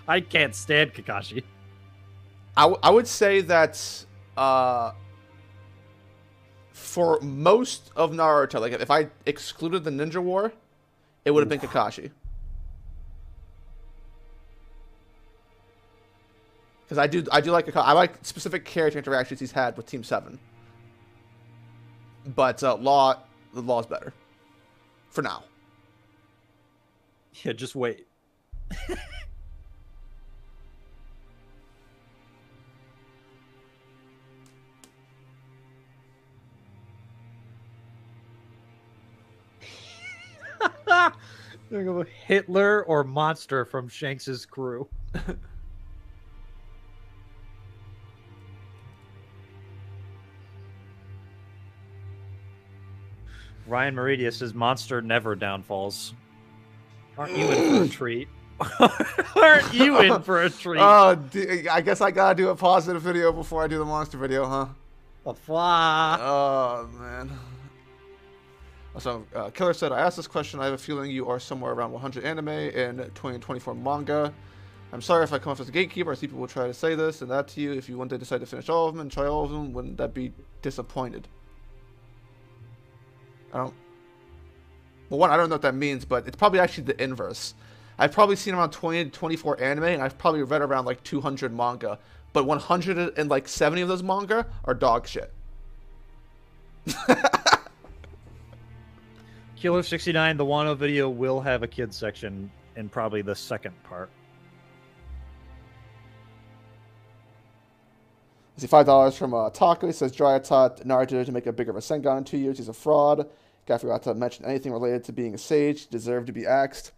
I can't stand Kakashi. I would say that for most of Naruto, like, if I excluded the Ninja War, it would have been Kakashi. Because I do like Kakashi. I like specific character interactions he's had with Team 7. But the Law's better. For now. Yeah, just wait. There you go. Hitler or Monster from Shanks's crew. Ryan Meridia says Monster never downfalls. Aren't you in for a treat? Aren't you in for a treat? I guess I gotta do a positive video before I do the monster video, huh? A fly. Oh, man. So, Killer said, I asked this question. I have a feeling you are somewhere around 100 anime and 2024 manga. I'm sorry if I come off as a gatekeeper. I see people will try to say this and that to you. If you one day decide to finish all of them and try all of them, wouldn't that be disappointed? Well, one, I don't know what that means, but it's probably actually the inverse. I've probably seen around 20 to 24 anime, and I've probably read around like 200 manga. But 170 of those manga are dog shit. Killer 69, the Wano video will have a kids section in probably the second part. I see $5 from Taco. He says, Jiraiya taught Naruto to make a bigger Rasengan in 2 years. He's a fraud. Guy forgot to mention anything related to being a sage. He deserved to be axed.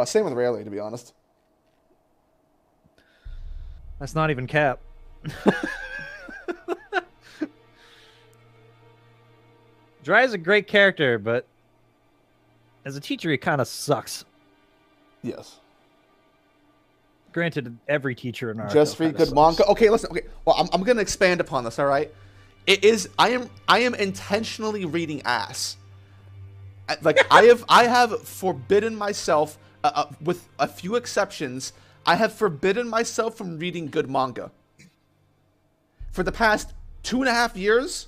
Same with Rayleigh, to be honest. That's not even cap. Jiraiya's a great character, but as a teacher, he kind of sucks. Yes. Granted, every teacher in Naruto Just read good sucks. manga. Okay, listen. Okay, well, I'm going to expand upon this. All right. It is. I am intentionally reading ass. Like I have forbidden myself, with a few exceptions. I have forbidden myself from reading good manga. For the past 2.5 years,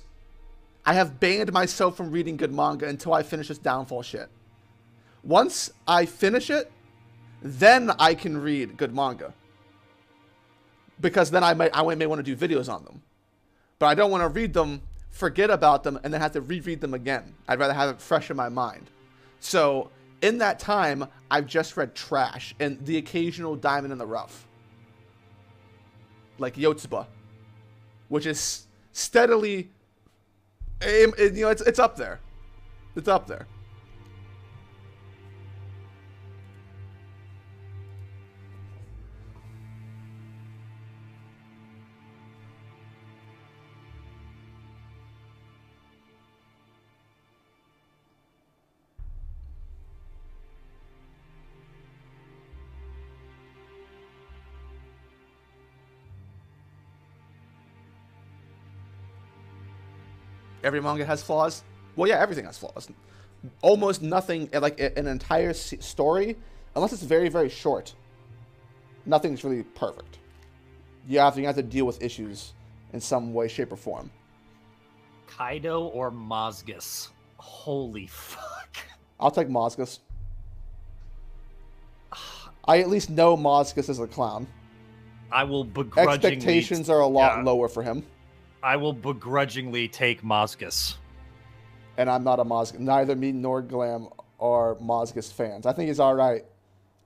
I have banned myself from reading good manga until I finish this Downfall shit. Once I finish it, then I can read good manga. Because then I may want to do videos on them. But I don't want to read them, forget about them, and then have to reread them again. I'd rather have it fresh in my mind. So, in that time, I've just read trash and the occasional diamond in the rough. Like Yotsuba. Which is steadily... it's up there. It's up there. Every manga has flaws. Well, yeah, everything has flaws. Almost nothing, like an entire story, unless it's very, very short, nothing's really perfect. You have to deal with issues in some way, shape, or form. Kaido or Mozgus? Holy fuck. I'll take Mozgus. I at least know Mozgus is a clown. I will begrudgingly... Expectations are a lot lower for him. I will begrudgingly take Mozgus. And I'm not a Mozgus. Neither me nor Glam are Mozgus fans. I think he's alright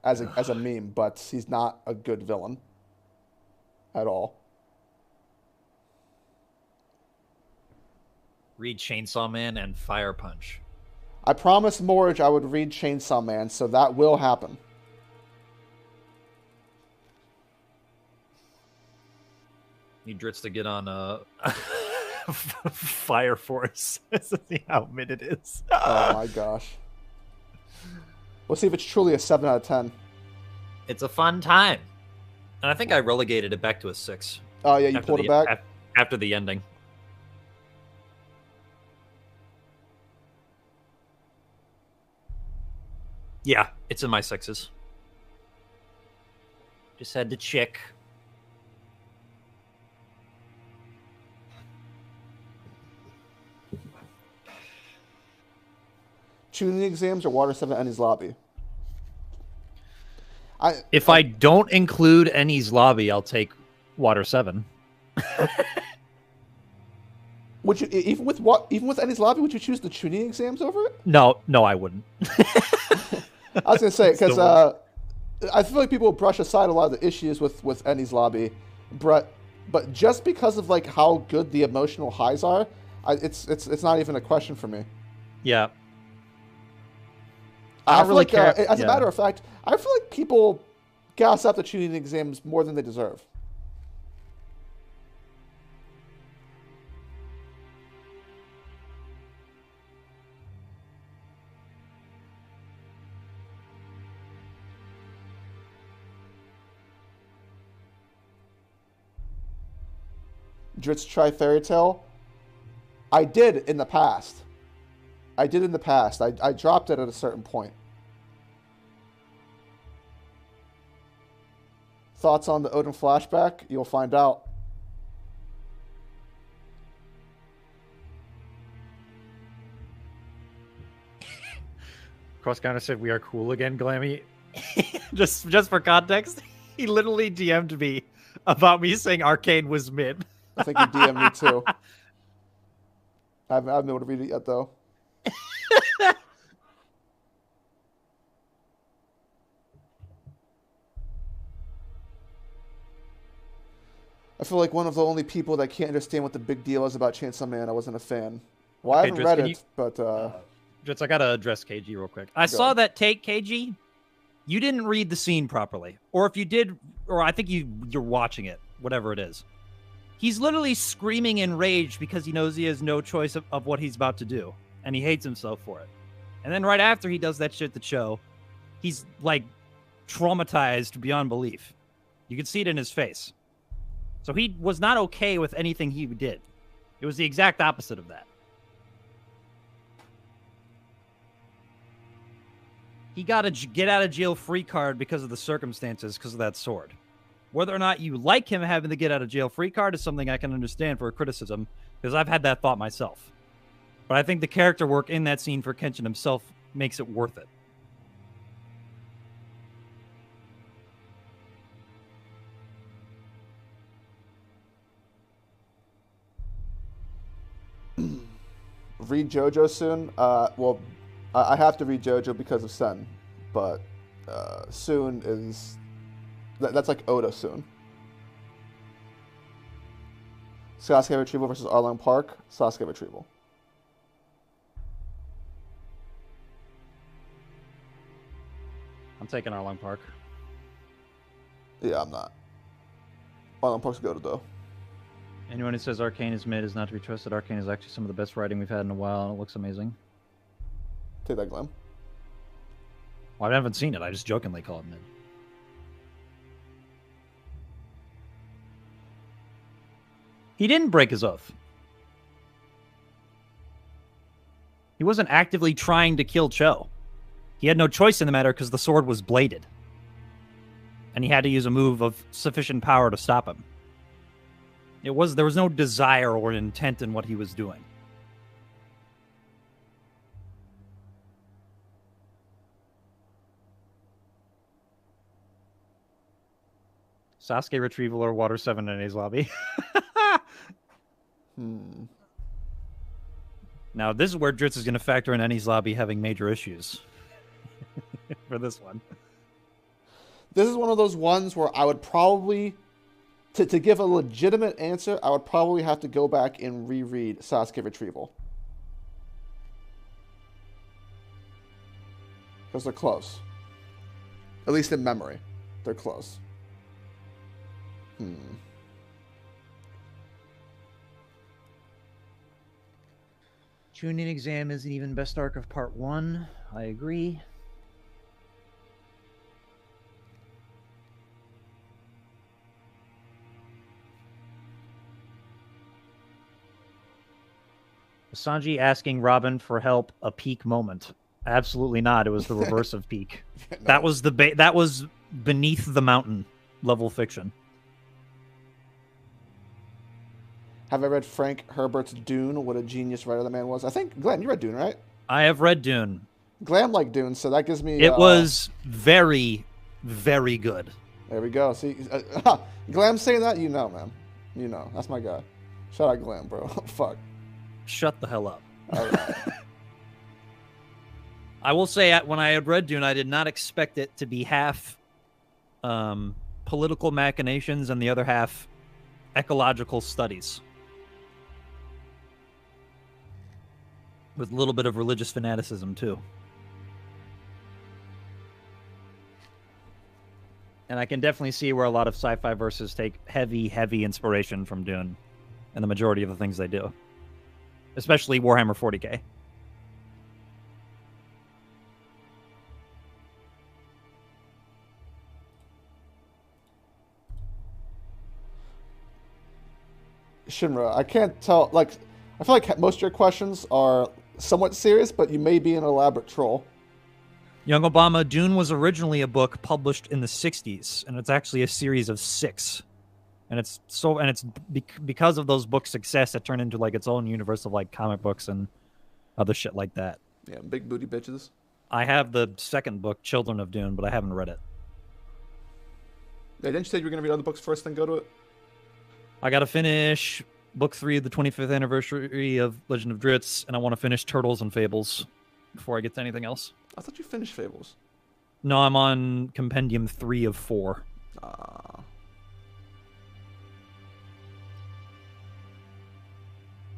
as a meme, but he's not a good villain. At all. Read Chainsaw Man and Fire Punch. I promised Morge I would read Chainsaw Man, so that will happen. Need Dritz to get on Fire Force. See how mid it is. Oh my gosh. We'll see if it's truly a 7 out of 10. It's a fun time. And I think I relegated it back to a 6. Oh yeah, you pulled it back? After the ending. Yeah, it's in my 6s. Just had to check. Tuning exams or Water 7 Ennie's Lobby? If I don't include Ennie's Lobby, I'll take Water 7. Would you even with Ennie's Lobby, would you choose the tuning exams over it? No, I wouldn't. I was gonna say because I feel like people brush aside a lot of the issues with Ennie's Lobby, but just because of like how good the emotional highs are, it's not even a question for me. Yeah. I feel like, as a matter of fact, I feel like people gas up the tuning exams more than they deserve. Dritz try Fairy Tail? I did in the past. I dropped it at a certain point. Thoughts on the Odin flashback? You'll find out. Cross Counter said we are cool again, Glammy. just for context, he literally DM'd me about me saying Arcane was mid. I think he DM'd me too. I haven't been able to read it yet though. I feel like one of the only people that can't understand what the big deal is about Chainsaw Man. I wasn't a fan. Well, I haven't read it, but... Dritz, I gotta address KG real quick. I saw that take, KG. You didn't read the scene properly. Or if you did, or I think you're watching it, whatever it is. He's literally screaming in rage because he knows he has no choice of what he's about to do. And he hates himself for it. And then right after he does that shit to Cho, he's, like, traumatized beyond belief. You can see it in his face. So he was not okay with anything he did. It was the exact opposite of that. He got a get out of jail free card because of the circumstances, because of that sword. Whether or not you like him having the get out of jail free card is something I can understand for a criticism, because I've had that thought myself. But I think the character work in that scene for Kenshin himself makes it worth it. Read JoJo soon. Well, I have to read JoJo because of Sen, but soon is that's like Oda soon. Sasuke Retrieval versus Arlong Park. Sasuke Retrieval. I'm taking Arlong Park. Yeah, I'm not. Arlong Park's good though. Anyone who says Arcane is mid is not to be trusted. Arcane is actually some of the best writing we've had in a while, and it looks amazing. Take that, Glenn. Well, I haven't seen it. I just jokingly call it mid. He didn't break his oath. He wasn't actively trying to kill Cho. He had no choice in the matter because the sword was bladed. And he had to use a move of sufficient power to stop him. There was no desire or intent in what he was doing. Sasuke Retrieval or Water 7 in A's lobby. Now, this is where Dritz is going to factor in Annie's lobby having major issues for this one. This is one of those ones where I would probably, to give a legitimate answer, I would probably have to go back and reread Sasuke Retrieval. Because they're close. At least in memory. They're close. Chunin exam isn't even best arc of part 1. I agree. Sanji asking Robin for help a peak moment. Absolutely not. It was the reverse of peak. No. That was beneath the mountain level fiction. Have I read Frank Herbert's Dune? What a genius writer the man was. I think, Glenn, you read Dune, right? I have read Dune. Glenn liked Dune, so that gives me... It was very, very good. There we go. See, Glam saying that, you know, man. You know. That's my guy. Shout out Glam, bro. Fuck. Shut the hell up. All right. I will say, when I had read Dune, I did not expect it to be half political machinations and the other half ecological studies. With a little bit of religious fanaticism, too. And I can definitely see where a lot of sci-fi verses take heavy, heavy inspiration from Dune. And the majority of the things they do. Especially Warhammer 40k. Shinra, I can't tell, like, I feel like most of your questions are somewhat serious, but you may be an elaborate troll. Young Obama, Dune was originally a book published in the 60s, and it's actually a series of 6. And it's because of those books' success, it turned into like its own universe of like comic books and other shit like that. Yeah, big booty bitches. I have the second book, Children of Dune, but I haven't read it. Yeah, didn't you say you were going to read other books first, then go to it? I got to finish book 3 of the 25th anniversary of Legend of Dritz, and I want to finish Turtles and Fables before I get to anything else. I thought you finished Fables. No, I'm on Compendium 3 of 4.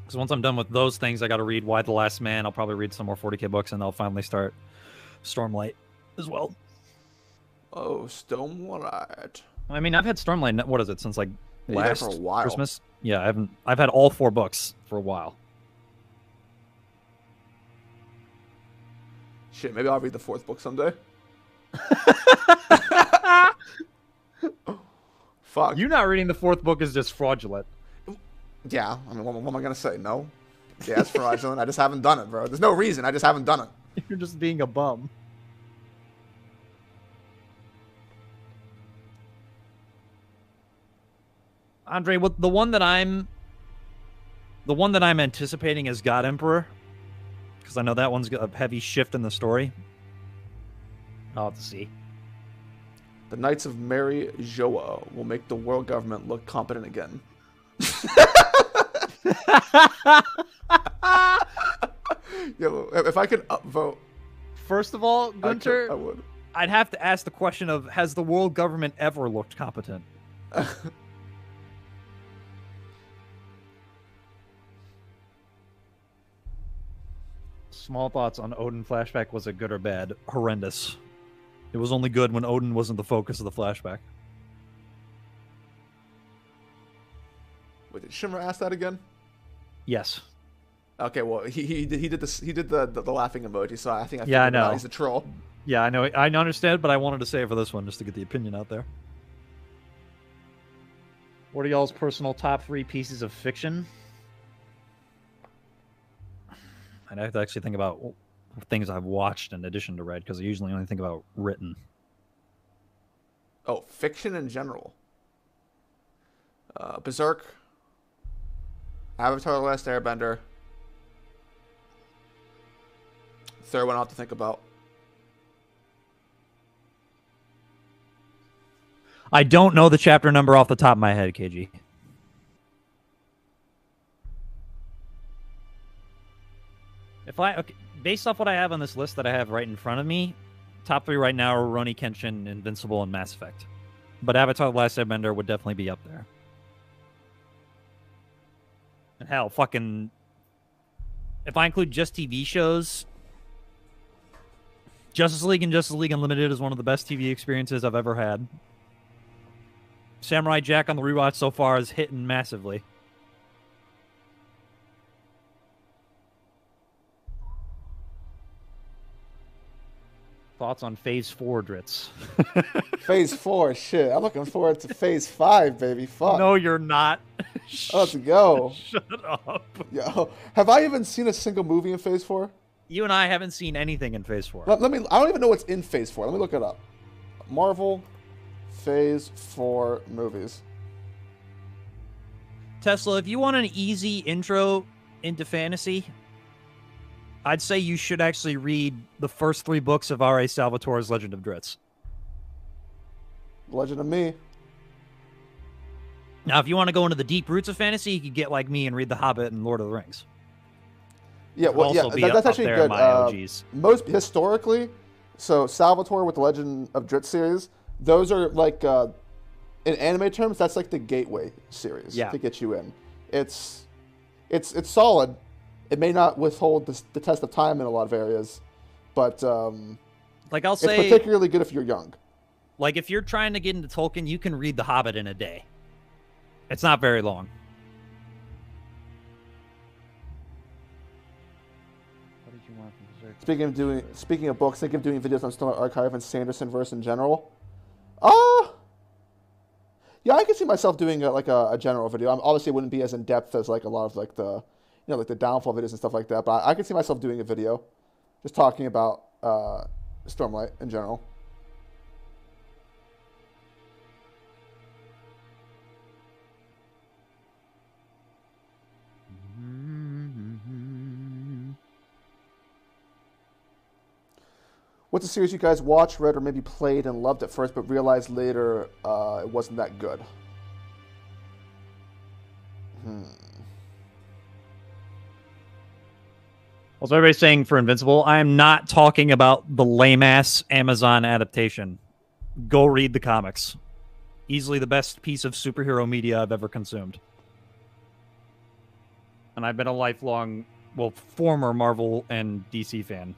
Because once I'm done with those things, I got to read Why the Last Man. I'll probably read some more 40k books, and I'll finally start Stormlight as well. Oh, Stormlight. I mean, I've had Stormlight, what is it, since like last for a while. Christmas? Yeah, I've had all 4 books for a while. Shit, maybe I'll read the 4th book someday. Fuck. You not reading the 4th book is just fraudulent. Yeah, I mean, what am I going to say? No? Yeah, it's fraudulent. I just haven't done it, bro. There's no reason. I just haven't done it. You're just being a bum. Andre, the one that I'm anticipating is God Emperor, because I know that one's got a heavy shift in the story. I'll have to see. The Knights of Mary Joa will make the world government look competent again. Yo, if I could upvote, First of all, Gunter, I would. I'd have to ask the question of, has the world government ever looked competent? Small thoughts on Odin flashback. Was it good or bad? Horrendous. It was only good when Odin wasn't the focus of the flashback. Wait, did Shimmer ask that again? Yes. Okay, well he did this. He did the laughing emoji, so I think I Yeah, I figured it out. know. He's a troll. Yeah, I know. I understand, but I wanted to say it for this one just to get the opinion out there. What are y'all's personal top 3 pieces of fiction? I'd have to actually think about things I've watched in addition to read, because I usually only think about written. Oh, fiction in general. Berserk. Avatar: The Last Airbender. Third one I'll have to think about. I don't know the chapter number off the top of my head, KG. Based off what I have on this list that I have right in front of me, top 3 right now are Rurouni Kenshin, Invincible, and Mass Effect. But Avatar: The Last Airbender would definitely be up there. And hell, fucking... If I include just TV shows, Justice League and Justice League Unlimited is one of the best TV experiences I've ever had. Samurai Jack on the rewatch so far is hitting massively. Thoughts on Phase 4, Dritz? Phase 4, shit. I'm looking forward to Phase 5, baby. Fuck. No, you're not. Let's go. Shut up. Yo, have I even seen a single movie in Phase 4? You and I haven't seen anything in Phase 4. Let me. I don't even know what's in Phase 4. Let me look it up. Marvel Phase 4 movies. Tesla, if you want an easy intro into fantasy, I'd say you should actually read the first 3 books of R.A. Salvatore's Legend of Dritz. Legend of Me. Now, if you want to go into the deep roots of fantasy, you could get like me and read The Hobbit and Lord of the Rings. Yeah, well, yeah, that's actually good. Most historically, so Salvatore with the Legend of Dritz series, those are like, in anime terms, that's like the gateway series to get you in. It's solid. It may not withhold the test of time in a lot of areas, but like I'll say, it's particularly good if you're young. Like if you're trying to get into Tolkien, you can read The Hobbit in a day. It's not very long. What did you want from Berserk? Speaking of books, think of doing videos on Stone Archive and Sanderson verse in general. Yeah, I could see myself doing a general video. Obviously, it wouldn't be as in depth as like a lot of like the the downfall videos and stuff like that. But I could see myself doing a video, just talking about Stormlight in general. What's a series you guys watched, read, or maybe played and loved at first, but realized later it wasn't that good? Well, so everybody's saying for Invincible, I am not talking about the lame-ass Amazon adaptation. Go read the comics. Easily the best piece of superhero media I've ever consumed. And I've been a lifelong, former Marvel and DC fan.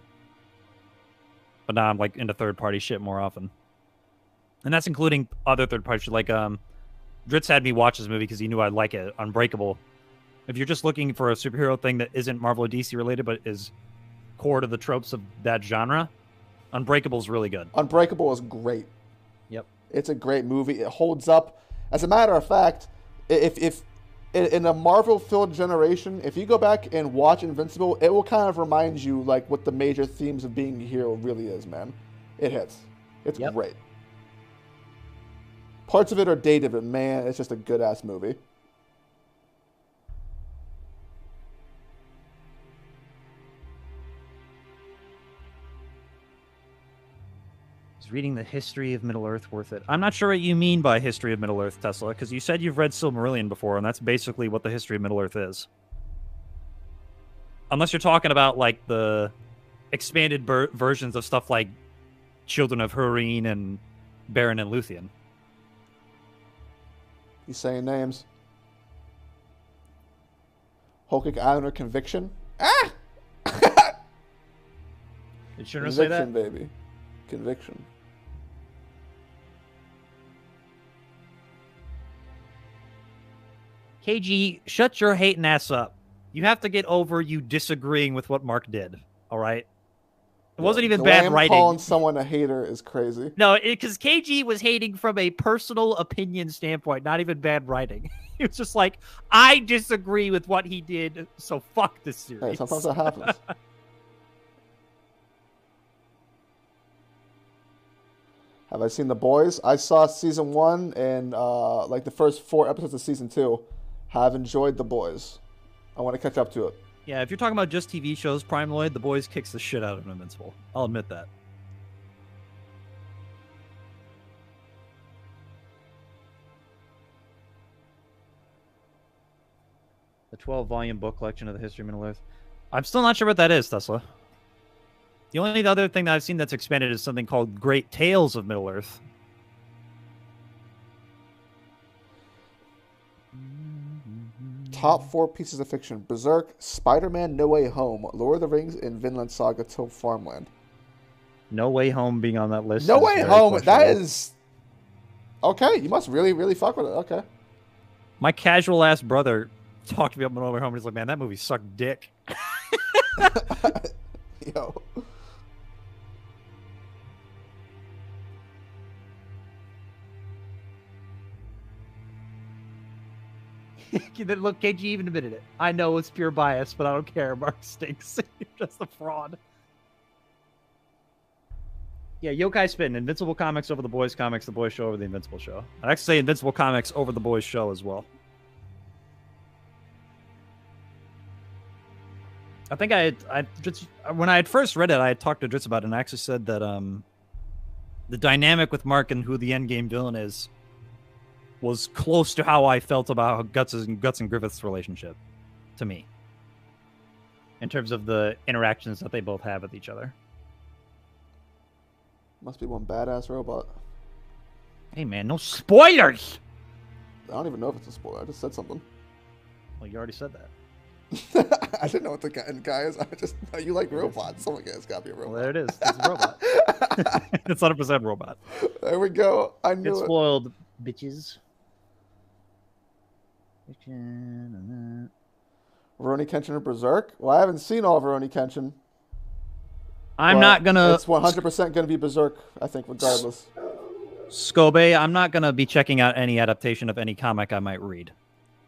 But now I'm like into third-party shit more often. And that's including other third-party shit. Like, Dritz had me watch this movie because he knew I'd like it. Unbreakable. If you're just looking for a superhero thing that isn't Marvel or DC related, but is core to the tropes of that genre, Unbreakable is really good. Unbreakable is great. Yep. It's a great movie. It holds up. As a matter of fact, if in a Marvel-filled generation, if you go back and watch Invincible, it will kind of remind you like what the major themes of being a hero really is, man. It hits. It's great. Parts of it are dated, but man, it's just a good ass movie. Is reading the history of Middle Earth worth it? I'm not sure what you mean by history of Middle Earth, Tesla, because you said you've read Silmarillion before, and that's basically what the history of Middle Earth is. Unless you're talking about, like, the expanded versions of stuff like Children of Hureen and Baron and Luthien. He's saying names. Hulkic Islander Conviction. Ah! You shouldn't say that? Conviction, baby. Conviction. KG, shut your hating ass up. You have to get over you disagreeing with what Mark did, all right? It wasn't even bad writing. Calling someone a hater is crazy. No, because KG was hating from a personal opinion standpoint, not even bad writing. He was just like, I disagree with what he did, so fuck this series. Hey, sometimes that happens. Have I seen The Boys? I saw season 1 and like the first 4 episodes of season 2. Have enjoyed The Boys. I want to catch up to it. Yeah, if you're talking about just TV shows, Prime Lloyd, The Boys kicks the shit out of Invincible. I'll admit that. The 12-volume book collection of the history of Middle Earth. I'm still not sure what that is, Tesla. The only other thing that I've seen that's expanded is something called Great Tales of Middle Earth. Top 4 pieces of fiction: Berserk, Spider-Man: No Way Home, Lord of the Rings, and Vinland Saga: Till Farmland. No Way Home being on that list. No Way Home. That is okay. You must really, really fuck with it. Okay. My casual ass brother talked to me about No Way Home. And he's like, "Man, that movie sucked dick." Yo. Look, KG even admitted it. I know it's pure bias, but I don't care. Mark stinks. You're just a fraud. Yeah, Yokai Spin. Invincible Comics over the Boys Comics, the Boys Show over the Invincible Show. I'd actually say Invincible Comics over the Boys Show as well. I think when I had first read it, I had talked to Dritz about it, and I actually said that the dynamic with Mark and who the endgame villain is was close to how I felt about Guts and Griffith's relationship to me, in terms of the interactions that they both have with each other. Must be one badass robot. Hey man, no spoilers! I don't even know if it's a spoiler. I just said something. Well, you already said that. I didn't know what the guy is. I just know you like robots. Someone has got to be a robot. Well, there it is. It's a robot. It's 100% robot. There we go. I knew it's it. spoiled, bitches. Rurouni Kenshin or Berserk? Well, I haven't seen all of Rurouni Kenshin. I'm not gonna. It's 100% gonna be Berserk, I think, regardless. Scobe, I'm not gonna be checking out any adaptation of any comic I might read,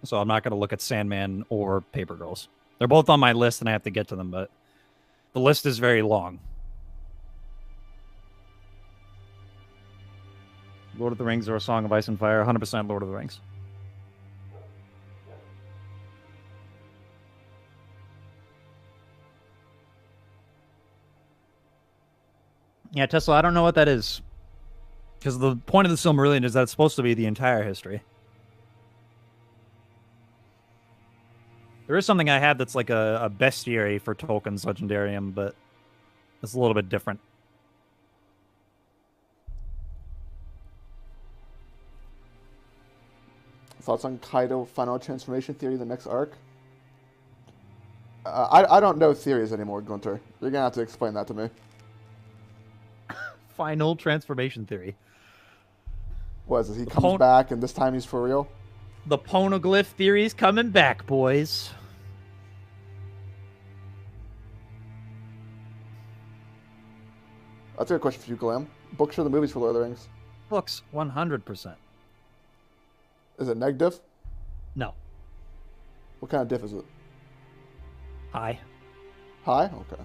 so I'm not gonna look at Sandman or Paper Girls. They're both on my list, and I have to get to them, but the list is very long. Lord of the Rings or A Song of Ice and Fire? 100% Lord of the Rings. Yeah, Tesla, I don't know what that is. Because the point of the Silmarillion is that it's supposed to be the entire history. There is something I have that's like a bestiary for Tolkien's Legendarium, but it's a little bit different. Thoughts on Kaido final transformation theory, the next arc? I don't know theories anymore, Gunter. You're going to have to explain that to me. Final transformation theory. What is it? He comes back and this time he's for real? The poneglyph theory's coming back, boys. That's a good question for you, Glam. Books or the movies for Lord of the Rings? Books, 100%. Is it neg diff? No. What kind of diff is it? High. High? Okay.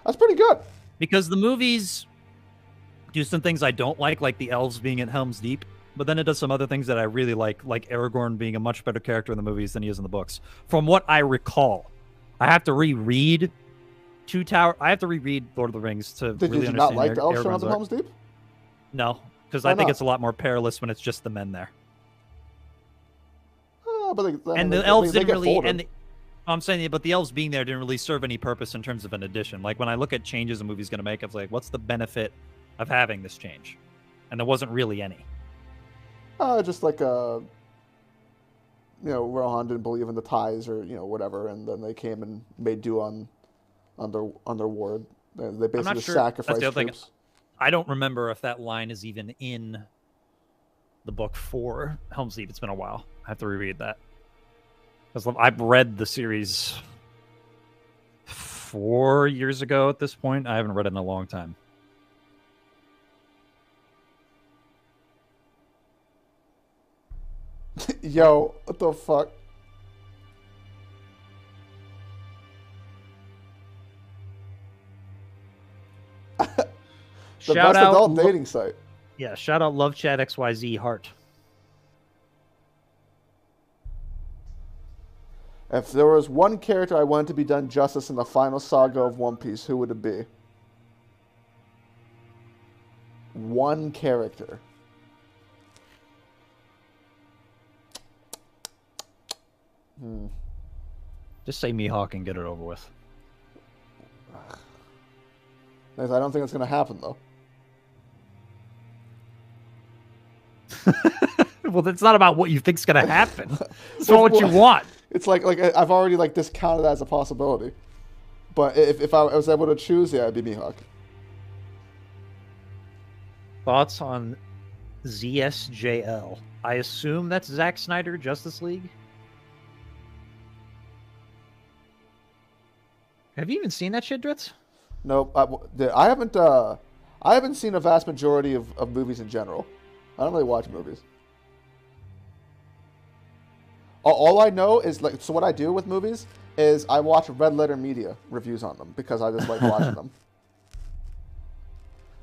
That's pretty good. Because the movies do some things I don't like the elves being at Helm's Deep, but then it does some other things that I really like Aragorn being a much better character in the movies than he is in the books. From what I recall, I have to reread I have to reread Lord of the Rings to Did really you not understand like the elves showing up Aragorn's in arc. Helm's Deep? No, because Why I think not? it's a lot more perilous when it's just the men there. But And the elves they didn't get really. folded. I'm saying, but the elves being there didn't really serve any purpose in terms of an addition. Like when I look at changes a movie's going to make, I was like, what's the benefit of having this change? And there wasn't really any. Just like Rohan didn't believe in the ties or whatever, and then they came and made do on their ward. They basically not just sure. sacrificed That's the other thing. troops. I don't remember if that line is even in the book for Helm's Deep. It's been a while. I have to reread that. Because I've read the series 4 years ago at this point. I haven't read it in a long time. Yo, what the fuck? The Shout best out adult dating site. Yeah, shout out Love Chat XYZ Heart. If there was one character I wanted to be done justice in the final saga of One Piece, who would it be? One character. Just say Mihawk and get it over with. I don't think it's going to happen, though. Well, it's not about what you think's gonna happen. It's not what you want. It's like I've already discounted that as a possibility. But if I was able to choose, yeah, it'd be Mihawk. Thoughts on ZSJL? I assume that's Zack Snyder Justice League. Have you even seen that shit, Dritz? Nope, I haven't seen a vast majority of movies in general. I don't really watch movies. All I know is so what I do with movies is I watch Red Letter Media reviews on them because I just like watching them.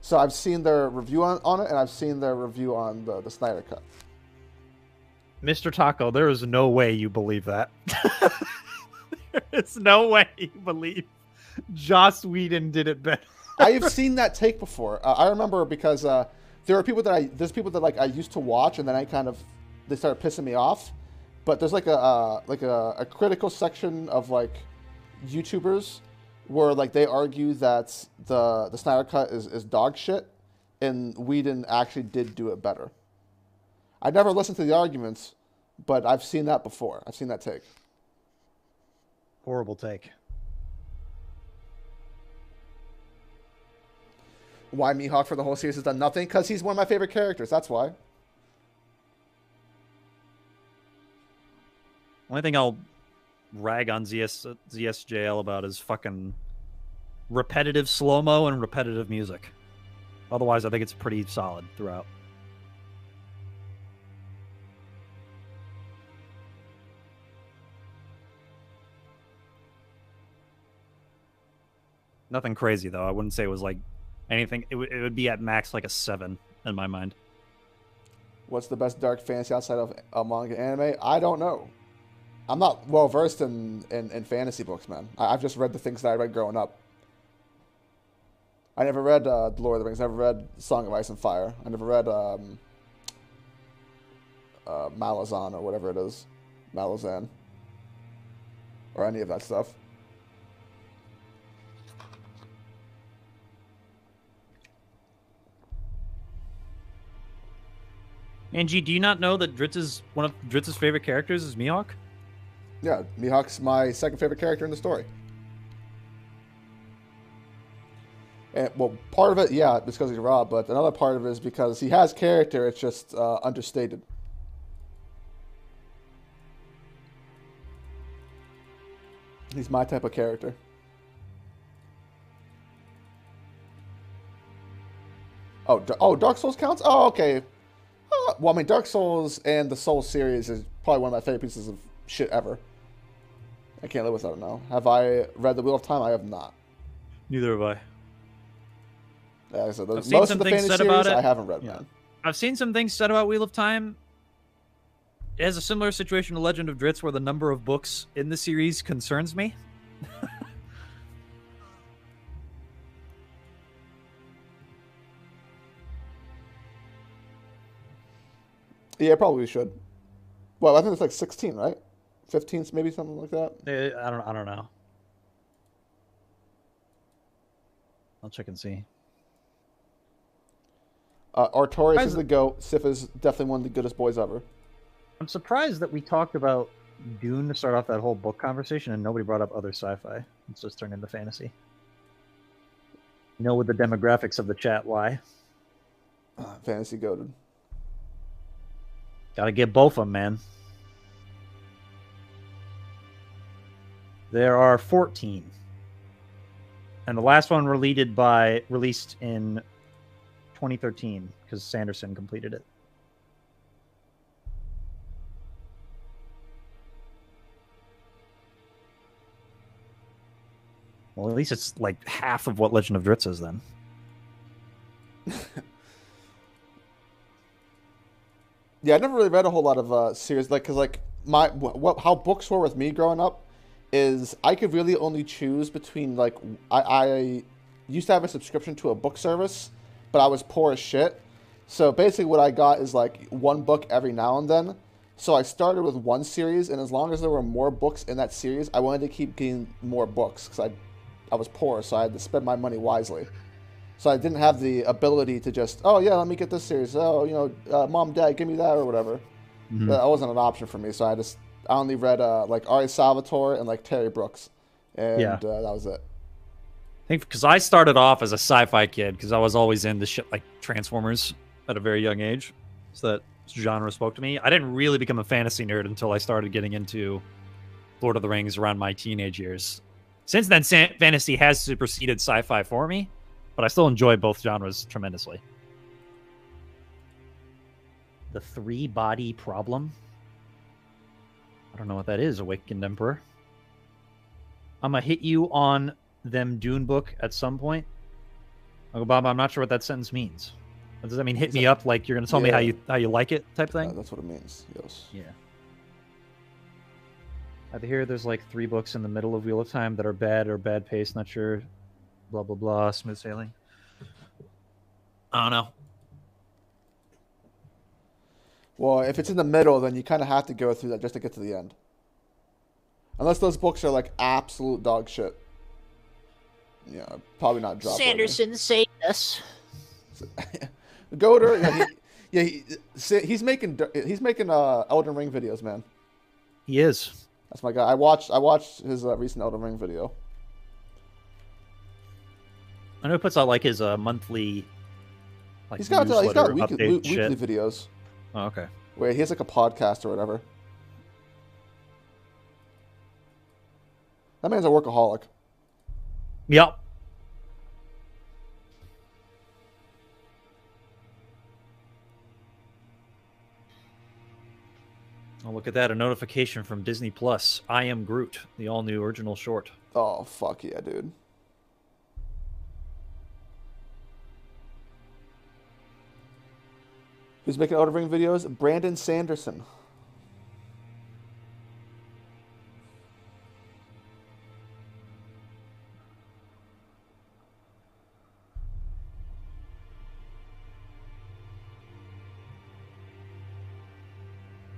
So I've seen their review on it, and I've seen their review on the Snyder Cut. Mr. Taco, there is no way you believe that. There is no way you believe Joss Whedon did it better. I have seen that take before. I remember because there's people that I used to watch, and then they started pissing me off. But there's a critical section of YouTubers where they argue that the Snyder Cut is dog shit, and Whedon actually did do it better. I never listened to the arguments, but I've seen that before. I've seen that take. Horrible take. Why Mihawk for the whole series has done nothing? Because he's one of my favorite characters. That's why. Only thing I'll rag on ZSJL about is fucking repetitive slow-mo and repetitive music. Otherwise, I think it's pretty solid throughout. Nothing crazy, though. I wouldn't say it was anything. It would be at max a 7 in my mind. What's the best dark fantasy outside of manga anime? I don't know. I'm not well versed in fantasy books, man. I've just read the things that I read growing up. I never read The Lord of the Rings. I never read Song of Ice and Fire. I never read Malazan or whatever it is. Malazan. Or any of that stuff. Angie, do you not know that one of Dritz's favorite characters is Mihawk? Yeah, Mihawk's my second favorite character in the story. And, well, part of it, yeah, it's because he's Rob, but another part of it is because he has character, it's just understated. He's my type of character. Oh, Dark Souls counts? Oh, okay. Well, I mean, Dark Souls and the Souls series is probably one of my favorite pieces of shit ever. I can't live without it now. Have I read The Wheel of Time? I have not. Neither have I. Yeah, so I've seen most some of the things fantasy said series about it. I haven't read, Yeah. man. I've seen some things said about Wheel of Time. It has a similar situation to Legend of Dritz, where the number of books in the series concerns me. Yeah, probably should. Well, I think it's like 16, right? 15, maybe something like that. I don't know. I'll check and see. Artorias is the GOAT. Sif is definitely one of the goodest boys ever. I'm surprised that we talked about Dune to start off that whole book conversation and nobody brought up other sci-fi. It's just turned into fantasy. You know, with the demographics of the chat, why? Fantasy goated. Gotta get both of them, man. There are 14. And the last one released in 2013 because Sanderson completed it. Well, at least it's like half of what Legend of Dritz is then. Yeah, I never really read a whole lot of series, like, because like how books were with me growing up is I could really only choose between like I used to have a subscription to a book service, but I was poor as shit. So basically, what I got is like one book every now and then. So I started with one series, and as long as there were more books in that series, I wanted to keep getting more books because I was poor, so I had to spend my money wisely. So I didn't have the ability to just, oh yeah, let me get this series. Oh, you know, mom, dad, give me that or whatever. Mm-hmm. That wasn't an option for me. So I only read like Ari Salvatore and like Terry Brooks, and that was it. I think because I started off as a sci-fi kid because I was always into shit like Transformers at a very young age, so that genre spoke to me. I didn't really become a fantasy nerd until I started getting into Lord of the Rings around my teenage years. Since then, fantasy has superseded sci-fi for me, but I still enjoy both genres tremendously. The three-body problem? I don't know what that is, Awakened Emperor. I'm going to hit you on them Dune book at some point. Uncle Bob, I'm not sure what that sentence means. Does that mean hit me up like you're going to tell me how you like it type thing? That's what it means, yes. Yeah. I hear there's like 3 books in the middle of Wheel of Time that are bad or bad pace, not sure. Blah, blah, blah, smooth sailing. I don't know. Well, if it's in the middle, then you kind of have to go through that just to get to the end. Unless those books are like absolute dog shit. Yeah, probably not drop. Sanderson saved us. Goater, he's making Elden Ring videos, man. He is. That's my guy. I watched his recent Elden Ring video. I know he puts out like his monthly. Like, he's got weekly videos. Oh, okay. Wait, he has like a podcast or whatever. That man's a workaholic. Yep. Oh, look at that. A notification from Disney Plus. I Am Groot, the all-new original short. Oh, fuck yeah, dude. Who's making Elden Ring videos? Brandon Sanderson.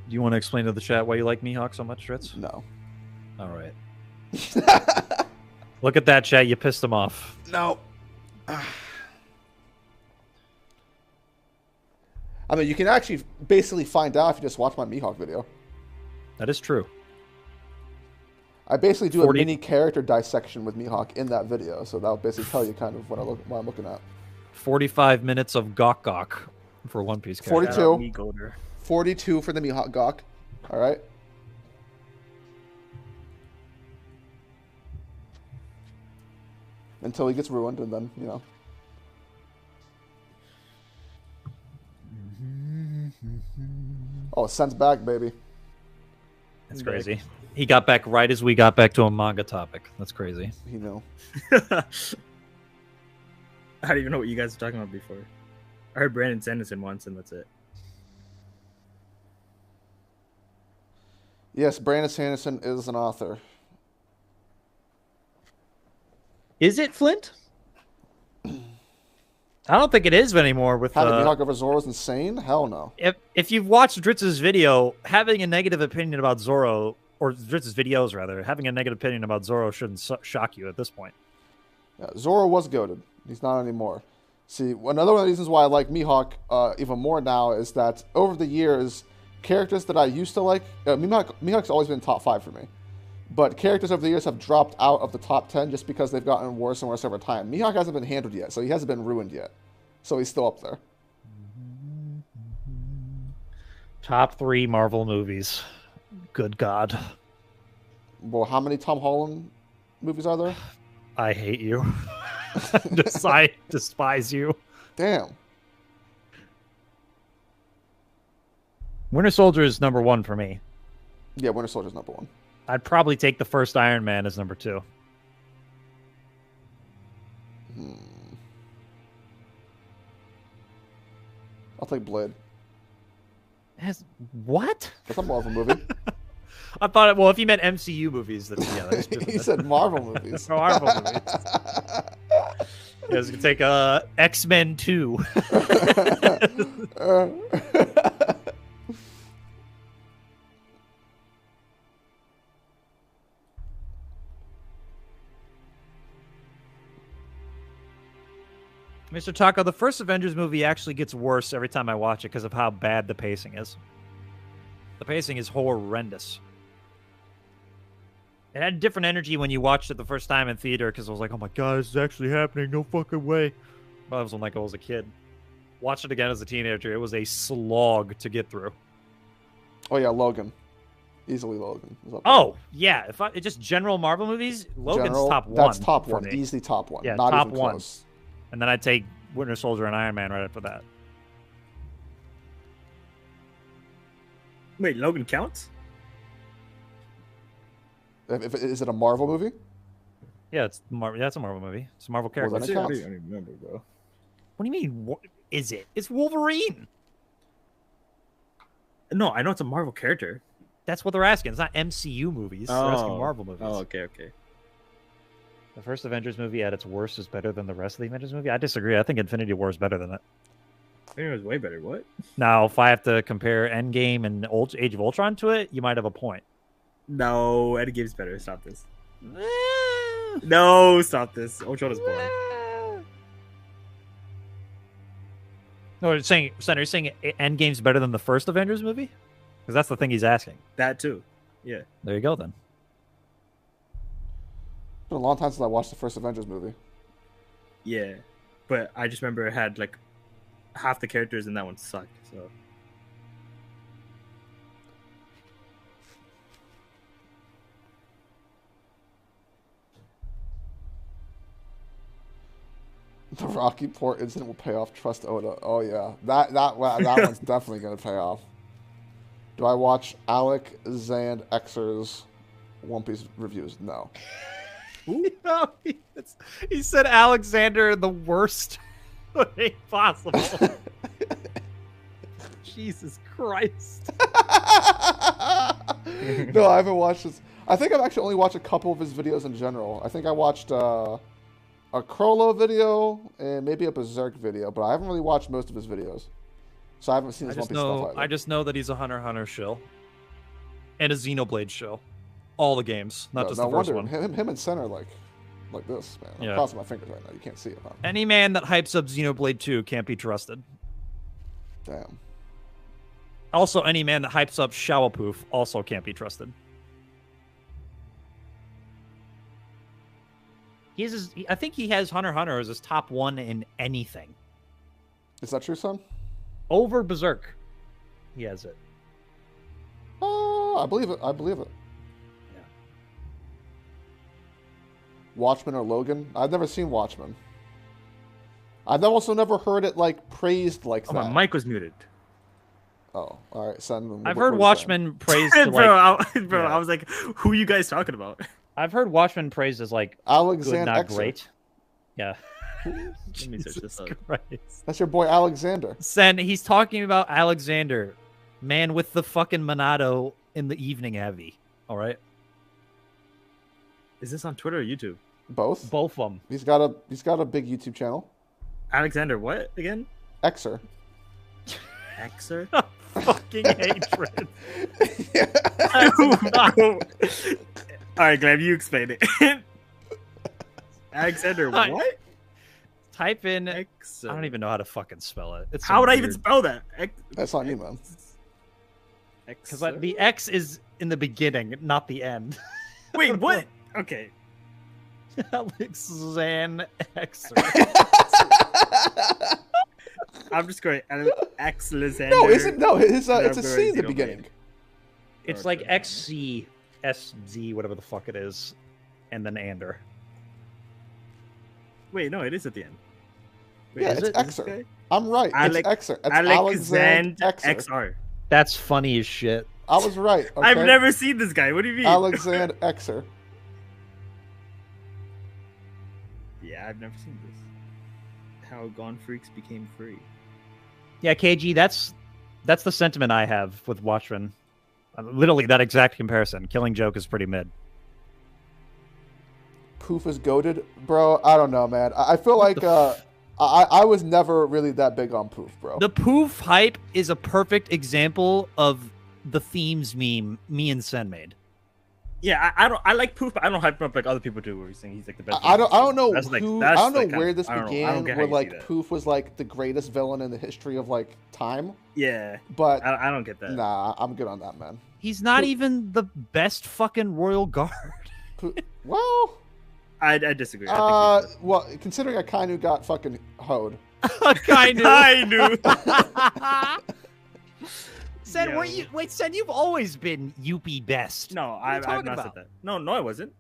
Do you want to explain to the chat why you like Mihawk so much, Dritz? No. All right. Look at that, chat. You pissed him off. No. I mean, you can actually basically find out if you just watch my Mihawk video. That is true. I basically do a mini character dissection with Mihawk in that video, so that'll basically tell you kind of what I'm looking at. 45 minutes of Gok Gok for One Piece character. 42. 42 for the Mihawk Gok. All right. Until he gets ruined, and then, you know. Oh, Sen's back, baby. That's crazy. He got back right as we got back to a manga topic. That's crazy. You know. I don't even know what you guys were talking about before. I heard Brandon Sanderson once, and that's it. Yes, Brandon Sanderson is an author. Is it Flint? I don't think it is anymore. With Having Mihawk over Zoro is insane? Hell no. If you've watched Dritz's video, having a negative opinion about Zoro, or Dritz's videos rather, having a negative opinion about Zoro shouldn't shock you at this point. Yeah, Zoro was goated. He's not anymore. See, another one of the reasons why I like Mihawk even more now is that over the years, characters that I used to like, Mihawk's always been top 5 for me. But characters over the years have dropped out of the top 10 just because they've gotten worse and worse over time. Mihawk hasn't been handled yet, so he hasn't been ruined yet. So he's still up there. Top 3 Marvel movies. Good God. Well, how many Tom Holland movies are there? I hate you. I despise you. Damn. Winter Soldier is number 1 for me. Yeah, Winter Soldier's number 1. I'd probably take the first Iron Man as number 2. I'll take Blade. What? That's a Marvel movie. I thought, well, if you meant MCU movies, then yeah. He said Marvel movies. Marvel movies. Yeah, I was going to take X-Men 2. Mr. Taco, the first Avengers movie actually gets worse every time I watch it because of how bad the pacing is. The pacing is horrendous. It had different energy when you watched it the first time in theater because I was like, oh my god, this is actually happening, no fucking way. Well, that was when I was a kid. Watched it again as a teenager. It was a slog to get through. Oh yeah, Logan. Easily Logan. Oh, yeah. If it's just general Marvel movies, Logan's top 1. That's top 1. Me. Easily top 1. Yeah, not top even 1. Close. And then I'd take Winter Soldier and Iron Man right after that. Wait, Logan counts? Is it a Marvel movie? Yeah, it's a Marvel movie. It's a Marvel character. Well, then it counts. I don't even remember, bro. What do you mean? What is it? It's Wolverine. No, I know it's a Marvel character. That's what they're asking. It's not MCU movies. They're asking Marvel movies. Oh, okay. The first Avengers movie at its worst is better than the rest of the Avengers movie? I disagree. I think Infinity War is better than it. I think it was way better. What? Now, if I have to compare Endgame and Age of Ultron to it, you might have a point. No, Endgame's better. Stop this. No, stop this. Ultron is boring. No, you're saying Endgame's better than the first Avengers movie? Because that's the thing he's asking. That too. Yeah. There you go, then. It's been a long time since I watched the first Avengers movie. Yeah. But I just remember it had like half the characters in that one sucked, so. The Rocky Port incident will pay off. Trust Oda. Oh yeah, that one's definitely gonna pay off. Do I watch Alec Zand Xer's One Piece reviews? No. No, he said Alexander in the worst way possible. Jesus Christ. No, I haven't watched this. I think I've actually only watched a couple of his videos in general. I think I watched a Crollo video and maybe a Berserk video, but I haven't really watched most of his videos. So I haven't seen his One Piece stuff either. I just know that he's a Hunter x Hunter shill. And a Xenoblade shill. All the games, not just the first one. Him and Center like this, man. I'm crossing my fingers right now. You can't see it, huh? Any man that hypes up Xenoblade 2 can't be trusted. Damn. Also, any man that hypes up Shawapoof also can't be trusted. I think he has Hunter x Hunter as his top 1 in anything. Is that true, son? Over Berserk. He has it. Oh, I believe it. Yeah. Watchmen or Logan? I've never seen Watchmen. I've also never heard it praised like that. My mic was muted. Oh, all right. Son, I've heard Watchmen praised to, I was like, who are you guys talking about? I've heard Watchmen praised as Alexander good, not Xer. great. Yeah. Let me search this up. Christ. That's your boy Alexander. Sen, he's talking about Alexander, man with the fucking Monado in the evening heavy. All right, Is this on Twitter or YouTube? Both. both of them. He's got a big YouTube channel. Alexander, what again? Xer. Xer? Fucking hatred. All right, Gleb, you explain it. Alexander, Hi. what? Type in. Xer. I don't even know how to fucking spell it. It's How would I even spell that? That's on you, man. Because the X is in the beginning, not the end. Wait, what? Okay. Alexander Xer. I'm just going Alexander. No, isn't no. It's a Number C in the 08. beginning. It's like XC, SZ, whatever the fuck it is, and then Ander. Wait, no, it is at the end. Wait, Yeah, is it's it? Is this Xer. guy? I'm right. Alec- It's Xer. It's Alexander Xer. XR. That's funny as shit. I was right. Okay? I've never seen this guy. What do you mean? Alexander Xer. Yeah, I've never seen this. How Gone Freaks became free. Yeah, KG, that's the sentiment I have with Watchmen. Literally that exact comparison. Killing Joke is pretty mid. Poof is goated, bro. I don't know, man. I feel like I was never really that big on Poof, bro. The Poof hype is a perfect example of the themes meme me and Sen made. Yeah, I like Poof, but I don't hype him up like other people do. Where he's saying he's like the best. I don't know That's like- who. that's I don't know like where kinda- this I don't know. I began. don't get how Where you see like that. Poof was like the greatest villain in the history of like time. Yeah, But I don't get that. nah, I'm good on that, man. He's not Poof- even the best fucking royal guard. Well, I disagree. I think well, considering Akainu got fucking hoed. Kind I knew. Sen, Yo. wait, Sen, you've always been Yuppie best. No, What are you I've talking not about? said that. No, I wasn't.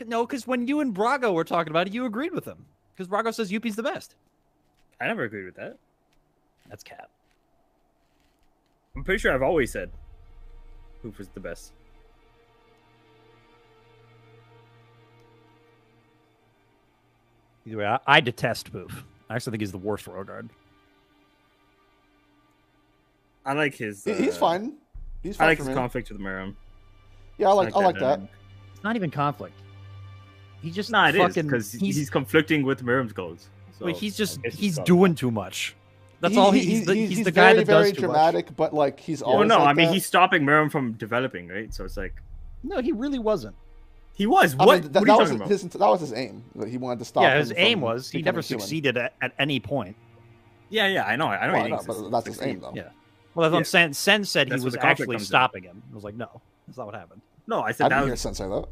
No, because when you and Brago were talking about it, you agreed with him. Because Brago says Yuppie's the best. I never agreed with that. That's cap. I'm pretty sure I've always said Poof was the best. Either way, I detest Poof. I actually think he's the worst royal guard. I like his. He's fine. He's I fine like for his me. conflict with Miram. Yeah, I like that. dynamic. It's not even conflict. He just Nah, it is fucking because he's conflicting with Miram's goals. So wait, he's I just guess he's got doing that. too much. That's all he's the guy very, that very does too dramatic, but like he's Well, always. no, like I mean that. he's stopping Miram from developing, right? So it's like much. No, he really wasn't. he was. I What? mean, what are that you was talking about? that was his aim. That he wanted to stop. Yeah, him his aim from was he becoming never human. succeeded at any point. Yeah, I know. I know. Well, he I know, needs but to that's his succeed. aim, though. Yeah. Well, that's what I'm saying. Sen said That's he where was the conflict actually comes in. stopping him. I was like, no, that's not what happened. No, I I said didn't that. hear Was, Sensei that.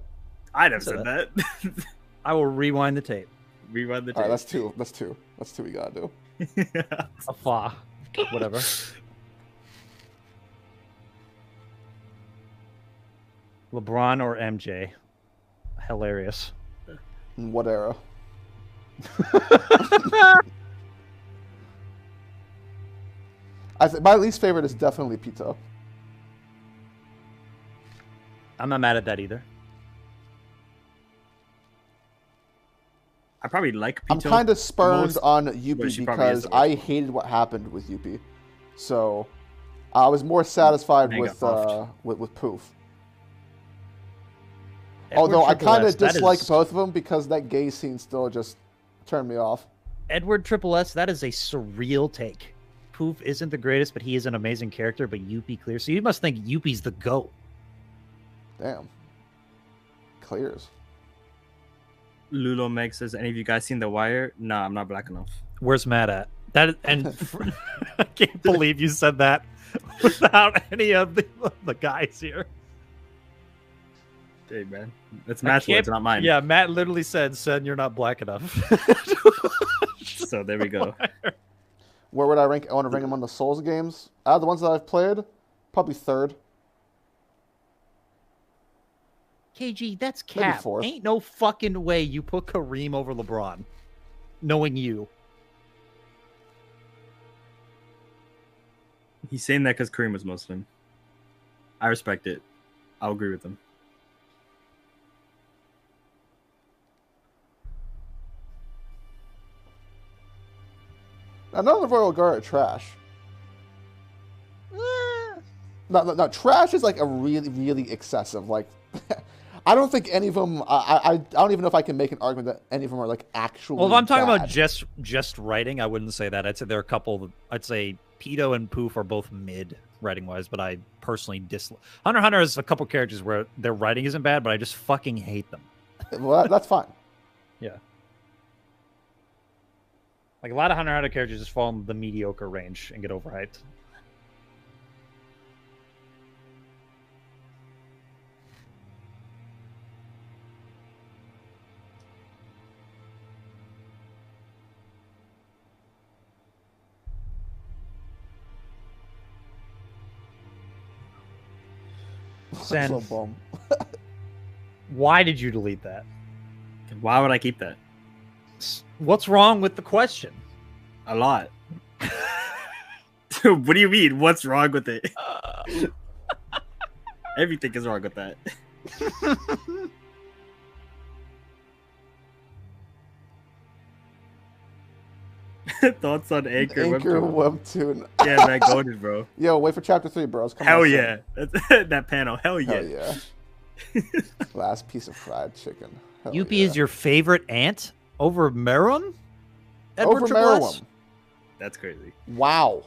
I never said said that. I will rewind the tape. Rewind the All right, tape. that's two. That's two. That's two we gotta do. A fa. Whatever. LeBron or MJ? Hilarious. In what era? My least favorite is definitely Pito. I'm not mad at that either. I probably like. I'm Pito kind of spurned most, on but Yuppie she probably is because the worst I one. hated what happened with Yuppie, so I was more satisfied Man with got buffed. with Poof. Edward Although I Triple kind S, of that dislike is- both of them because that gay scene still just turned me off. Edward Triple S, that is a surreal take. Poof isn't the greatest, but he is an amazing character, but Yuppie clear. So you must think Yuppie's the GOAT. Damn. Clears. Lulo Meg says, "Any of you guys seen The Wire?" Nah, I'm not black enough. Where's Matt at? That and I can't believe you said that without any of the guys here. Hey man, that's I Matt's can't- words, not mine. Yeah, Matt literally said, you're not black enough." So there we go. Where would I rank? I want to rank him on the Souls games. Out of the ones that I've played, probably third. KG, that's Maybe cap. fourth. Ain't no fucking way you put Kareem over LeBron, knowing you. He's saying that because Kareem was Muslim. I respect it. I'll agree with him. None of the Royal Guard are trash. No, trash is like a really excessive. Like, I don't think any of them. I don't even know if I can make an argument that any of them are like actually. Well, if I'm talking bad. about just writing, I wouldn't say that. I'd say there are a couple. I'd say Pedo and Poof are both mid writing wise, but I personally dislike. Hunter x Hunter has a couple characters where their writing isn't bad, but I just fucking hate them. Well, that's fine. Yeah. Like a lot of Hunter x Hunter characters just fall in the mediocre range and get overhyped. Sen, So bum. why did you delete that? Why would I keep that? What's wrong with the question? A lot. What do you mean? What's wrong with it? Everything is wrong with that. Thoughts on Anchor Webtoon. Yeah, man, goated, bro. Yo, wait for chapter 3, bros. Come Hell on, yeah. That panel. Hell yeah. Hell yeah. Last piece of fried chicken. Hell Yuppie yeah. is your favorite aunt over Meron? Over Merowim. That's crazy. Wow.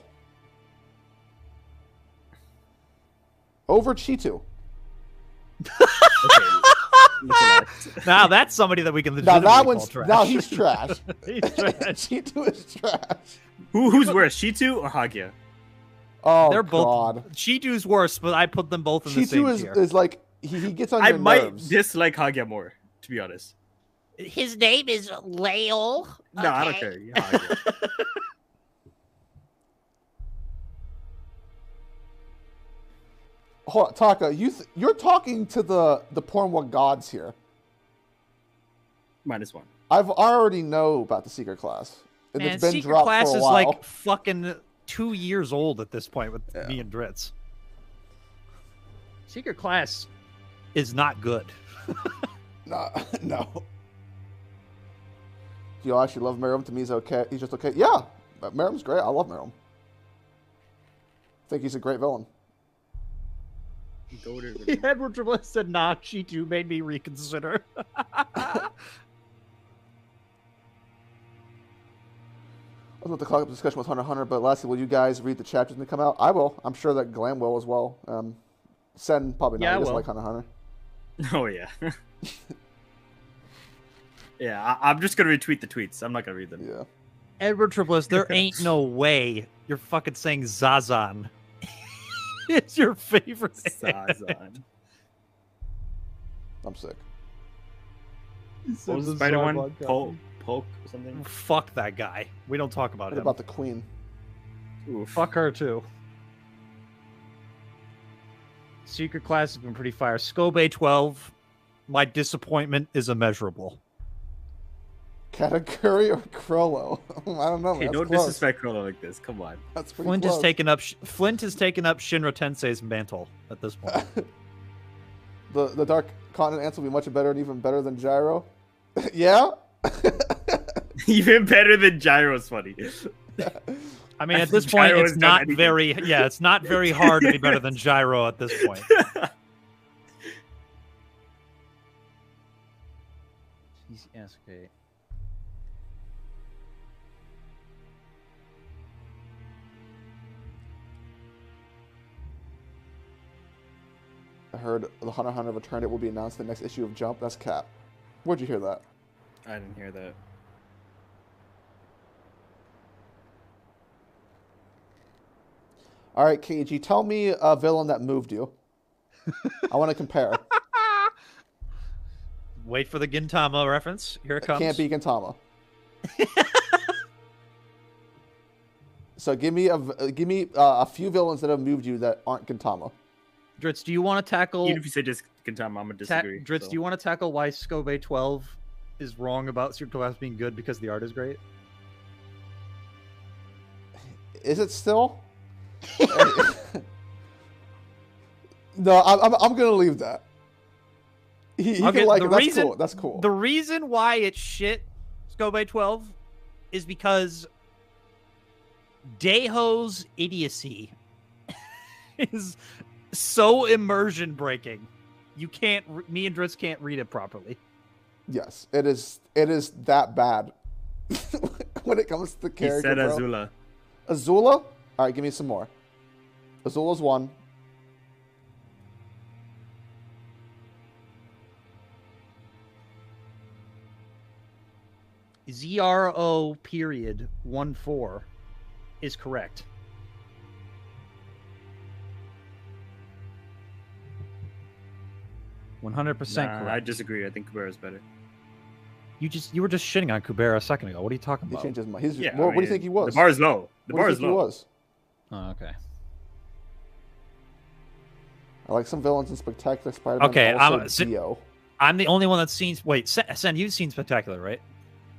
Over Cheetu. Okay. Now that's somebody that we can Now legitimately that call one's trash. now he's trash. He's trash. Cheetu is trash. Who's worse, Shitu or Hagia? Oh They're both. God. Chitu's worse, but I put them both in the same Cheetu tier. is like he gets on I your might nerves. dislike Hagia more, to be honest. His name is Lael. No, I don't okay? care. Yeah, Hagia. Hold on, Taka, you're talking to the Pornwa gods here. -1. I already know about the secret class. And Man, it's been Secret dropped Class for a is while. like fucking 2 years old at this point with Yeah. me and Dritz. Secret Class is not good. No. Do you actually love Merom? To me, he's okay. He's just okay. Yeah, Merom's great. I love Merom. I think he's a great villain. Edward Tribbles said, nah, Chitu made me reconsider. I was about to clog up the discussion with Hunter x Hunter, but lastly, will you guys read the chapters when they come out? I will. I'm sure that Glam will as well. Sen probably not. Yeah, I He doesn't will. like Hunter x Hunter. Oh, yeah. Yeah, I'm just going to retweet the tweets. I'm not going to read them. Yeah. Edward Tribbles, there ain't no way you're fucking saying Zazan. It's your favorite. Sazan. I'm sick. What was the spider one? Poke or something? Fuck that guy. We don't talk about What him. about the Queen? Oof. Fuck her too. Secret Class has been pretty fire. Scobe 12, my disappointment is immeasurable. Katakuri or Krollo? I don't know. Hey, That's don't close. disrespect Krollo like this. Come on. That's pretty Flint close. has taken up Shinra Tensei's mantle at this point. The Dark Continent ants will be much better and even better than Gyro. Yeah? Even better than Gyro's funny. I mean, I at this think point, Gyro it's has done not anything. very. Yeah, it's not very hard to be better than Gyro at this point. Yes, okay. I heard the Hunter x Hunter returned. It will be announced in the next issue of Jump. That's cap. Where'd you hear that? I didn't hear that. All right, KG, tell me a villain that moved you. I want to compare. Wait for the Gintama reference. Here it It comes. can't be Gintama. So give me a few villains that have moved you that aren't Gintama. Dritz, do you want to tackle? Even if you say just Gintama, I'm gonna disagree. Dritz, so. do you want to tackle why Scobe 12 is wrong about Secret Class being good because the art is great? Is it still? No, I'm gonna leave that. He Okay, can like the it. That's reason- cool. That's cool. The reason why it's shit, Scobe 12, is because Daeho's idiocy is so immersion breaking. You can't. Me and Dritz can't read it properly. Yes, it is. It is that bad when it comes to the He character. said bro. Azula. Azula. All right, give me some more. Azula's one. ZRO period 14 is correct. Nah, 100% correct. I disagree. I think Kubera is better. You were just shitting on Kubera a second ago. What are you talking He about? changed his mind. He's, Yeah, what do you think he was? The bar is low. The What do bar you is think he low. was? Oh, okay. I like some villains in Spectacular Spider-Man. Okay, also Dio. I'm the only one that's seen. Wait, Sen, you've seen Spectacular, right?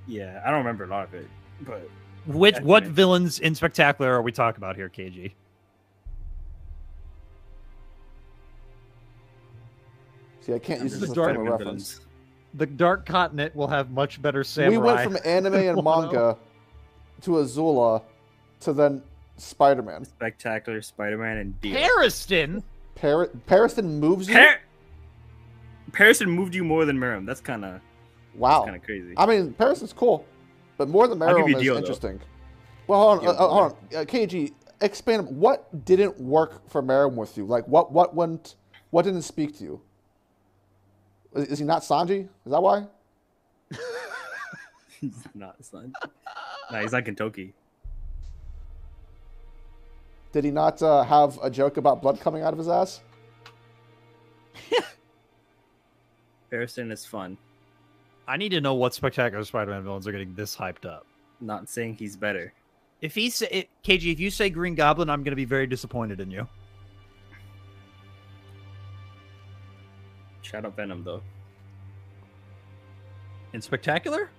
Yeah, I don't remember a lot of it, but What Definitely. villains in Spectacular are we talking about here, KG? See, I can't use This this is as a dark frame of Spider-Man reference. villains. The Dark Continent will have much better samurai. We went from anime and 1.0. manga to Azula to then Spider-Man. Spectacular Spider-Man and Dio. Harrison. Pariston moves you? Parison moved you more than Miram. That's kind of Wow. crazy. I mean, Pariston's cool, but more than I'll give Meron you is Dio, though. interesting. Well, hold on, Dio, hold on. KG, expand. What didn't work for Meron with you? Like, what went? What didn't speak to you? Is he not Sanji? Is that why? He's not son. Nah, he's like Kentucky. Did he not have a joke about blood coming out of his ass? Parison is fun. I need to know what Spectacular Spider-Man villains are getting this hyped up. Not saying he's better. If he say KG, if you say Green Goblin, I'm going to be very disappointed in you. Shout out Venom though. In Spectacular?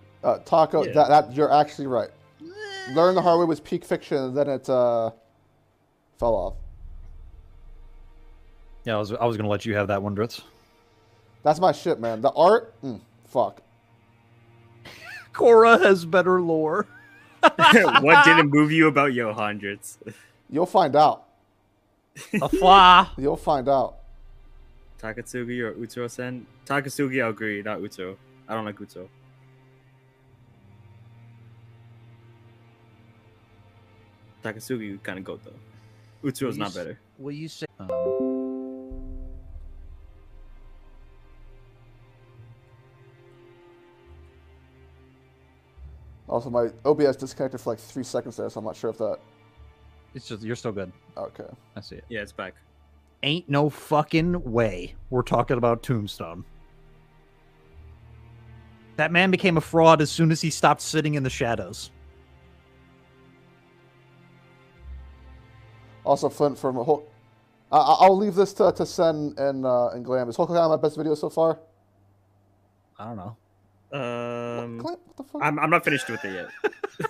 Taco, Yeah. that you're actually right. Learn the hard way was peak fiction, and then it fell off. Yeah, I was going to let you have that one, Dritz. That's my shit, man. The art, fuck. Korra has better lore. What didn't move you about Yo Hundreds? You'll find out. A flaw. You'll find out. Takatsugi or Utsuo-sen? Takatsugi, I'll agree, not Utsuo. I don't like Utsuo. Takatsugi kind of goat though. Utsuo's not better. Will you say? Also, my OBS disconnected for like 3 seconds there, so I'm not sure if that. It's just you're still good. Okay. I see it. Yeah, it's back. Ain't no fucking way we're talking about Tombstone. That man became a fraud as soon as he stopped sitting in the shadows. Also, Flint from Hulk. I'll leave this to Sen and Glam. Is Hulk Hogan my best video so far? I don't know. Glam, what the fuck? I'm not finished with it yet.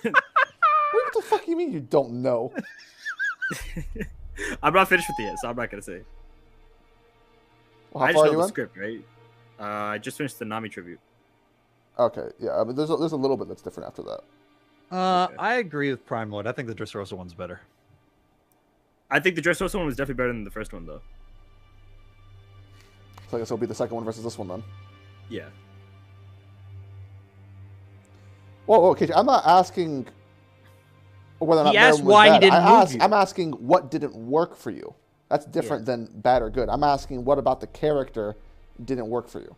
What the fuck you mean you don't know? I'm not finished with it yet, so I'm not gonna say. Well, I how just far are know you the in? script, right? I just finished the Nami tribute. Okay, yeah. I mean, there's a little bit that's different after that. Okay. I agree with Prime Lord. I think the Dressrosa one's better. I think the Dressrosa one was definitely better than the first one, though. So I guess it'll be the second one versus this one then. Yeah. Whoa, KJ, I'm not asking whether or not He asked Merlin was why he bad. didn't move you. I'm asking what didn't work for you. That's different than bad or good. I'm asking what about the character didn't work for you.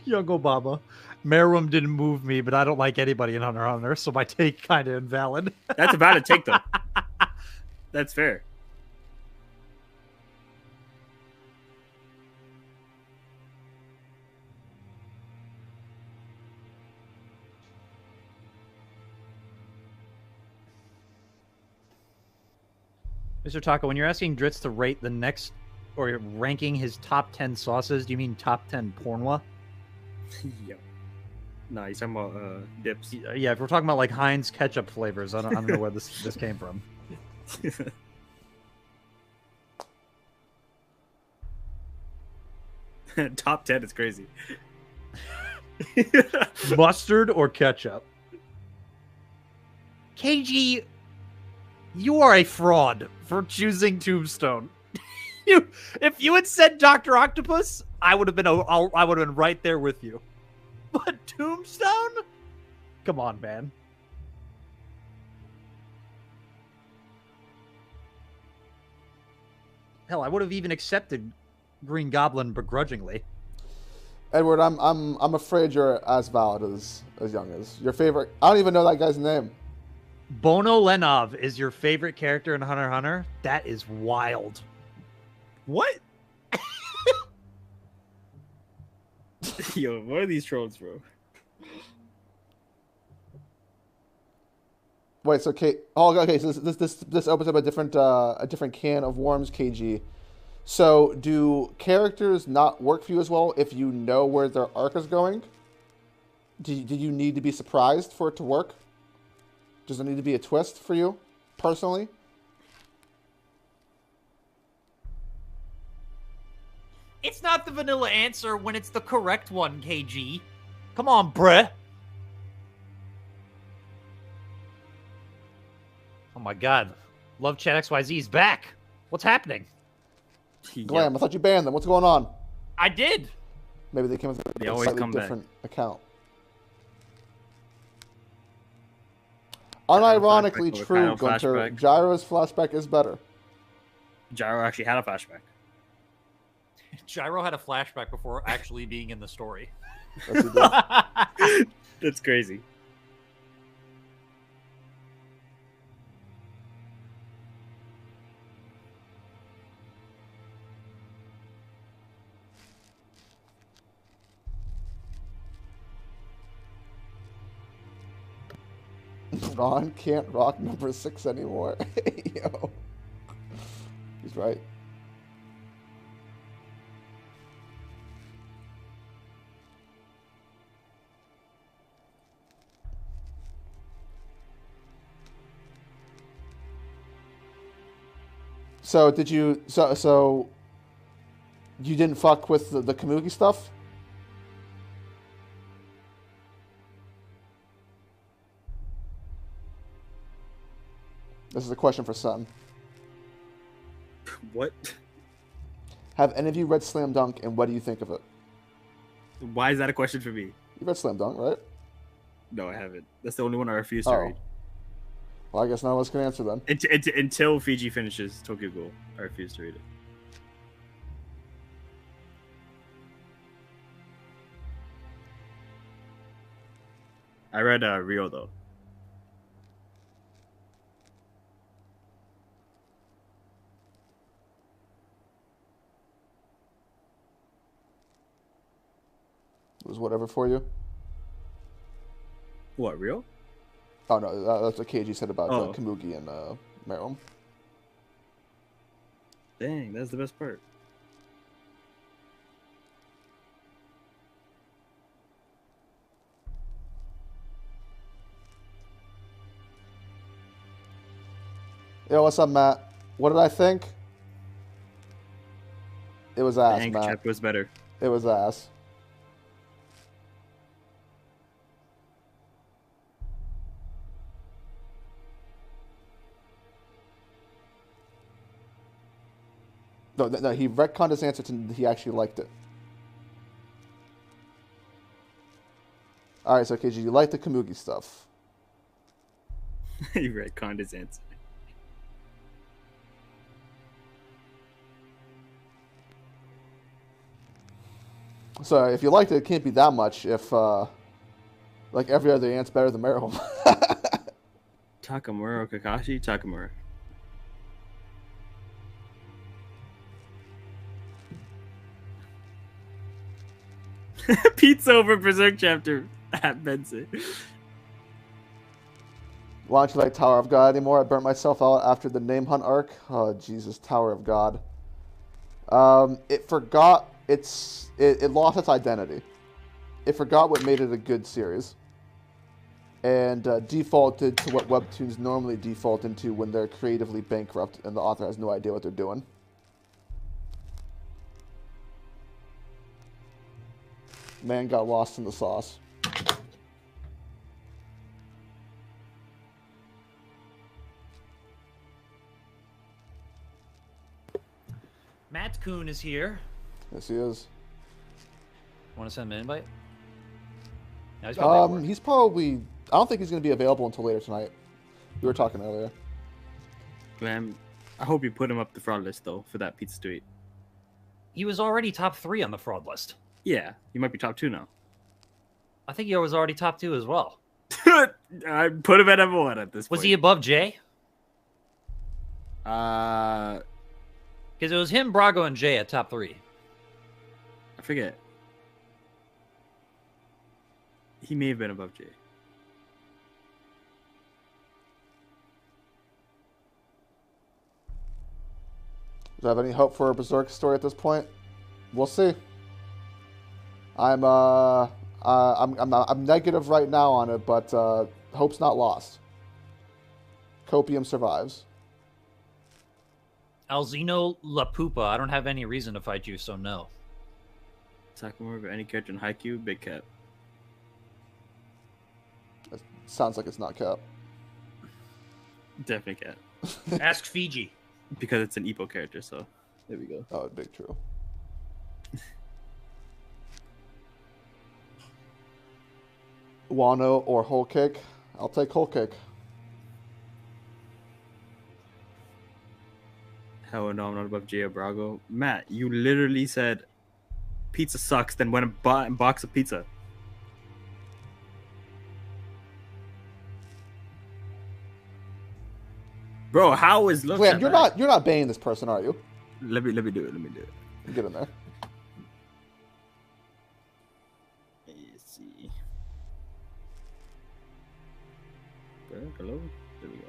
Young Obama. Merum didn't move me, but I don't like anybody in Hunter x Hunter, so my take kind of invalid. That's a valid take, though. That's fair. Mr. Taco, when you're asking Dritz to rate the next, or you're ranking his top 10 sauces, do you mean top 10 pornwa? Yeah. Nah, he's talking about dips. Yeah, if we're talking about like Heinz ketchup flavors, I don't know where this came from. Top 10 is crazy. Mustard or ketchup? KG, you are a fraud for choosing Tombstone. If you had said Dr. Octopus, I would have been right there with you. But Tombstone? Come on, man. Hell, I would have even accepted Green Goblin begrudgingly. Edward, I'm afraid you're as valid as Young is. Your favorite? I don't even know that guy's name. Bono Lenov is your favorite character in Hunter x Hunter? That is wild. What? Yo, what are these trolls, bro? Wait, so Kate? Oh, okay. So this opens up a different can of worms, KG. So, do characters not work for you as well if you know where their arc is going? Do you need to be surprised for it to work? Does there need to be a twist for you, personally? It's not the vanilla answer when it's the correct one, KG. Come on, bruh. Oh my god. Love Chat XYZ is back. What's happening? Glam, I thought you banned them. What's going on? I did. Maybe they came with They a always slightly come back. different account. Unironically flashback, true, final Gunter. flashback. Gyro's flashback is better. Gyro actually had a flashback. Gyro had a flashback before actually being in the story. Yes, he did. That's crazy. Ron can't rock number 6 anymore. Yo. He's right. So did you so you didn't fuck with the Kamugi stuff? This is a question for Sutton. What? Have any of you read Slam Dunk, and what do you think of it? Why is that a question for me? You read Slam Dunk, right? No, I haven't. That's the only one I refuse to Oh. read. Well, I guess none of us can answer then. Until Fiji finishes Tokyo Ghoul, I refuse to read it. I read Rio though. It was whatever for you. What, Rio? Oh no, that's what KG said about Oh. Kamugi and Merum. Dang, that's the best part. Yo, what's up, Matt? What did I think? It was The ass, anchor Matt. chapter was better. It was ass. No, he retconned his answer to he actually liked it. Alright, so KG, you like the Kamugi stuff. He retconned his answer. So if you liked it, it can't be that much if, like, every other ant's better than Merum. Takamura Kakashi? Takamura. Pizza over Berserk chapter at Benson. Why don't you like Tower of God anymore? I burnt myself out after the Name Hunt arc. Oh, Jesus, Tower of God. It forgot it lost its identity. It forgot what made it a good series. And defaulted to what webtoons normally default into when they're creatively bankrupt and the author has no idea what they're doing. Man got lost in the sauce. Matt Kuhn is here. Yes, he is. Want to send him an invite? No, he's probably at work. He's probably. I don't think he's going to be available until later tonight. We were talking earlier. Glam, I hope you put him up the fraud list though for that pizza to eat. He was already top 3 on the fraud list. Yeah, he might be top 2 now. I think he was already top 2 as well. I put him at number 1 at this point. Was he above Jay? I Because it was him, Brago, and Jay at top 3. forget. He may have been above Jay. Do I have any hope for a Berserk story at this point? We'll see. I'm negative right now on it, but hope's not lost. Copium survives. Alzino La Pupa. I don't have any reason to fight you, so no. Sakamura or any character in Haikyuu, big cap. It sounds like it's not Cap. Definitely cap. Ask Fiji. Because it's an Ippo character, so there we go. Oh, big true. Wano or Whole Cake? I'll take Whole Cake. Hell no, I'm not above Jay or Brago. Matt, you literally said pizza sucks, then went and bought a box of pizza. Bro, how is look? Wait, you're not banging this person, are you? Let me do it. Let me do it. Get in there. Let's see. Hello. There we go.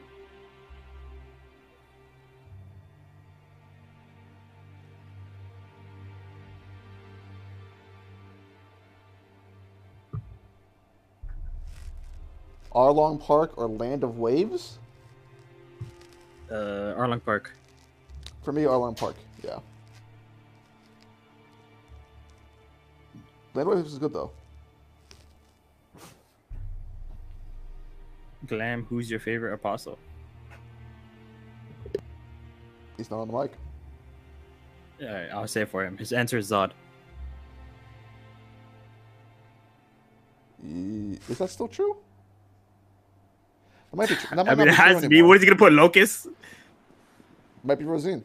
Arlong Park or Land of Waves? Arlong Park. For me, Arlong Park. Yeah. Land of Waves is good though. Glam, who's your favorite apostle? He's not on the mic. Alright, I'll say it for him. His answer is Zod. Is that still true? That might be true. I mean, it has to be. What is he gonna put? Locust? Might be Rosine.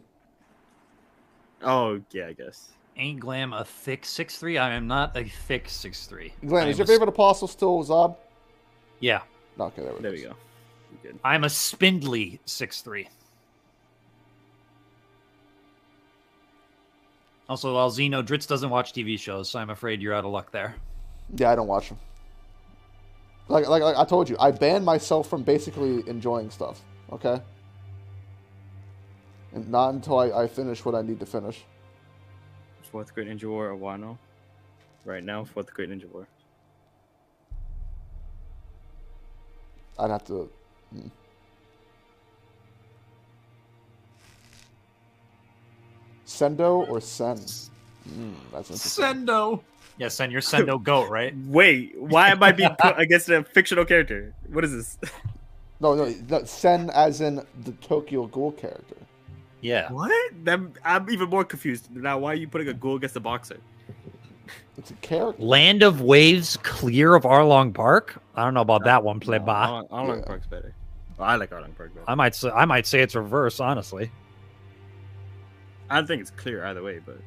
Oh, yeah, I guess. Ain't Glam a thick 6'3"? I am not a thick 6'3". Glenn, is your favorite apostle still Zod? Yeah. Okay, There we go. Good. I'm a spindly 6'3". Also, Alzino, Dritz doesn't watch TV shows, so I'm afraid you're out of luck there. Yeah, I don't watch them. Like I told you, I banned myself from basically enjoying stuff. Okay. And not until I finish what I need to finish. Fourth Great Ninja War or Wano? Right now, Fourth Great Ninja War. I'd have to. Sendo or Sen? That's interesting. Sendo. Yeah, Sen, you're Sendo Goat, right? Wait, why am I being put against a fictional character? What is this? No, Sen as in the Tokyo Ghoul character. Yeah. What? I'm even more confused. Now, why are you putting a ghoul against a boxer? It's a character. Land of Waves clear of Arlong Park? I don't know about that one, play ba. Arlong Park's better. Well, I like Arlong Park better. I might say it's reverse, honestly. I don't think it's clear either way, but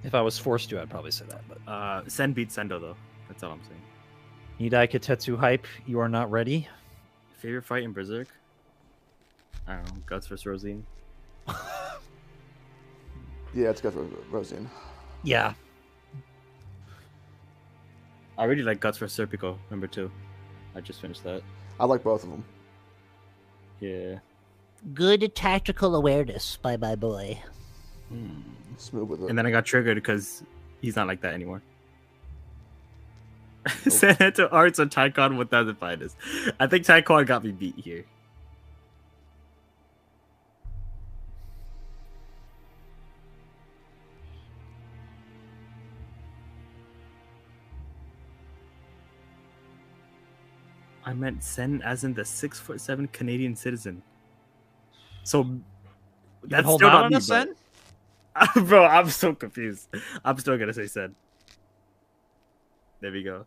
If I was forced to, I'd probably say that. But Sen beats Sendo though. That's all I'm saying. Nidai Kitetsu hype, you are not ready. Favorite fight in Berserk? I don't know. Guts vs Rosine. Yeah, it's got Rosine. Yeah. I really like Guts vs Serpico, number 2. I just finished that. I like both of them. Yeah. Good tactical awareness by my boy. Smooth with it. And then I got triggered because he's not like that anymore. Send it to Arts on Taikon 1000 Finest. I think Taikon got me beat here. I meant Sen as in the 6'7" Canadian citizen. So You that's hold still out not on me, us, then? but... Bro, I'm so confused. I'm still gonna say Sen. There we go.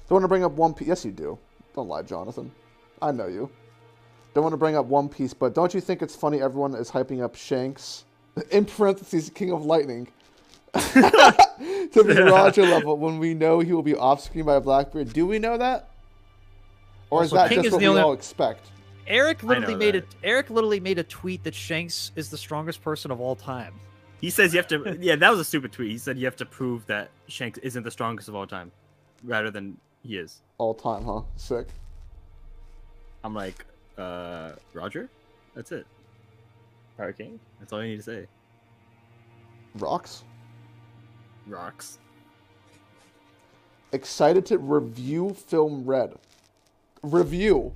Don't want to bring up One Piece. Yes, you do. Don't lie, Jonathan. I know you. Don't want to bring up One Piece, but don't you think it's funny everyone is hyping up Shanks, in parentheses, King of Lightning, to be Roger level when we know he will be off-screen by Blackbeard? Do we know that? Or is Also, that King just is what the we only- all expect? Eric literally know made that. it. Eric literally made a tweet that Shanks is the strongest person of all time. He says you have to. Yeah, that was a stupid tweet. He said you have to prove that Shanks isn't the strongest of all time, rather than he is. All time, huh? Sick. I'm like, Roger? That's it. Pirate King? That's all you need to say. Rocks. Rocks. Excited to review Film Red. Review.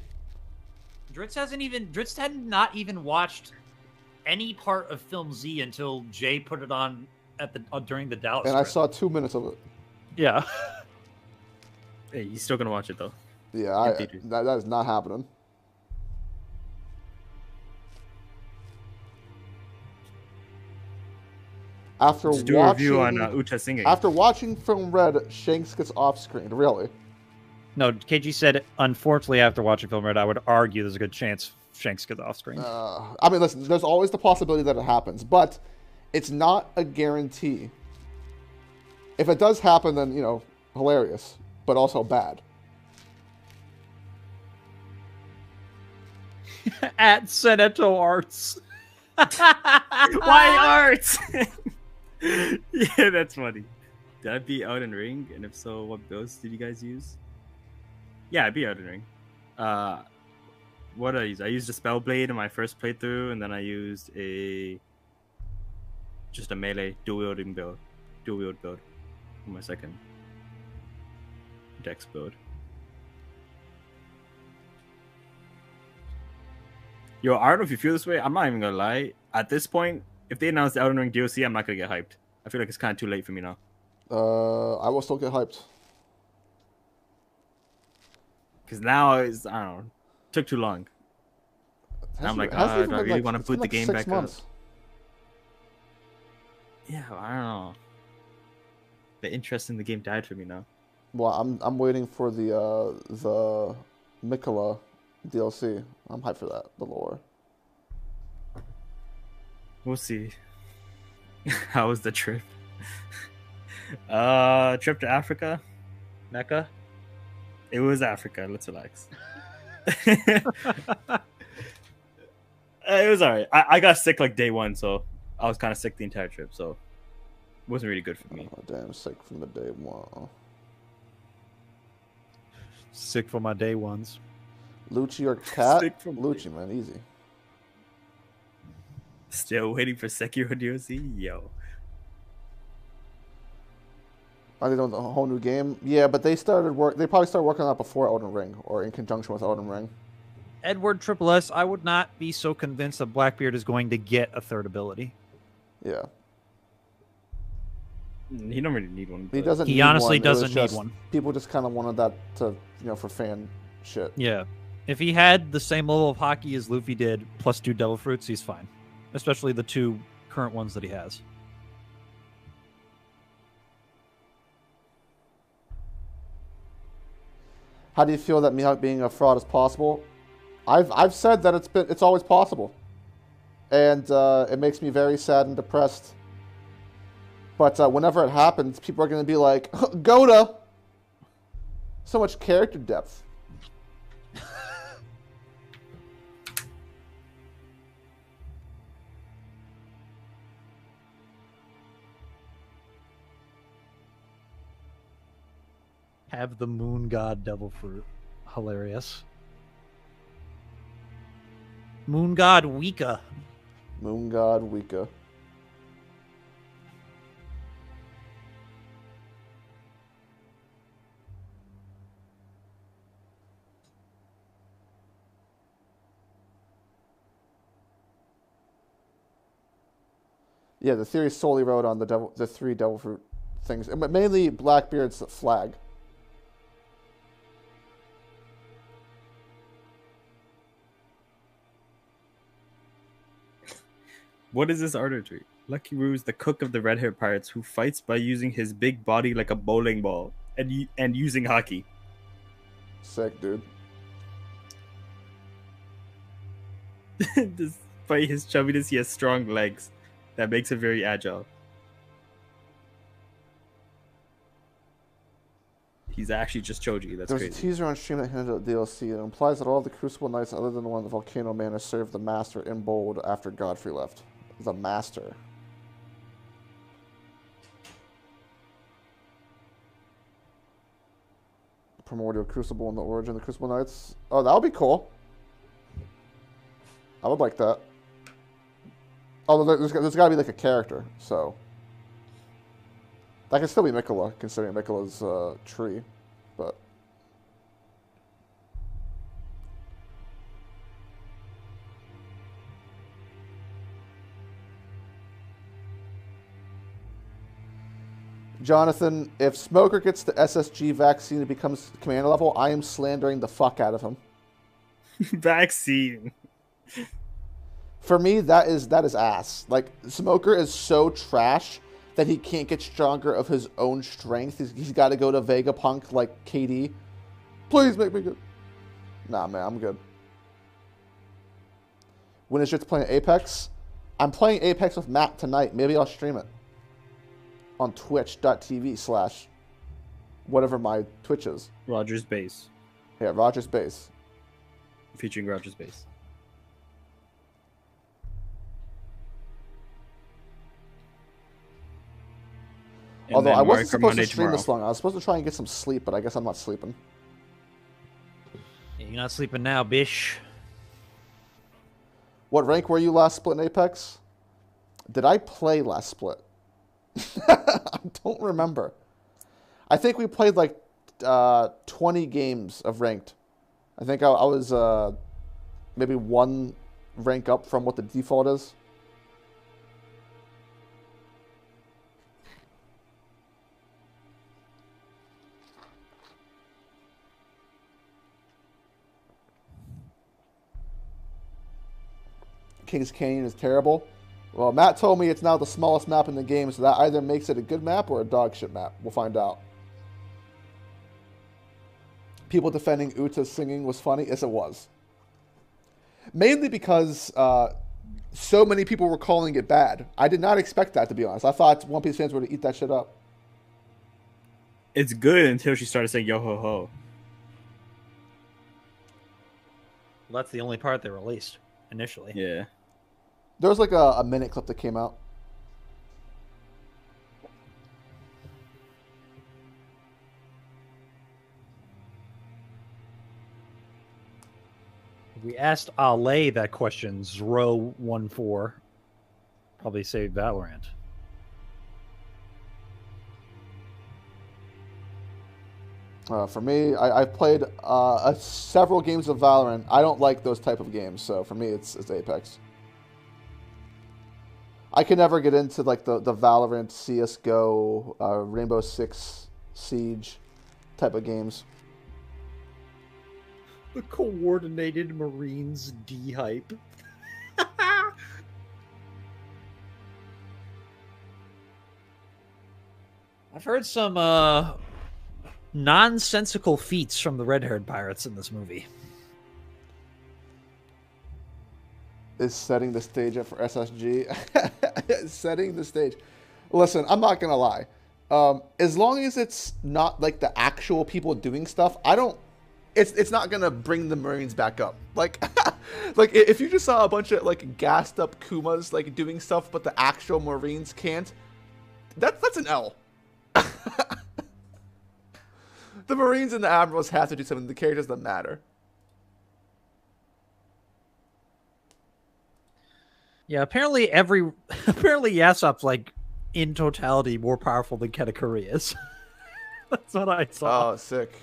Dritz had not even watched any part of Film Z until Jay put it on at the during the Dallas. And I trip. saw 2 minutes of it. Yeah. Hey, he's still gonna watch it though. Yeah, Indeed. that is not happening. After Just do a review on Uta singing. After watching Film Red, Shanks gets off screen. Really? No, KG said, unfortunately, after watching Film Red, I would argue there's a good chance Shanks gets off screen. I mean, listen, there's always the possibility that it happens, but it's not a guarantee. If it does happen, then, you know, hilarious, but also bad. At Seneto Arts. Why arts? Yeah, that's funny. Did I beat Elden Ring? And if so, what builds did you guys use? Yeah, I beat Elden Ring. What did I use? I used a Spellblade in my first playthrough, and then I used just a melee dual wield build for my second dex build. Yo, I don't know if you feel this way. I'm not even gonna lie. At this point, if they announce the Elden Ring DLC, I'm not gonna get hyped. I feel like it's kind of too late for me now. I will still get hyped. Because now it's, I don't know, took too long. I'm like, do I really want to boot the game back up? Yeah, I don't know. The interest in the game died for me now. Well, I'm waiting for the Mikola DLC. I'm hyped for that. The lore. We'll see. How was the trip? Trip to Africa, Mecca. It was Africa. Let's relax. It was alright. I got sick like day one, so I was kind of sick the entire trip. So it wasn't really good for me. Oh, damn, sick from the day one. Sick for my day ones. Lucci or Cat? Sick from Lucci, man, easy. Still waiting for Sekiro DLC? Yo. Are they doing the whole new game? Yeah, but they probably started working on that before Elden Ring, or in conjunction with Elden Ring. Edward Triple S, I would not be so convinced that Blackbeard is going to get a third ability. Yeah. He don't really need one. He but- doesn't. He need honestly one. It was doesn't need just- one. People just kind of wanted that to, for fan shit. Yeah. If he had the same level of hockey as Luffy did, plus 2 Devil Fruits, he's fine. Especially the 2 current ones that he has. How do you feel that Mihawk being a fraud is possible? I've said that it's always possible, and it makes me very sad and depressed. But whenever it happens, people are going to be like, Goda! So much character depth. Have the Moon God Devil Fruit. Hilarious. Moon God Wika. Moon God Wika. Yeah, the theory solely rode on the 3 Devil Fruit things, but mainly Blackbeard's flag. What is this artistry? Lucky Roo's the cook of the red-haired pirates who fights by using his big body like a bowling ball and using hockey. Sick, dude. Despite his chubbiness, he has strong legs. That makes him very agile. He's actually just Choji. That's There's crazy. a teaser on stream that hinted at DLC. It implies that all the Crucible Knights, other than the one at the Volcano Manor, served the Master in bold after Godfrey left. The Master. Primordial Crucible and the origin of the Crucible Knights. Oh, that would be cool. I would like that. Although there's got to be like a character, so that can still be Mikola, considering Mikola's tree, but. Jonathan, if Smoker gets the SSG vaccine and becomes commander level, I am slandering the fuck out of him. Vaccine. For me, that is ass. Like, Smoker is so trash that he can't get stronger of his own strength. He's got to go to Vegapunk like KD. Please make me good. Nah, man, I'm good. When is Jits playing Apex? I'm playing Apex with Matt tonight. Maybe I'll stream it on twitch.tv/ whatever my Twitch is. Roger's Base. Yeah, Rogers Base. Featuring Roger's Base. And Although then I wasn't Mark supposed Monday to stream this tomorrow. long. I was supposed to try and get some sleep, but I guess I'm not sleeping. You're not sleeping now, bish. What rank were you last split in Apex? Did I play last split? I don't remember. I think we played like 20 games of ranked. I think I was maybe one rank up from what the default is. Kings Canyon is terrible. Well, Matt told me it's now the smallest map in the game, so that either makes it a good map or a dog shit map. We'll find out. People defending Uta's singing was funny. Yes, it was. Mainly because so many people were calling it bad. I did not expect that, to be honest. I thought One Piece fans were to eat that shit up. It's good until she started saying yo ho ho. Well, that's the only part they released initially. Yeah. There was like a minute clip that came out. We asked Ale that question, Zro14. Probably say Valorant. For me, I've played several games of Valorant. I don't like those type of games, so for me, it's Apex. I can never get into like the Valorant, CS:GO, Rainbow Six Siege type of games. The coordinated Marines D-hype. I've heard some nonsensical feats from the red-haired pirates in this movie. Is setting the stage up for SSG. Setting the stage. Listen, I'm not gonna lie. As long as it's not like the actual people doing stuff, I don't. It's not gonna bring the Marines back up. Like, like if you just saw a bunch of like gassed up Kumas like doing stuff, but the actual Marines can't, that's an L. The Marines and the Admirals have to do something. The characters that matter. Yeah, apparently apparently Yasop's like in totality more powerful than Katakuri is. That's what I saw. Oh, sick.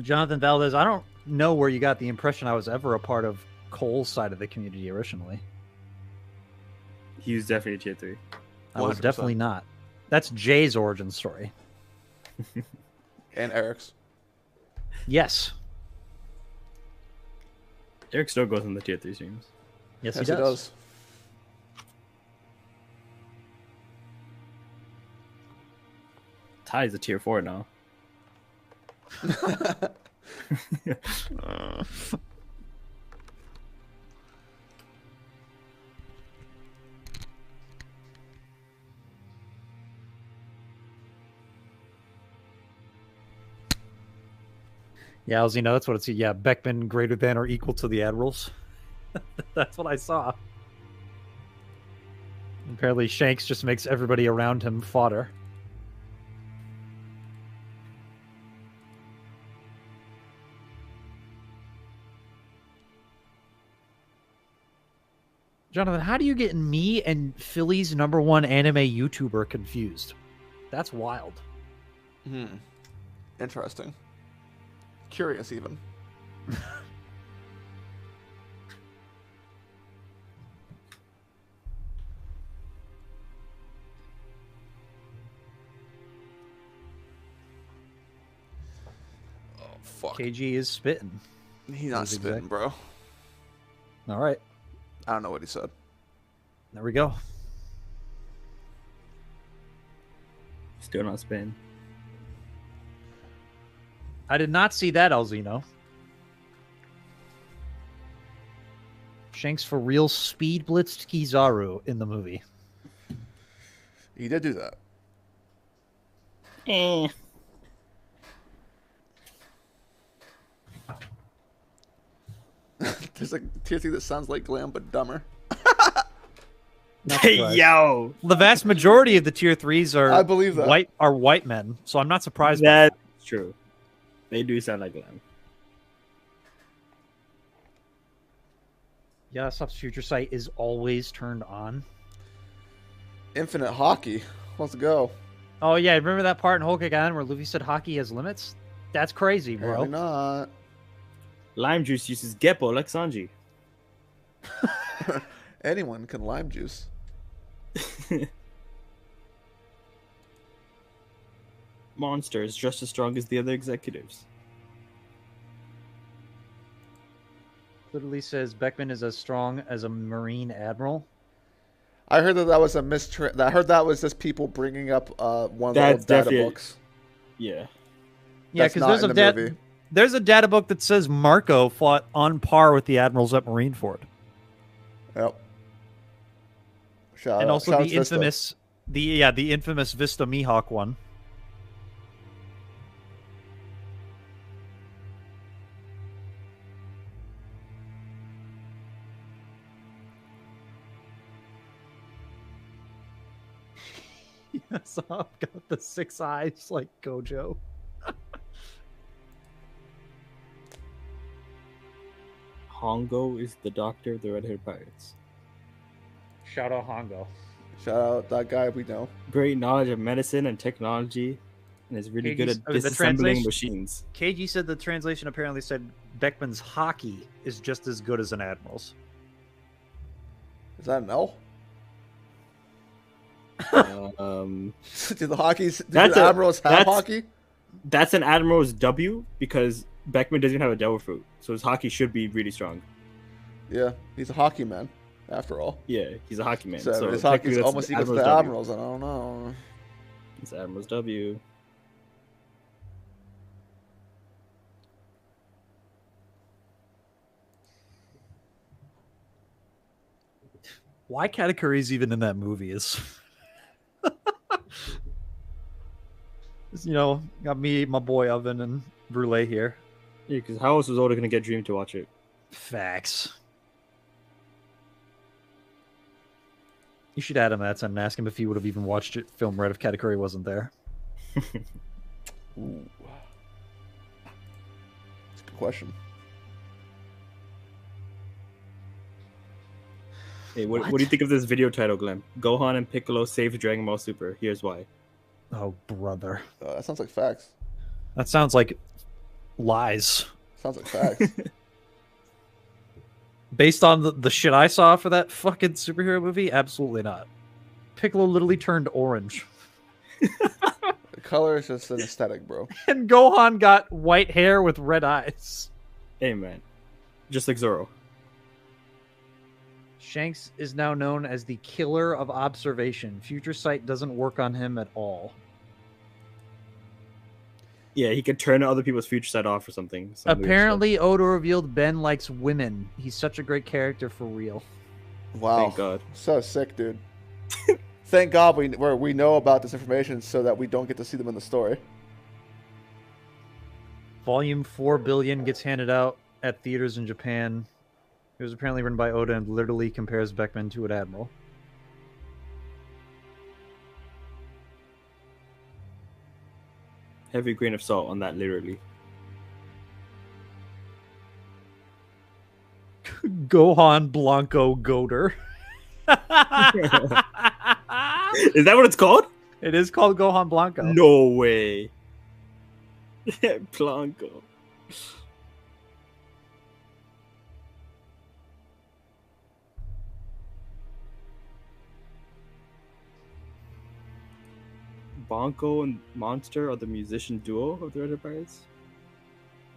Jonathan Valdez, I don't know where you got the impression I was ever a part of Cole's side of the community originally. He was definitely a tier 3. I was 100%. definitely not. That's Jay's origin story. And Eric's. Yes. Eric still goes in the tier 3 streams. Yes, Yes, he he does. does. Ty is a tier 4 now. Yeah, as you know, that's what it's. Yeah, Beckman greater than or equal to the Admirals. That's what I saw. Apparently, Shanks just makes everybody around him fodder. Jonathan, how do you get me and Philly's #1 anime YouTuber confused? That's wild. Interesting. Curious, even. Oh, fuck. KG is spitting. He's not That's spitting, exact- bro. All right, I don't know what he said. there we go. Still not spin. I did not see that, Alzino. Shanks for real speed blitzed Kizaru in the movie. He did do that. Eh. There's a tier 3 that sounds like Glam, but dumber. Not surprised. Yo, The vast majority of the tier 3s are I believe that. white men, so I'm not surprised. by that's true. They do sound like them. Yasop's future sight is always turned on. Infinite hockey. Let's go. Oh yeah, remember that part in Hokugan where Luffy said hockey has limits? That's crazy, bro. Apparently not. Lime juice uses Geppo like Sanji. Anyone can lime juice. Monster is just as strong as the other executives. Literally says Beckman is as strong as a Marine admiral. I heard that was a I heard that was just people bringing up one of the That's old data definitely- books. Yeah. Yeah, That's because not in the movie. there's a data book that says Marco fought on par with the admirals at Marineford, Yep. and also shout the out to Vista. the infamous Vista Mihawk one. Yes, I've got the 6 eyes like Gojo. Hongo is the doctor of the red-haired pirates. Shout out Hongo. Shout out that guy we know. Great knowledge of medicine and technology, and is really good KG's at the disassembling translation- machines. KG said the translation apparently said Beckman's hockey is just as good as an admiral's. Is that an L? Do the hockey's? Do That's the a- admirals have that's- hockey? That's an admiral's W because Beckman doesn't have a devil fruit, so his hockey should be really strong. Yeah, he's a hockey man, after all. Yeah, he's a hockey man. So, So, his technically hockey's that's almost equal to Admiral's the W. admirals. I don't know. It's admiral's W. Why Katakuri's even in that movie is... You know, got me, my boy Oven, and Brule here. Yeah, because how else was Oda gonna get Dream to watch it? Facts. You should add him that and ask him if he would have even watched it film right if Katakuri wasn't there. Ooh. That's a good question. Hey, what do you think of this video title, Glenn? Gohan and Piccolo save Dragon Ball Super. Here's why. Oh, brother. That sounds like facts. That sounds like Lies. Sounds like facts. Based on the shit I saw for that fucking superhero movie, absolutely not. Piccolo literally turned orange. The color is just an aesthetic, bro. And Gohan got white hair with red eyes. Hey, man. Just like Zoro. Shanks is now known as the killer of observation. Future Sight doesn't work on him at all. Yeah, he could turn other people's future sight off or something. Some weird Apparently, Oda revealed Ben likes women. He's such a great character for real. Wow. Thank God. So sick, dude. Thank God we know about this information so that we don't get to see them in the story. Volume 4 billion gets handed out at theaters in Japan. It was apparently written by Oda and literally compares Beckman to an admiral. Heavy grain of salt on that, literally. Gohan Blanco Goater. Is that what it's called? It is called Gohan Blanco. No way. Blanco. Bonko and Monster are the musician duo of the Red Empires?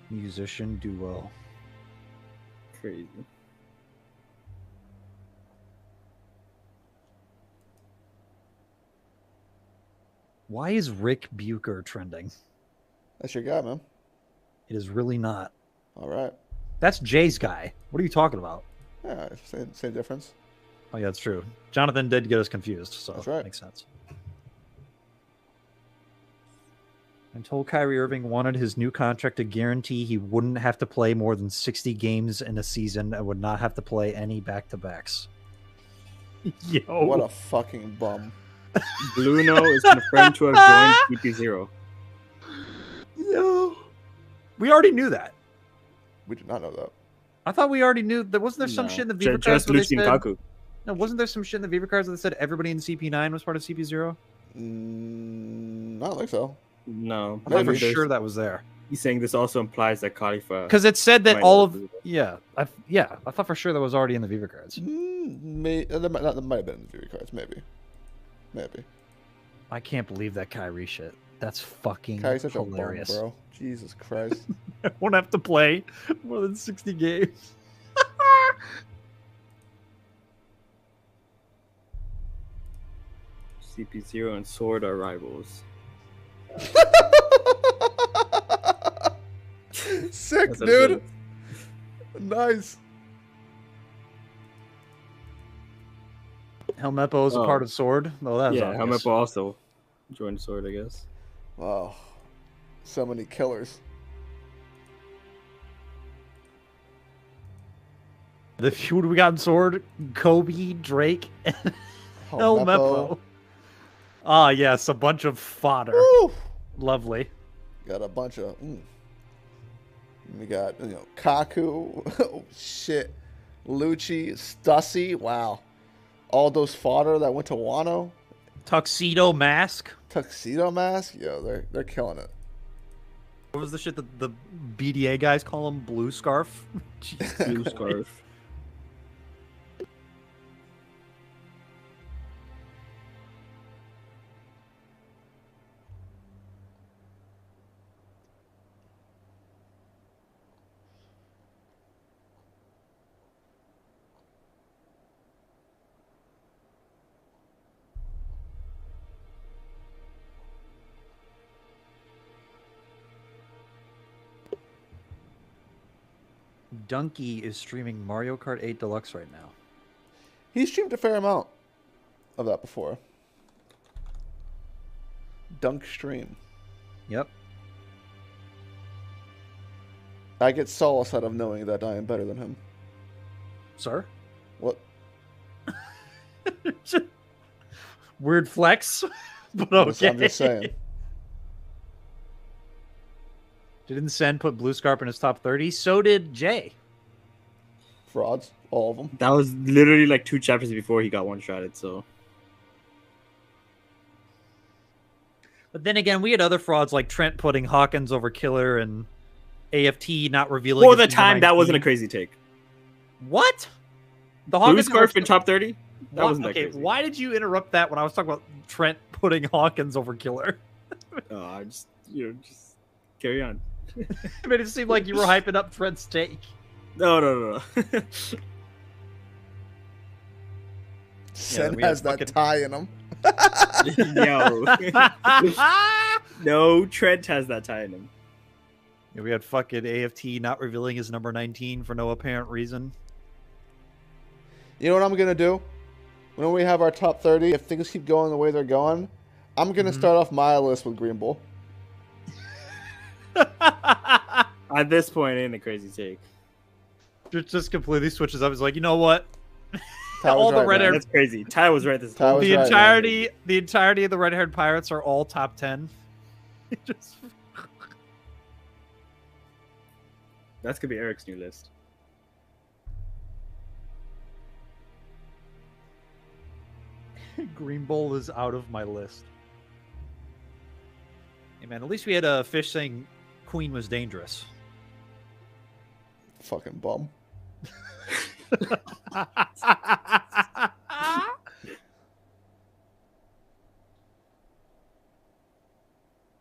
Musician duo. Crazy. Why is Rick Bucher trending? That's your guy, man. It is really not. All right. That's Jay's guy. What are you talking about? Yeah, same difference. Oh, yeah, that's true. Jonathan did get us confused, so That's right. Makes sense. I'm told Kyrie Irving wanted his new contract to guarantee he wouldn't have to play more than 60 games in a season and would not have to play any back-to-backs. Yo. What a fucking bum. Bluno is confirmed to have joined CP0. Yo. We already knew that. We did not know that. I thought we already knew. Wasn't there some shit in the Viva cards Just where they Lucien said... Kaku. No, wasn't there some shit in the Viva cards that said everybody in CP9 was part of CP0? I don't think so. No. I thought for Maybe sure that was there. He's saying this also implies that Khalifa... Because it said that might all not of... do that. Yeah. I thought for sure that was already in the Viva cards. That might have been in the view cards. Maybe. I can't believe that Kyrie shit. That's fucking Kyrie's such hilarious. a bum, bro. Jesus Christ. I won't have to play more than 60 games. CP0 and Sword are rivals. Sick, That's what it dude. says. Nice. Helmeppo is a Oh. part of Sword. Oh, that's Yeah, obvious. Helmeppo also joined Sword, I guess. Wow. So many killers. Who do we got in Sword? Kobe, Drake, and Helmeppo. Ah, yes, a bunch of fodder. Woo! Lovely. Got a bunch of. We got, Kaku. Oh, shit. Lucci, Stussy. Wow. All those fodder that went to Wano. Tuxedo Mask. Tuxedo Mask. Yo, they're killing it. What was the shit that the BDA guys call him? Blue Scarf? Jesus Blue Christ. Scarf. Donkey is streaming Mario Kart 8 Deluxe right now. He streamed a fair amount of that before. Dunk stream. Yep. I get solace out of knowing that I am better than him. Sir? What? Weird flex, but I'm okay. just saying. Didn't Sen put Blue Scarf in his top 30? So did Jay. Frauds. All of them. That was literally like 2 chapters before he got one-shotted, so... But then again, we had other frauds like Trent putting Hawkins over Killer and AFT not revealing. For his the number time, that wasn't a 19. crazy take. What? The Blue Hawkins scarf in top 30? That wasn't that okay, crazy. why did you interrupt that when I was talking about Trent putting Hawkins over Killer? I just carry on. It made it seem like you were hyping up Trent's take. No. Sen we had has that fucking- tie in him. Yo. No, Trent has that tie in him. Yeah, we had fucking AFT not revealing his number 19 for no apparent reason. You know what I'm gonna do? When we have our top 30, if things keep going the way they're going, I'm gonna start off my list with Green Bull. At this point, it ain't a crazy take. Just completely switches up. It's like, you know what? Ty was All the right, red man. hair, That's crazy. Ty was right this Ty time. was the right, entirety of the red-haired pirates are all top 10. Just That's gonna be Eric's new list. Green Bull is out of my list. Hey man, at least we had a fish saying Queen was dangerous. Fucking bum.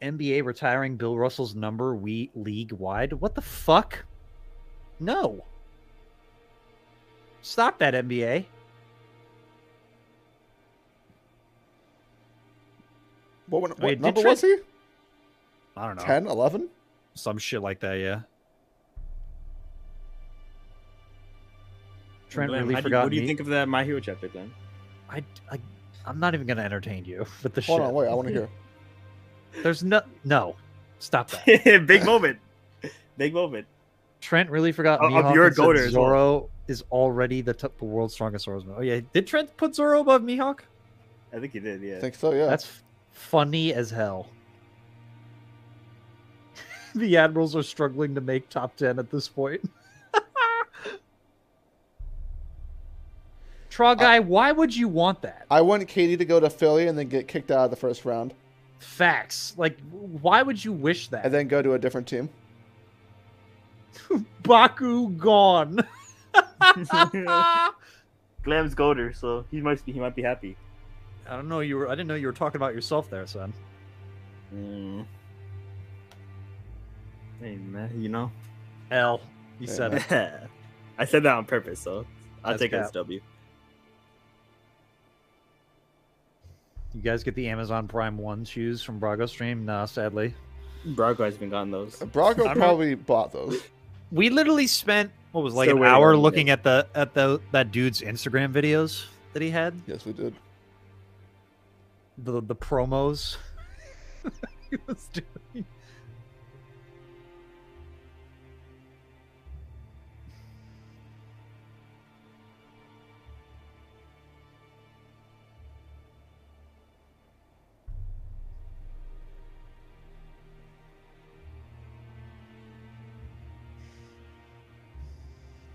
NBA retiring Bill Russell's number league wide. What the fuck? No. Stop that, NBA. What Wait, did number Trent- was he? I don't know. 10, 11? Some shit like that, yeah. Trent Glenn, really forgot what do you me. think of that My Hero chapter, Glenn? I'm not even going to entertain you with the Hold shit. on, wait, I want to hear. There's no. Stop that. Big moment. Big moment. Trent really forgot Of Mihawk your and said goater as well. Zoro is already the world's strongest swordsman. Oh yeah, did Trent put Zoro above Mihawk? I think he did, yeah. I think so, yeah. That's funny as hell. The Admirals are struggling to make top 10 at this point. Traw guy, why would you want that? I want Katie to go to Philly and then get kicked out of the first round. Facts. Like, why would you wish that? And then go to a different team. Baku gone. Glam's goater, so he might be happy. I don't know. I didn't know you were talking about yourself there, son. Hey man, you know. L. You Yeah. said it. I said that on purpose, so I'll That's take it cap. as W. You guys get the Amazon Prime 1 shoes from Brago Stream? Nah, sadly. Brago has been gotten those. Brago I'm probably bought those. We literally spent what was like Still an waiting hour on looking you. at that dude's Instagram videos that he had. Yes, we did. The promos he was doing.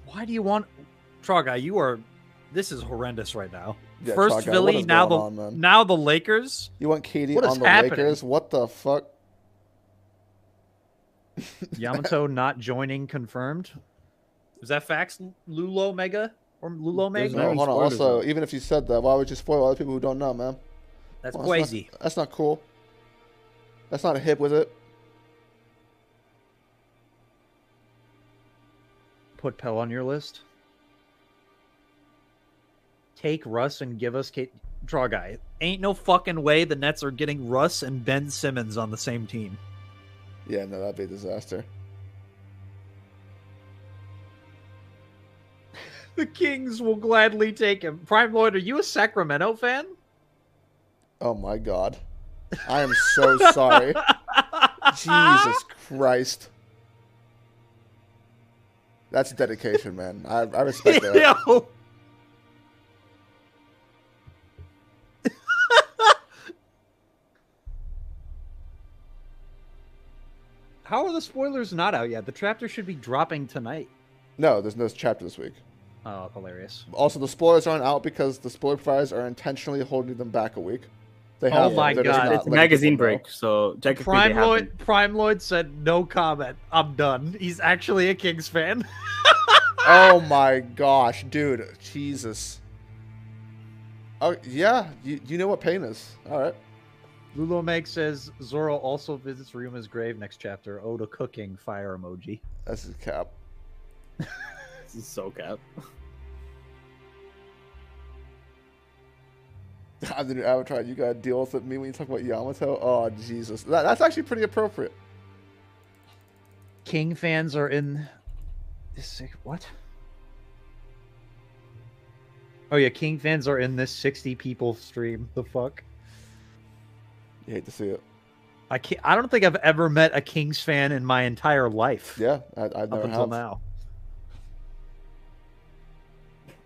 Why do you want Traw guy? This is horrendous right now. Yeah, First Traw guy, Philly, what is now going on, man? now the Lakers. You want Katie What is on the happening? Lakers? What the fuck? Yamato not joining confirmed. Is that facts, Lulo Mega or Lulo There's Mega? No, any hold on. spoilers, Also, though. even if you said that, why would you spoil other people who don't know, man? That's Well, crazy. That's not cool. That's not hip with it. Put Pell on your list. Take Russ and give us Draw guy. Ain't no fucking way the Nets are getting Russ and Ben Simmons on the same team. Yeah, no, that'd be a disaster. The Kings will gladly take him. Prime Lloyd, are you a Sacramento fan? Oh my god. I am so sorry. Jesus Christ. That's dedication, man. I respect that. Yo. How are the spoilers not out yet? The chapter should be dropping tonight. No, there's no chapter this week. Oh, hilarious. Also, the spoilers aren't out because the spoiler providers are intentionally holding them back a week. They Oh have my them. They're just God. not It's a letting magazine people know. break, so technically Prime they haven't. Lloyd, Prime Lloyd said no comment. I'm done. He's actually a Kings fan. Oh my gosh, dude. Jesus. Oh, yeah. You know what pain is. All right. Lulo Meg says Zoro also visits Ryuma's grave next chapter. Oh, to cooking fire emoji. This is cap. This is so cap. I'm the new Avatar. You gotta deal with it. Me when you talk about Yamato. Oh Jesus, that's actually pretty appropriate. King fans are in this. What? Oh yeah, King fans are in this 60 people stream. The fuck? You hate to see it. I can't. I don't think I've ever met a Kings fan in my entire life. Yeah, I up never until have. now.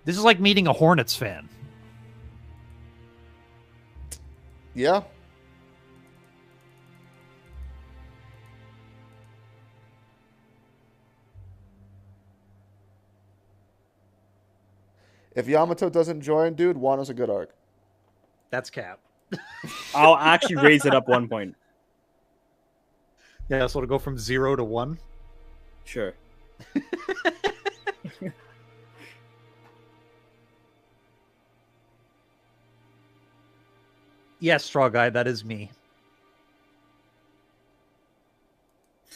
This is like meeting a Hornets fan. Yeah. If Yamato doesn't join, dude, Wano's a good arc. That's cap. I'll actually raise it up 1 point. Yeah, so it'll go from 0 to 1. Sure. Yes, Straw Guy, that is me.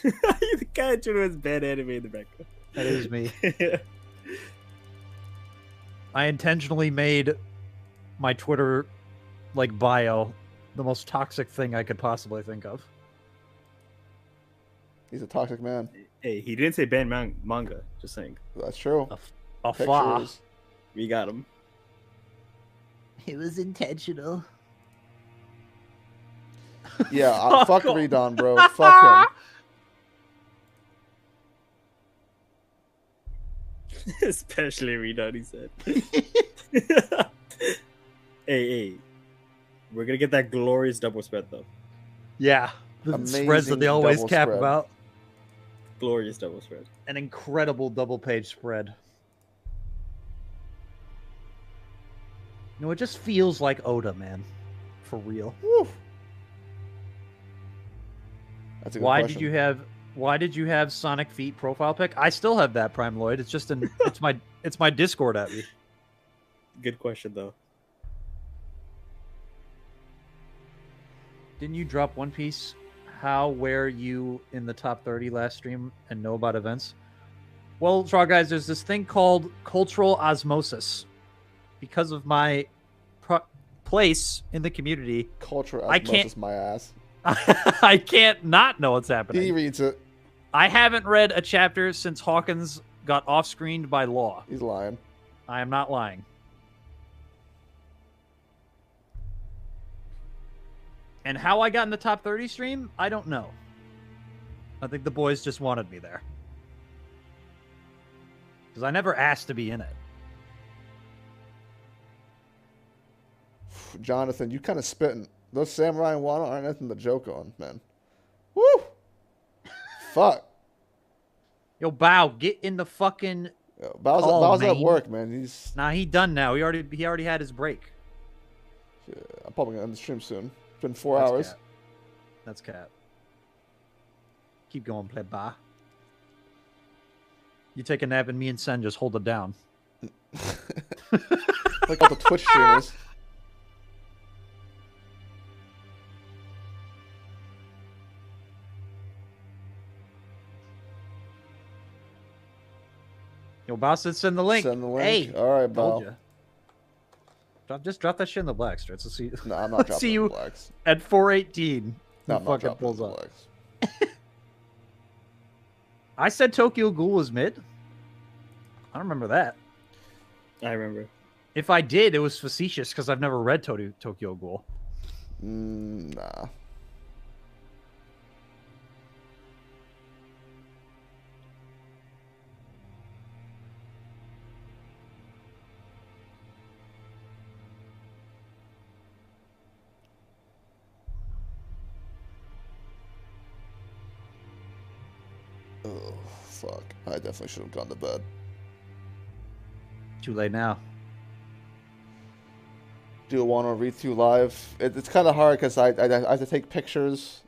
The guy who has bad anime in the background. That is me. I intentionally made my Twitter like bio the most toxic thing I could possibly think of. He's a toxic man. Hey, he didn't say ban manga. Just saying. That's true. A fa. Pictures. We got him. It was intentional. Yeah, fuck Redon, bro. Fuck him. Especially Redon, he said. hey. We're gonna get that glorious double spread though. Yeah, the Amazing spreads that they always double cap spread. about. Glorious double spread. An incredible double page spread. No, it just feels like Oda, man. For real. Woo. That's a good Why question. did you have Sonic Feet profile pic? I still have that, Prime Lloyd. It's just it's my Discord at me. Good question though. Didn't you drop One Piece? How were you in the top 30 last stream and know about events? Well, Straw Guys, there's this thing called cultural osmosis. Because of my place in the community, Culture I can't- osmosis my ass. I can't not know what's He happening. reads it. I haven't read a chapter since Hawkins got off-screened by Law. He's lying. I am not lying. And how I got in the top 30 stream, I don't know. I think the boys just wanted me there. Because I never asked to be in it. Jonathan, you kind of spitting. Those Samurai and Wano aren't nothing to joke on, man. Woo! Fuck. Yo, Bow, get in the fucking... Yo, Bow's, Call, Bow's at man. work, man. He's. Nah, he done now. He already had his break. I'm probably gonna end the stream soon. It's been 4 That's hours. Cat. That's cat. Keep going, play ba. You take a nap and me and Sen just hold it down. Like all the Twitch streamers. Yo, Bow said send the link. Send the link. Hey, All right, told Bow. ya. Just drop that shit in the black strips. Let's see. No, I'm not Let's dropping see the you blacks. at 418. No, Who I'm not fucking dropping pulls the up. blacks. I said Tokyo Ghoul was mid. I don't remember that. I remember. If I did, it was facetious because I've never read Tokyo Ghoul. Nah. Oh, fuck. I definitely should have gone to bed. Too late now. do want to read through live. It's kind of hard because I have to take pictures,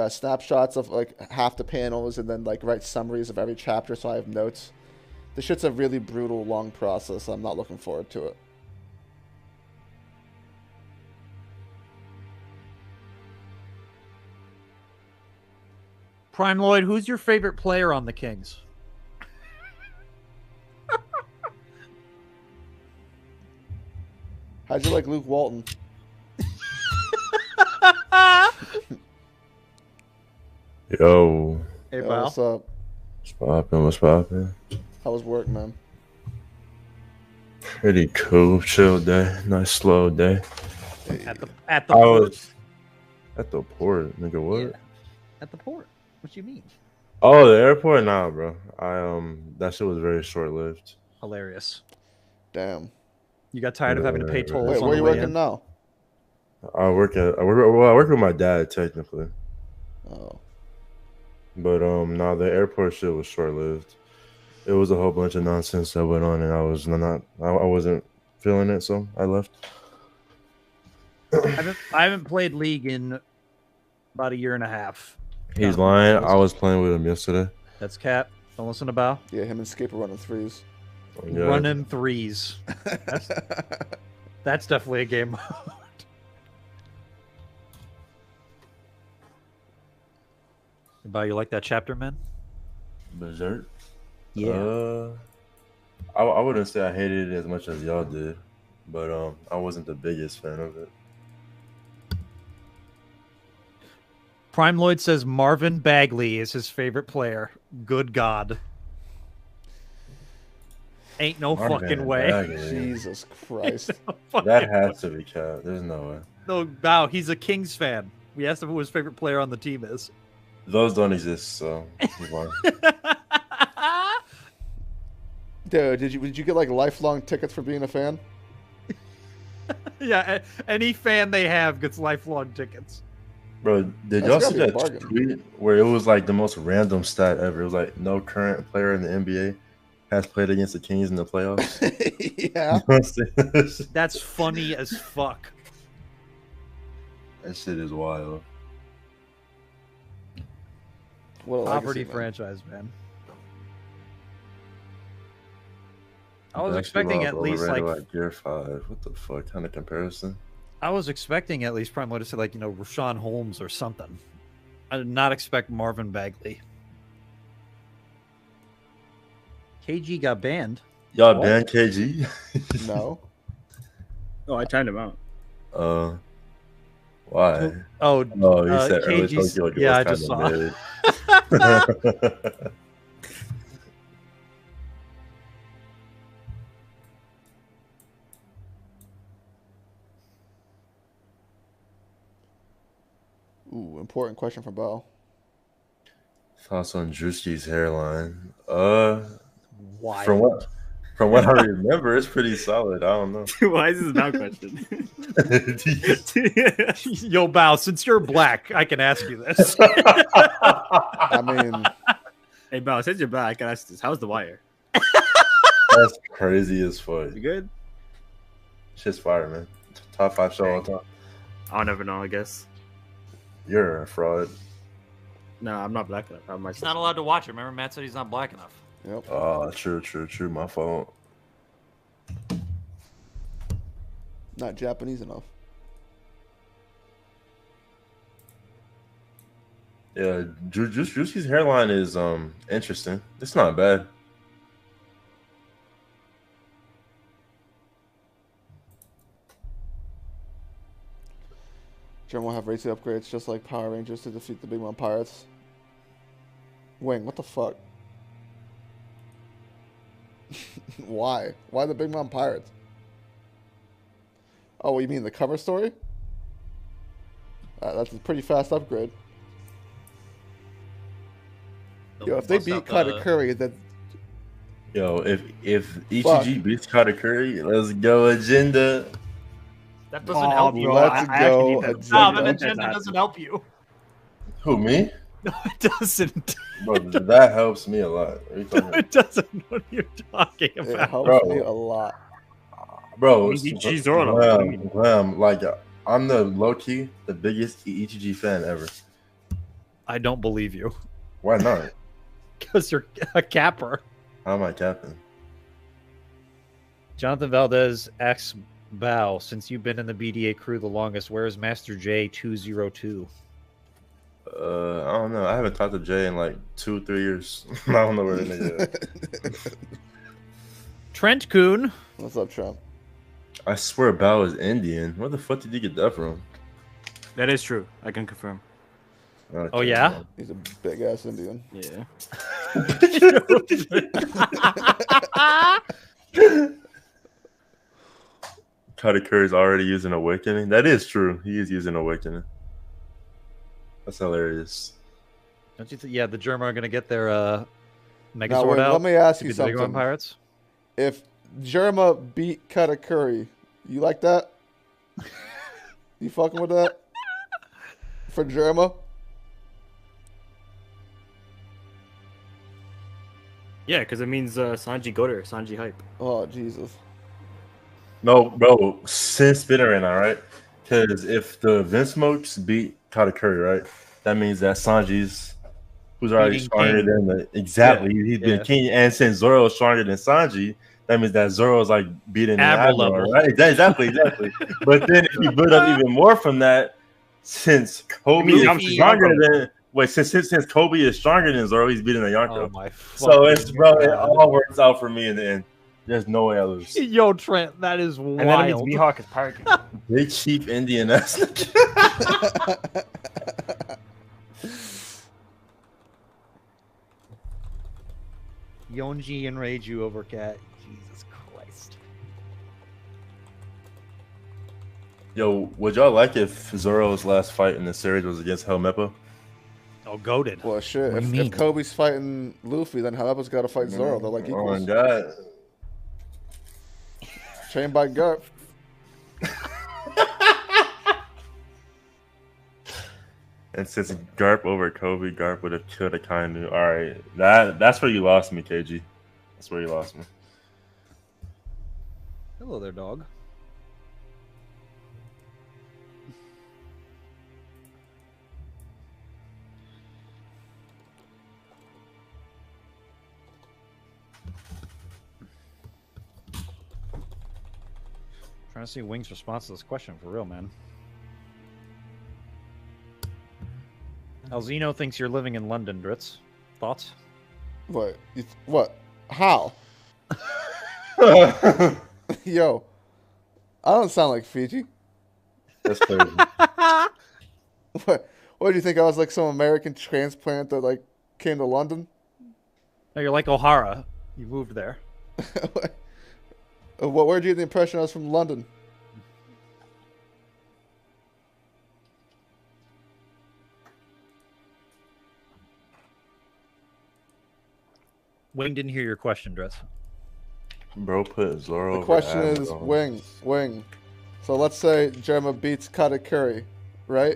snapshots of like half the panels, and then like write summaries of every chapter so I have notes. This shit's a really brutal, long process. I'm not looking forward to it. Prime Lloyd, who's your favorite player on the Kings? How'd you like Luke Walton? Yo, Hey, Yo, pal. what's up? what's poppin'? What's poppin'? How was work, man? Pretty cool, chill day. Nice slow day. At the I port. was at the port, nigga. What? Yeah. At the port. What do you mean? Oh, the airport? Nah, bro. That shit was very short lived. Hilarious. Damn. You got tired of having to pay Wait, tolls Wait, on where the you way working in? now? I work with my dad technically, Oh. but nah, the airport shit was short lived. It was a whole bunch of nonsense that went on, and I wasn't feeling it, so I left. I haven't played League in about a year and a half. He's lying. I was playing with him yesterday. That's Cap. Don't listen to Bow. Yeah, him and Skip are running threes. Yeah. Running threes. That's definitely a game mode. Bow, you like that chapter, man? Berserk. Yeah. I wouldn't say I hated it as much as y'all did, but I wasn't the biggest fan of it. Prime Lloyd says Marvin Bagley is his favorite player. Good God. Ain't no Marvin fucking way. Bagley. Jesus Christ. That has to be cat. There's no way. No, Bow, he's a Kings fan. We asked him who his favorite player on the team is. Those don't exist, so he's lying. Dude, did you get like lifelong tickets for being a fan? Yeah, any fan they have gets lifelong tickets. Bro, did That's y'all gotta see be a that bargain. tweet where it was like the most random stat ever? It was like no current player in the NBA has played against the Kings in the playoffs. Yeah. That's funny as fuck. That shit is wild. What a Poverty legacy, man. franchise, man. I was expecting at least like Gear 5. What the fuck kind of comparison? I was expecting at least probably to say like, you know, Rashawn Holmes or something. I did not expect Marvin Bagley. KG got banned. Y'all banned KG? No. Oh, I timed him out. Why? Oh, You said early KG's Tokyo. yeah, I just saw. Ooh, important question from Bo. Thoughts on Drewski's hairline? Why? From what I remember, it's pretty solid. I don't know. Why is this a bad question? Yo, Bow, since you're black, I can ask you this. I mean, Hey, Bow, since you're back, I can ask this. How's the wire? That's crazy as fuck. You good? Shit's fire, man. Top 5 show all time. I'll never know, I guess. You're a fraud. No, I'm not black enough. I'm He's myself. not allowed to watch it. Remember, Matt said he's not black enough. yep. Oh, true. My fault. Not Japanese enough. Yeah, Drewski's hairline is interesting. It's not bad. German will have rated upgrades just like Power Rangers to defeat the Big Mom Pirates. Wing, what the fuck? Why? Why the Big Mom Pirates? Oh, you mean the cover story? That's a pretty fast upgrade. Yo, if they beat Kyler Curry, then Yo, if Ichiji beats Katakuri, let's go agenda. That doesn't help you. let's go. No, Agenda. the agenda doesn't help you. Who, me? No, it doesn't. Bro, that helps me a lot. What are you talking No, about? it doesn't. What are you talking It about? helps Bro. me a lot. Bro, Ichichi Zoro. What do you mean? like I'm the low key the biggest Ichichi fan ever. I don't believe you. Why not? Because you're a capper. How am I captain? Jonathan Valdez X Bow, since you've been in the BDA crew the longest, where is Master J202? I don't know. I haven't talked to Jay in like 2-3 years. I don't know where the nigga is. Trent Kuhn. What's up, Trump? I swear Bao is Indian. Where the fuck did you get that from? That is true. I can confirm. Okay. Oh, yeah? He's a big ass Indian. Yeah. Katakuri's already using Awakening. That is true. He is using Awakening. That's hilarious. Don't you think? Yeah, the German are going to get their Megazord Now, wait, out. let me ask to you be the big one something. Pirates. If Germa beat Katakuri, you like that? You fucking with that? For Germa? Yeah, because it means Sanji Goder, Sanji hype. Oh, Jesus. No, bro. Since spinner right now, right? Because if the Vinsmokes beat Katakuri, right, that means that Sanji's, who's already Beating stronger King. than the he's been Yeah. king, and since Zoro is stronger than Sanji, that means that Zoro's like beating the Admiral Admiral, level. right? Exactly. But then if you build up even more from that, since Kobe means is I'm stronger stronger. than since Kobe is stronger than Zoro, he's beating the Yonko. Oh, my So it's fucking it God. all works out for me in the end. There's no way I lose. Yo, Trent, that is wild. And then it means Mihawk is Pirate King. Big cheap Indian ass. Yonji enrage you over Cat. Jesus Christ. Yo, would y'all like if Zoro's last fight in the series was against Helmeppa? Oh, goaded. Well, shit. What do If, you if mean? Kobe's fighting Luffy, then Halepa's got to fight Zoro. They're like Oh my equals. god. Trained by Garp. And since Garp over Kobe, Garp would have killed Akainu. Alright. That's where you lost me, KG. That's where you lost me. Hello there, dog. Trying to see Wing's response to this question for real, man. Alzino thinks you're living in London, Dritz. Thoughts? What? What? How? Yo. I don't sound like Fiji. That's crazy. What do you think? I was like some American transplant that like came to London? No, you're like O'Hara. You moved there. Where did you get the impression I was from London? Wing didn't hear your question, Dritz. Bro put Zoro The over question is Admiral. Wing. So let's say Germa beats Katakuri, right?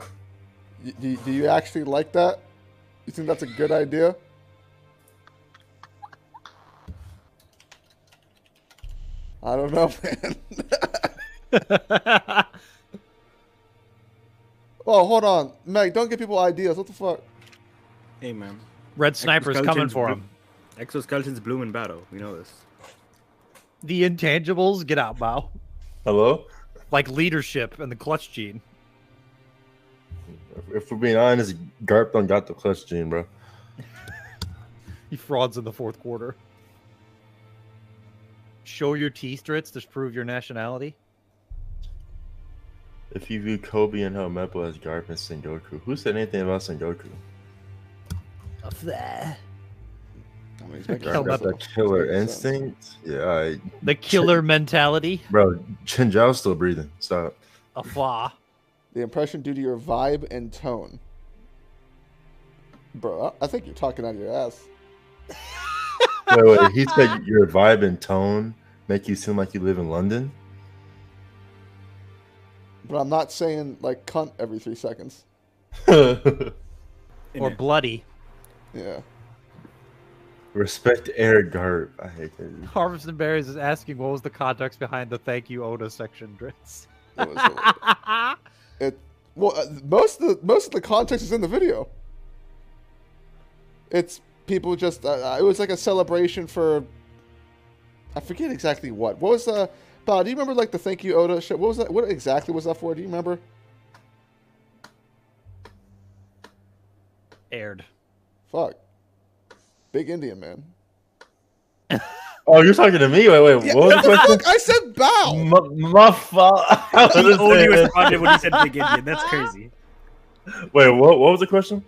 Do you actually like that? You think that's a good idea? I don't know, man. Oh, hold on. Meg, don't give people ideas. What the fuck? Hey, man. Red Sniper's coming for him. Exoskeletons bloom in battle. We know this. The intangibles, get out, Bao. Hello? Like leadership and the clutch gene. If we're being honest, Garp done got the clutch gene, bro. He frauds in the fourth quarter. Show your teeth, Dritz, to prove your nationality. If you view Kobe and Helmeppa as Garp and Sengoku, who said anything about Sengoku? I mean, he's making Hell, Garp got Helmeppa. that killer Makes sense. instinct. Yeah, The killer mentality. bro, Chinjao's still breathing. Stop. Afar. The impression due to your vibe and tone. Bro, I think you're talking out of your ass. Wait, he said your vibe and tone make you seem like you live in London? But I'm not saying like cunt every 3 seconds. Or bloody. Yeah. Respect Eric Garp. I hate that. Harvest and Berries is asking what was the context behind the "Thank you Oda" section, Dritz. It was most of the context is in the video. It's people just it was like a celebration for I forget exactly what. What was the Bob, do you remember like the "Thank you Oda" shit? What was that? What exactly was that for? Do you remember? Aired. Fuck. Big Indian man. Oh, you're talking to me? Wait, Yeah, what was the question? fuck? I said bow. My fault. He only responded when he said Big Indian. That's crazy. Wait, what was the question?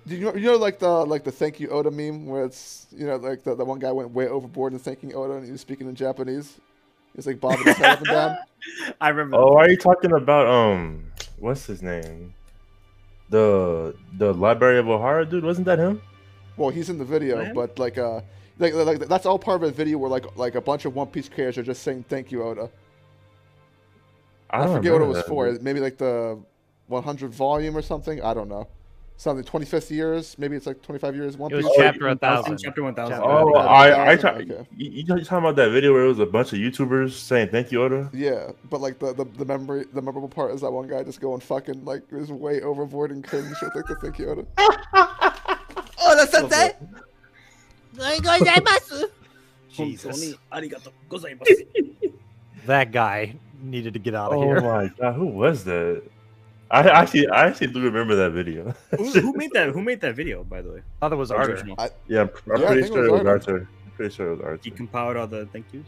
Do you know like the "Thank you Oda" meme where it's like the one guy went way overboard in thanking Oda and he was speaking in Japanese. He's like bobbing his head up and down. I remember. Oh, are you talking about what's his name? The Library of Ohara dude, wasn't that him? Well, he's in the video, Man. but like that's all part of a video where like a bunch of One Piece characters are just saying "Thank you, Oda." I don't forget what it remember was that, for. dude. Maybe like the 100 volume or something. I don't know. Something 25th years. Maybe it's like 25 years. One It was Piece. chapter 1,000. Chapter 1000. Oh, Yeah, okay. You talking about that video where it was a bunch of YouTubers saying "Thank you, Oda"? Yeah, but like the memorable part is that one guy just going fucking like it was way overboard and crazy shit like the "Thank you, Oda." Oh, that's not that. Jesus. Arigato gozaimasu. That guy needed to get out of Oh here. my god, who was that? I actually do remember that video. Who made that? Who made that video, by the way? I thought it was Arter. Original. Yeah, I'm Yeah, I pretty think sure it was Arthur. Arthur. I'm pretty sure it was He Arthur. compiled all the thank yous.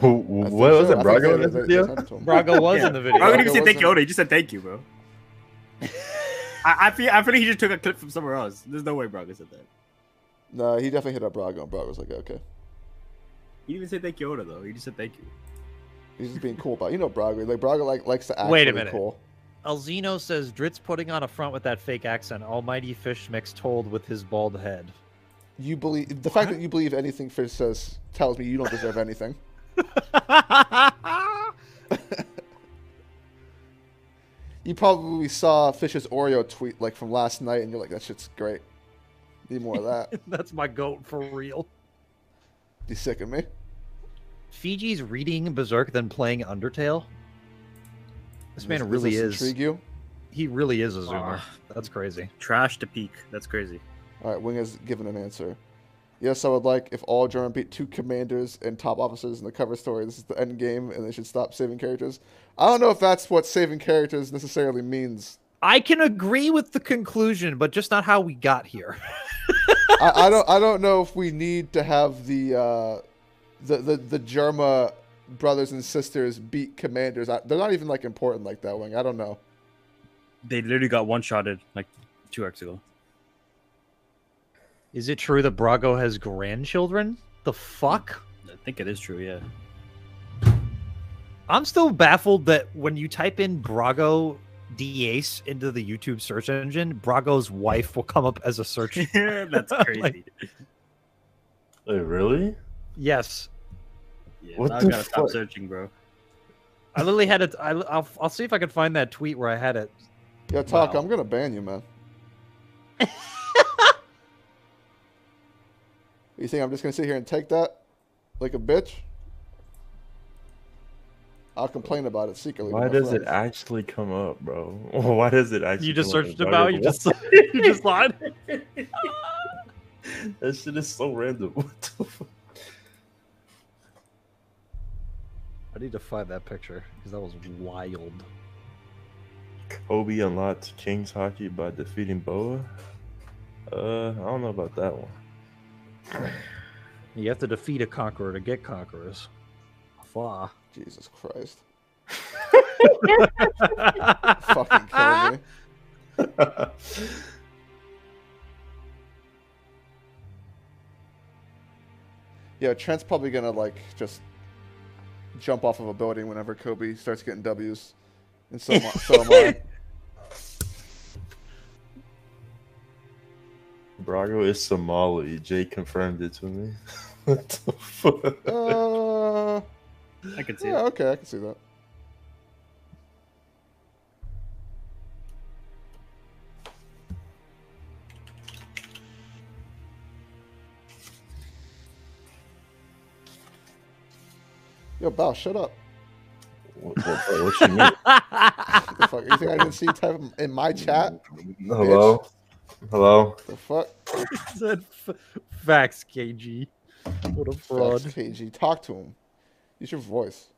What was it, Brago in this video? Brago was Yeah. in the video. How could he Brago say thank you, wasn't- Oda? He just said thank you, bro. I feel he just took a clip from somewhere else. There's no way Braga said that. No, he definitely hit up Brago, and Brago was like, okay. He didn't even say thank you, Oda, though. He just said thank you. He's just being cool about Brago. Like Brago likes to act Wait a really minute. cool. Alzino says Dritz putting on a front with that fake accent. Almighty Fish mix told with his bald head. You believe the fact that you believe anything Fish says tells me you don't deserve anything. You probably saw Fish's Oreo tweet like from last night, and you're like, that shit's great. Need more of that. That's my goat for real. You sick of me? Fiji's reading Berserk then playing Undertale. This man Does really this is. intrigue you? He really is a zoomer. That's crazy. Trash to peak. That's crazy. All right, Wing has given an answer. Yes, I would like if all German beat 2 commanders and top officers in the cover story. This is the end game, and they should stop saving characters. I don't know if that's what saving characters necessarily means. I can agree with the conclusion, but just not how we got here. I don't know if we need to have the Germa brothers and sisters beat commanders. They're not even like important like that, Wing. I don't know. They literally got one-shotted like 2 arcs ago. Is it true that Brago has grandchildren? The fuck? I think it is true, yeah. I'm still baffled that when you type in Brago D-Ace into the YouTube search engine, Brago's wife will come up as a search. That's crazy. Like- Wait, really? Yes. Yeah, What now I the gotta stop fuck? searching, bro. I literally had it. I'll see if I can find that tweet where I had it. Yeah, Taka, Wow. I'm gonna ban you, man. You think I'm just gonna sit here and take that like a bitch? I'll complain about it secretly. to Why my does it friends. actually come up, bro? Why does it actually? You just come up searched with about. Brago? You just you just lied. That shit is so random. What the fuck? I need to find that picture because that was wild. Kobe unlocked King's Hockey by defeating Boa. I don't know about that one. You have to defeat a conqueror to get conquerors. Fah. Jesus Christ. Fucking kill me. Yeah, Trent's probably gonna like just jump off of a building whenever Kobe starts getting W's, and so am I. Brago is Somali. Jay confirmed it to me. What the fuck? I can see Yeah, it. okay, I can see that. Yo, Bow, shut up. What you mean? The fuck? You think I didn't see you type in my chat? Hello? Hello? The fuck? Said facts, KG. What a fraud. Facts, KG. Talk to him. Use your voice.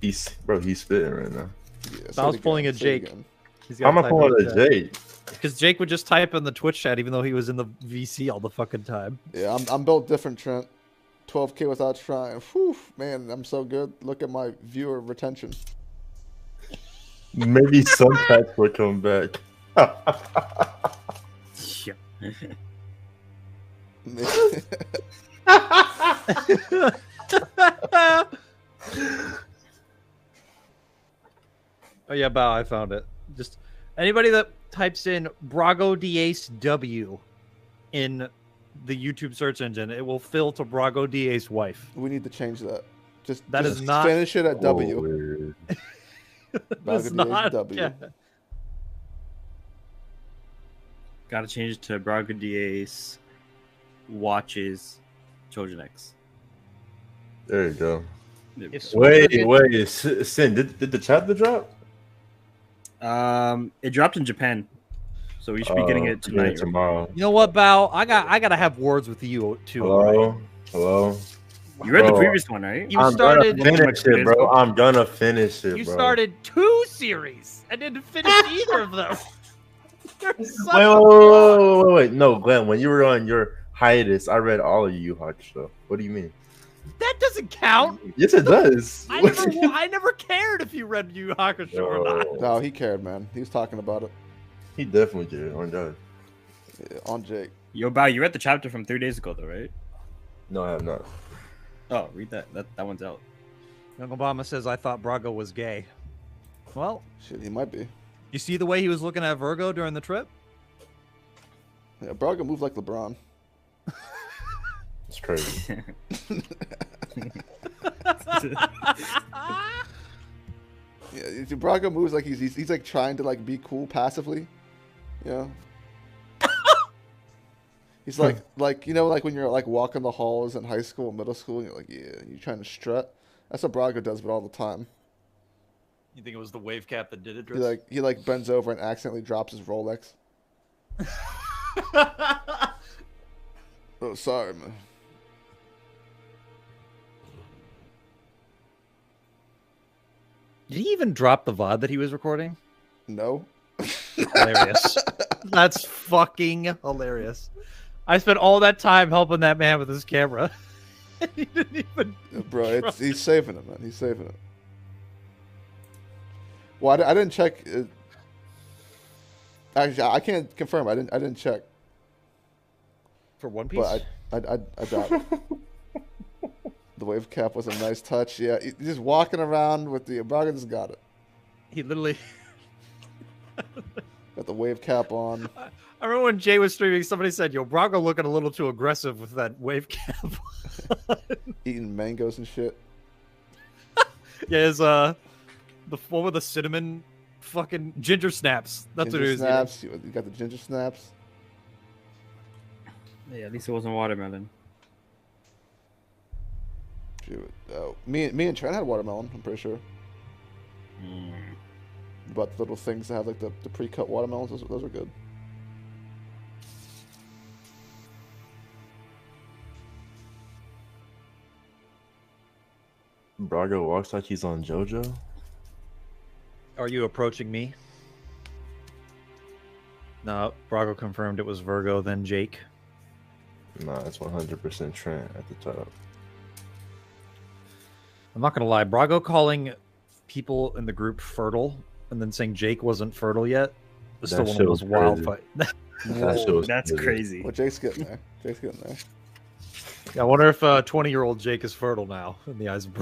He's spitting right now. Yeah, I was pulling a Jake. How am I pulling a Jake? Because Jake would just type in the Twitch chat even though he was in the VC all the fucking time. Yeah, I'm built different, Trent. 12K without trying. Whew, man, I'm so good. Look at my viewer retention. Maybe some packs will come back. Yeah. Oh yeah, Bow, I found it. Just anybody that types in Brago Diaz W in the YouTube search engine, it will fill to Brago Diaz wife. We need to change that. Just That just is not- finish it at W. Weird. That's Brago Diaz not W. yeah. Gotta change it to Braga Diaz watches Children X. There you go. There we If- go. Wait, Sin, did the chapter drop? It dropped in Japan, so we should be getting it tonight. Tomorrow. You know what, Bow? I gotta have words with you too. Right? Hello. You read the Bro. previous one, right? You I'm started. gonna finish it, bro. I'm gonna finish it, You bro. started 2 series and didn't finish either of them. You're such Wait, a- wait. No, Glenn, when you were on your hiatus, I read all of Yu Hakusho. What do you mean? That doesn't count. Yes, it does. I never cared if you read Yu Yu Hakusho or not. No, he cared, man. He was talking about it. He definitely did. On God. Yeah, on Jake. Yo, Bao, you read the chapter from 3 days ago, though, right? No, I have not. Oh, read that. That one's out. Young Obama says, I thought Brago was gay. Well, Shit, he might be. you see the way he was looking at Virgo during the trip? Yeah, Braga moved like LeBron. It's crazy. Yeah, Braga moves like he's like trying to like be cool passively. Yeah. He's like you know like when you're like walking the halls in high school, middle school, and you're like you're trying to strut. That's what Braga does, but all the time. You think it was the wave cap that did it, He like bends over and accidentally drops his Rolex. Oh, sorry, man. Did he even drop the VOD that he was recording? No. Hilarious. That's fucking hilarious. I spent all that time helping that man with his camera. He didn't even. Bro, he's saving it, man. He's saving it. Well, I didn't check. Actually, I can't confirm. I didn't check. For One Piece? But I doubt it. The wave cap was a nice touch. Yeah, he's just walking around with the Braga just got it. He literally. Got the wave cap on. I remember when Jay was streaming, somebody said, "Yo, Brago looking a little too aggressive with that wave cap." Eating mangoes and shit. Yeah, his the one with the cinnamon, fucking ginger snaps. That's what it Ginger was. snaps. You got the ginger snaps. Yeah, at least it wasn't watermelon. Shoot. Me and Trent had watermelon. I'm pretty sure. But the little things that have like the pre-cut watermelons, those are good. Braga walks like he's on JoJo. Are you approaching me? No, Brago confirmed it was Virgo, then Jake. Nah, it's 100% Trent at the top. I'm not gonna lie, Brago calling people in the group fertile and then saying Jake wasn't fertile yet was That still one shit of those was wild crazy. fights. That shit was That's crazy. Well, Jake's getting there. Jake's getting there. I wonder if 20-year-old Jake is fertile now in the eyes of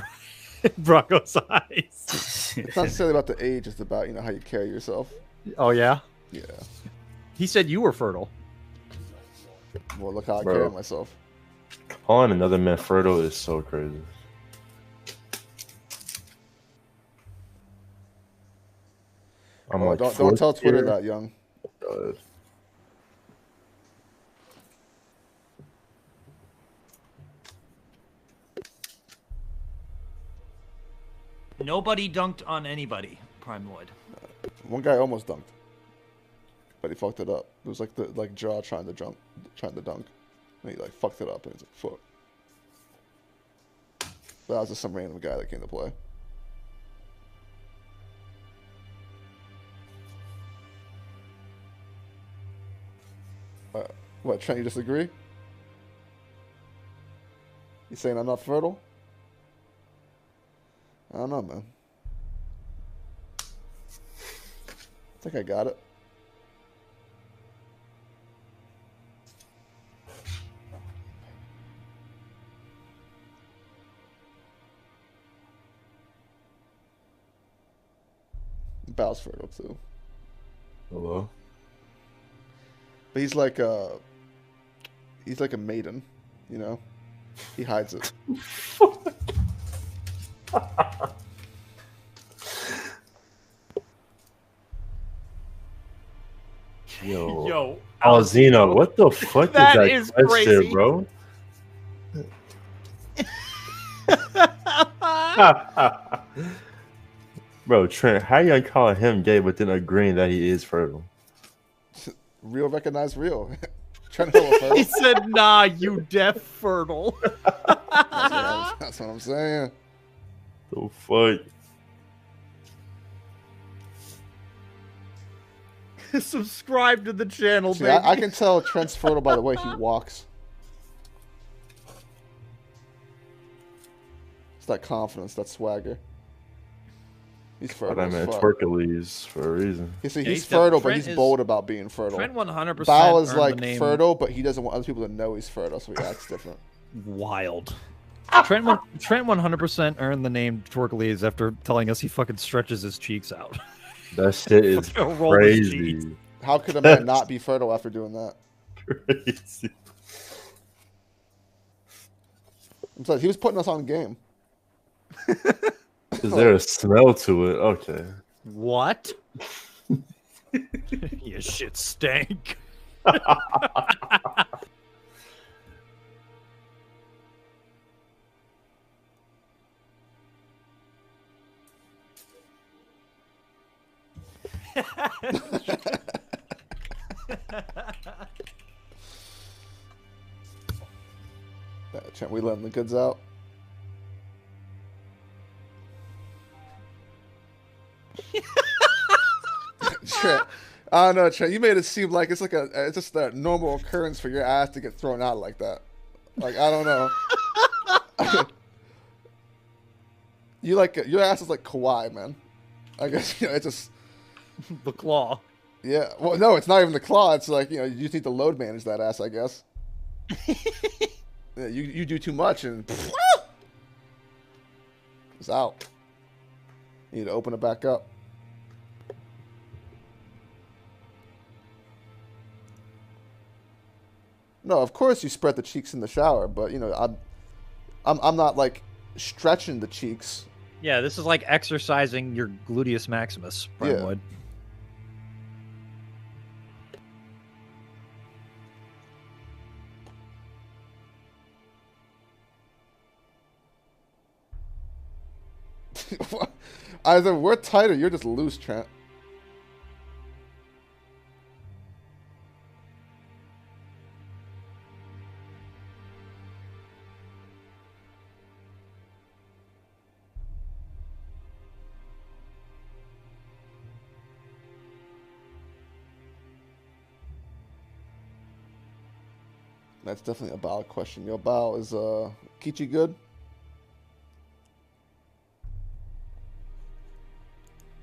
Brago's eyes. It's not necessarily about the age; it's about how you carry yourself. Oh yeah, Yeah. he said you were fertile. Well, look how I Bro. carry myself. Calling another man fertile is so crazy. I'm like, Don't tell fourth Twitter year? that, young. God. Nobody dunked on anybody, Prime Lloyd. One guy almost dunked, but he fucked it up. It was like the jaw trying to dunk, and he like fucked it up, and it's like fuck. But that was just some random guy that came to play. What, Trent, you disagree? You saying I'm not fertile? I don't know, man. I think I got it. Bao's fertile too. Hello? But he's like a maiden, you know? He hides it. Yo, Alzino, what the fuck That is is that question, crazy. bro? Bro, Trent, how you gonna call him gay but then agreeing that he is fertile? Real recognize real. Trent Hill fertile. He said, "Nah, you deaf fertile." That's what I'm saying. The fuck? Subscribe to the channel, See, baby. I can tell Trent's fertile by the way he walks. It's that confidence, that swagger. He's But fertile. I meant as fuck. Twerkules for a reason. You see, Yeah, he's he's fertile, def- but Trent he's is- bold about being fertile. Trent 100% Bao is earned like the name fertile, but he doesn't want other people to know he's fertile, so he acts different. wild. Trent 100% earned the name Twerkules after telling us he fucking stretches his cheeks out. That shit is Fucking roll his cheeks. crazy. How could a man not be fertile after doing that? Crazy. I'm sorry, he was putting us on game. Is there a smell to it? Okay. What? Your shit stank. Trent, we letting the goods out. Trent, I don't know, Trent. You made it seem like it's just a normal occurrence for your ass to get thrown out like that. Like, I don't know. Your ass is like Kawhi, man. I guess it's just The claw. yeah. Well, no, it's not even the claw. It's like you just need to load manage that ass, I guess. Yeah, you do too much and it's out. You need to open it back up. No, of course you spread the cheeks in the shower, but I'm not like stretching the cheeks. Yeah, this is like exercising your gluteus maximus, Prime Yeah. Lloyd. Either we're tight or you're just loose, Trent. That's definitely a Bao question. Yo, Bao, is Kichi good?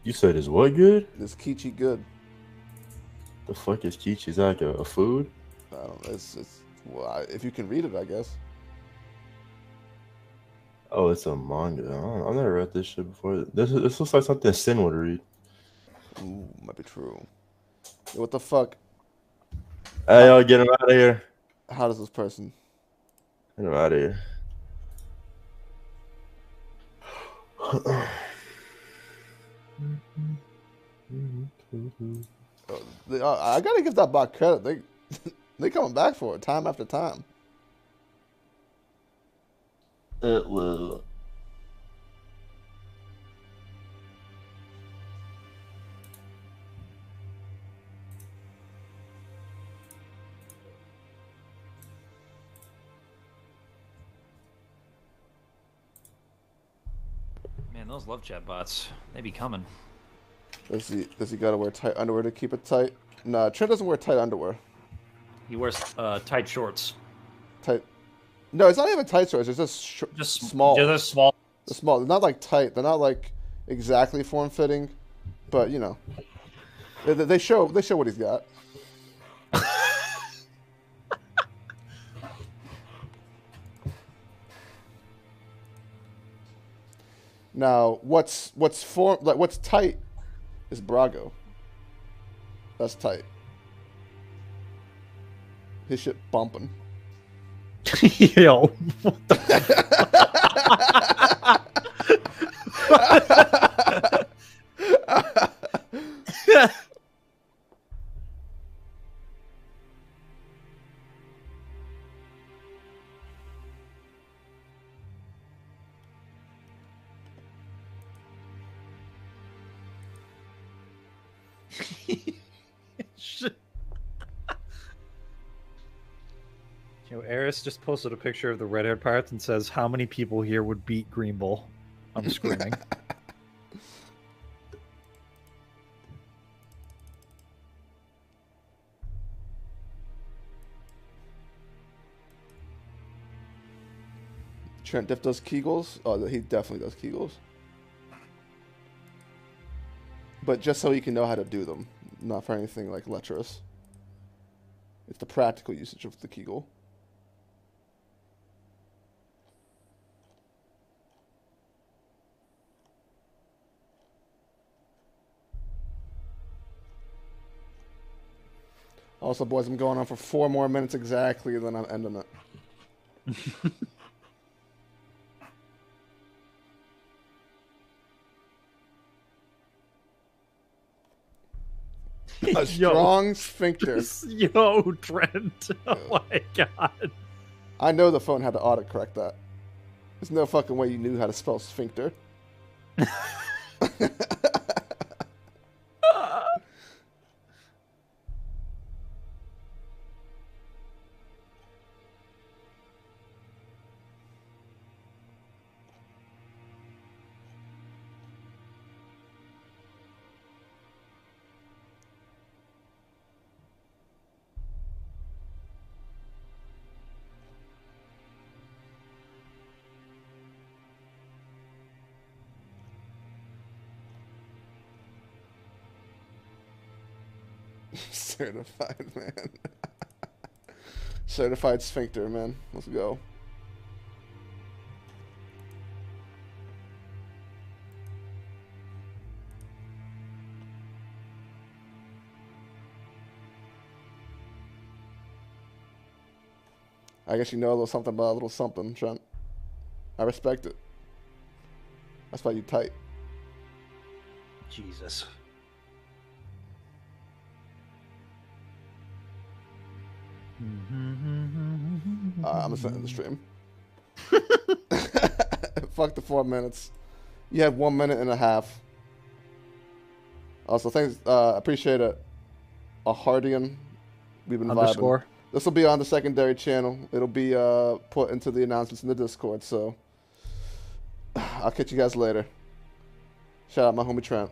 You said is what good? Is Kichi good? The fuck is Kichi? Is that like a food? I don't know. If you can read it, I guess. Oh, it's a manga. I've never read this shit before. This looks like something Sin would read. Ooh, might be true. Yo, what the fuck? Hey, y'all, get him out of here. How does this person? Get him out of here. I gotta give that bot credit. They coming back for it time after time. It will. Man, those love chat bots, they be coming. Does he gotta wear tight underwear to keep it tight? Nah, Trent doesn't wear tight underwear. He wears tight shorts. Tight. No, it's not even tight shorts. It's just small. Just small. They're small. They're not like tight. They're not like exactly form fitting, but you know, they show what he's got. Now, what's tight is Brago. That's tight. His shit bumping. Yo, what the Shit. Yo, Eris just posted a picture of the red-haired pirates and says, "How many people here would beat Green Bull?" I'm screaming. Trent Diff does Kegels. Oh, he definitely does Kegels. But just so he can know how to do them, not for anything like lecherous. It's the practical usage of the Kegel. Also, boys, I'm going on for 4 more minutes exactly, and then I'm ending it. A strong sphincter. Yo, Trent. Oh my god. I know the phone had to autocorrect that. There's no fucking way you knew how to spell sphincter. Certified, man. Certified sphincter, man. Let's go. I guess you know a little something about a little something, Trent. I respect it. That's why you tight. Jesus. I'm gonna send it in the stream. Fuck the 4 minutes. You have 1 minute and a half. Also, thanks. Appreciate it. A Hardian. We've been vibing. This will be on the secondary channel. It'll be put into the announcements in the Discord. So I'll catch you guys later. Shout out my homie Trent.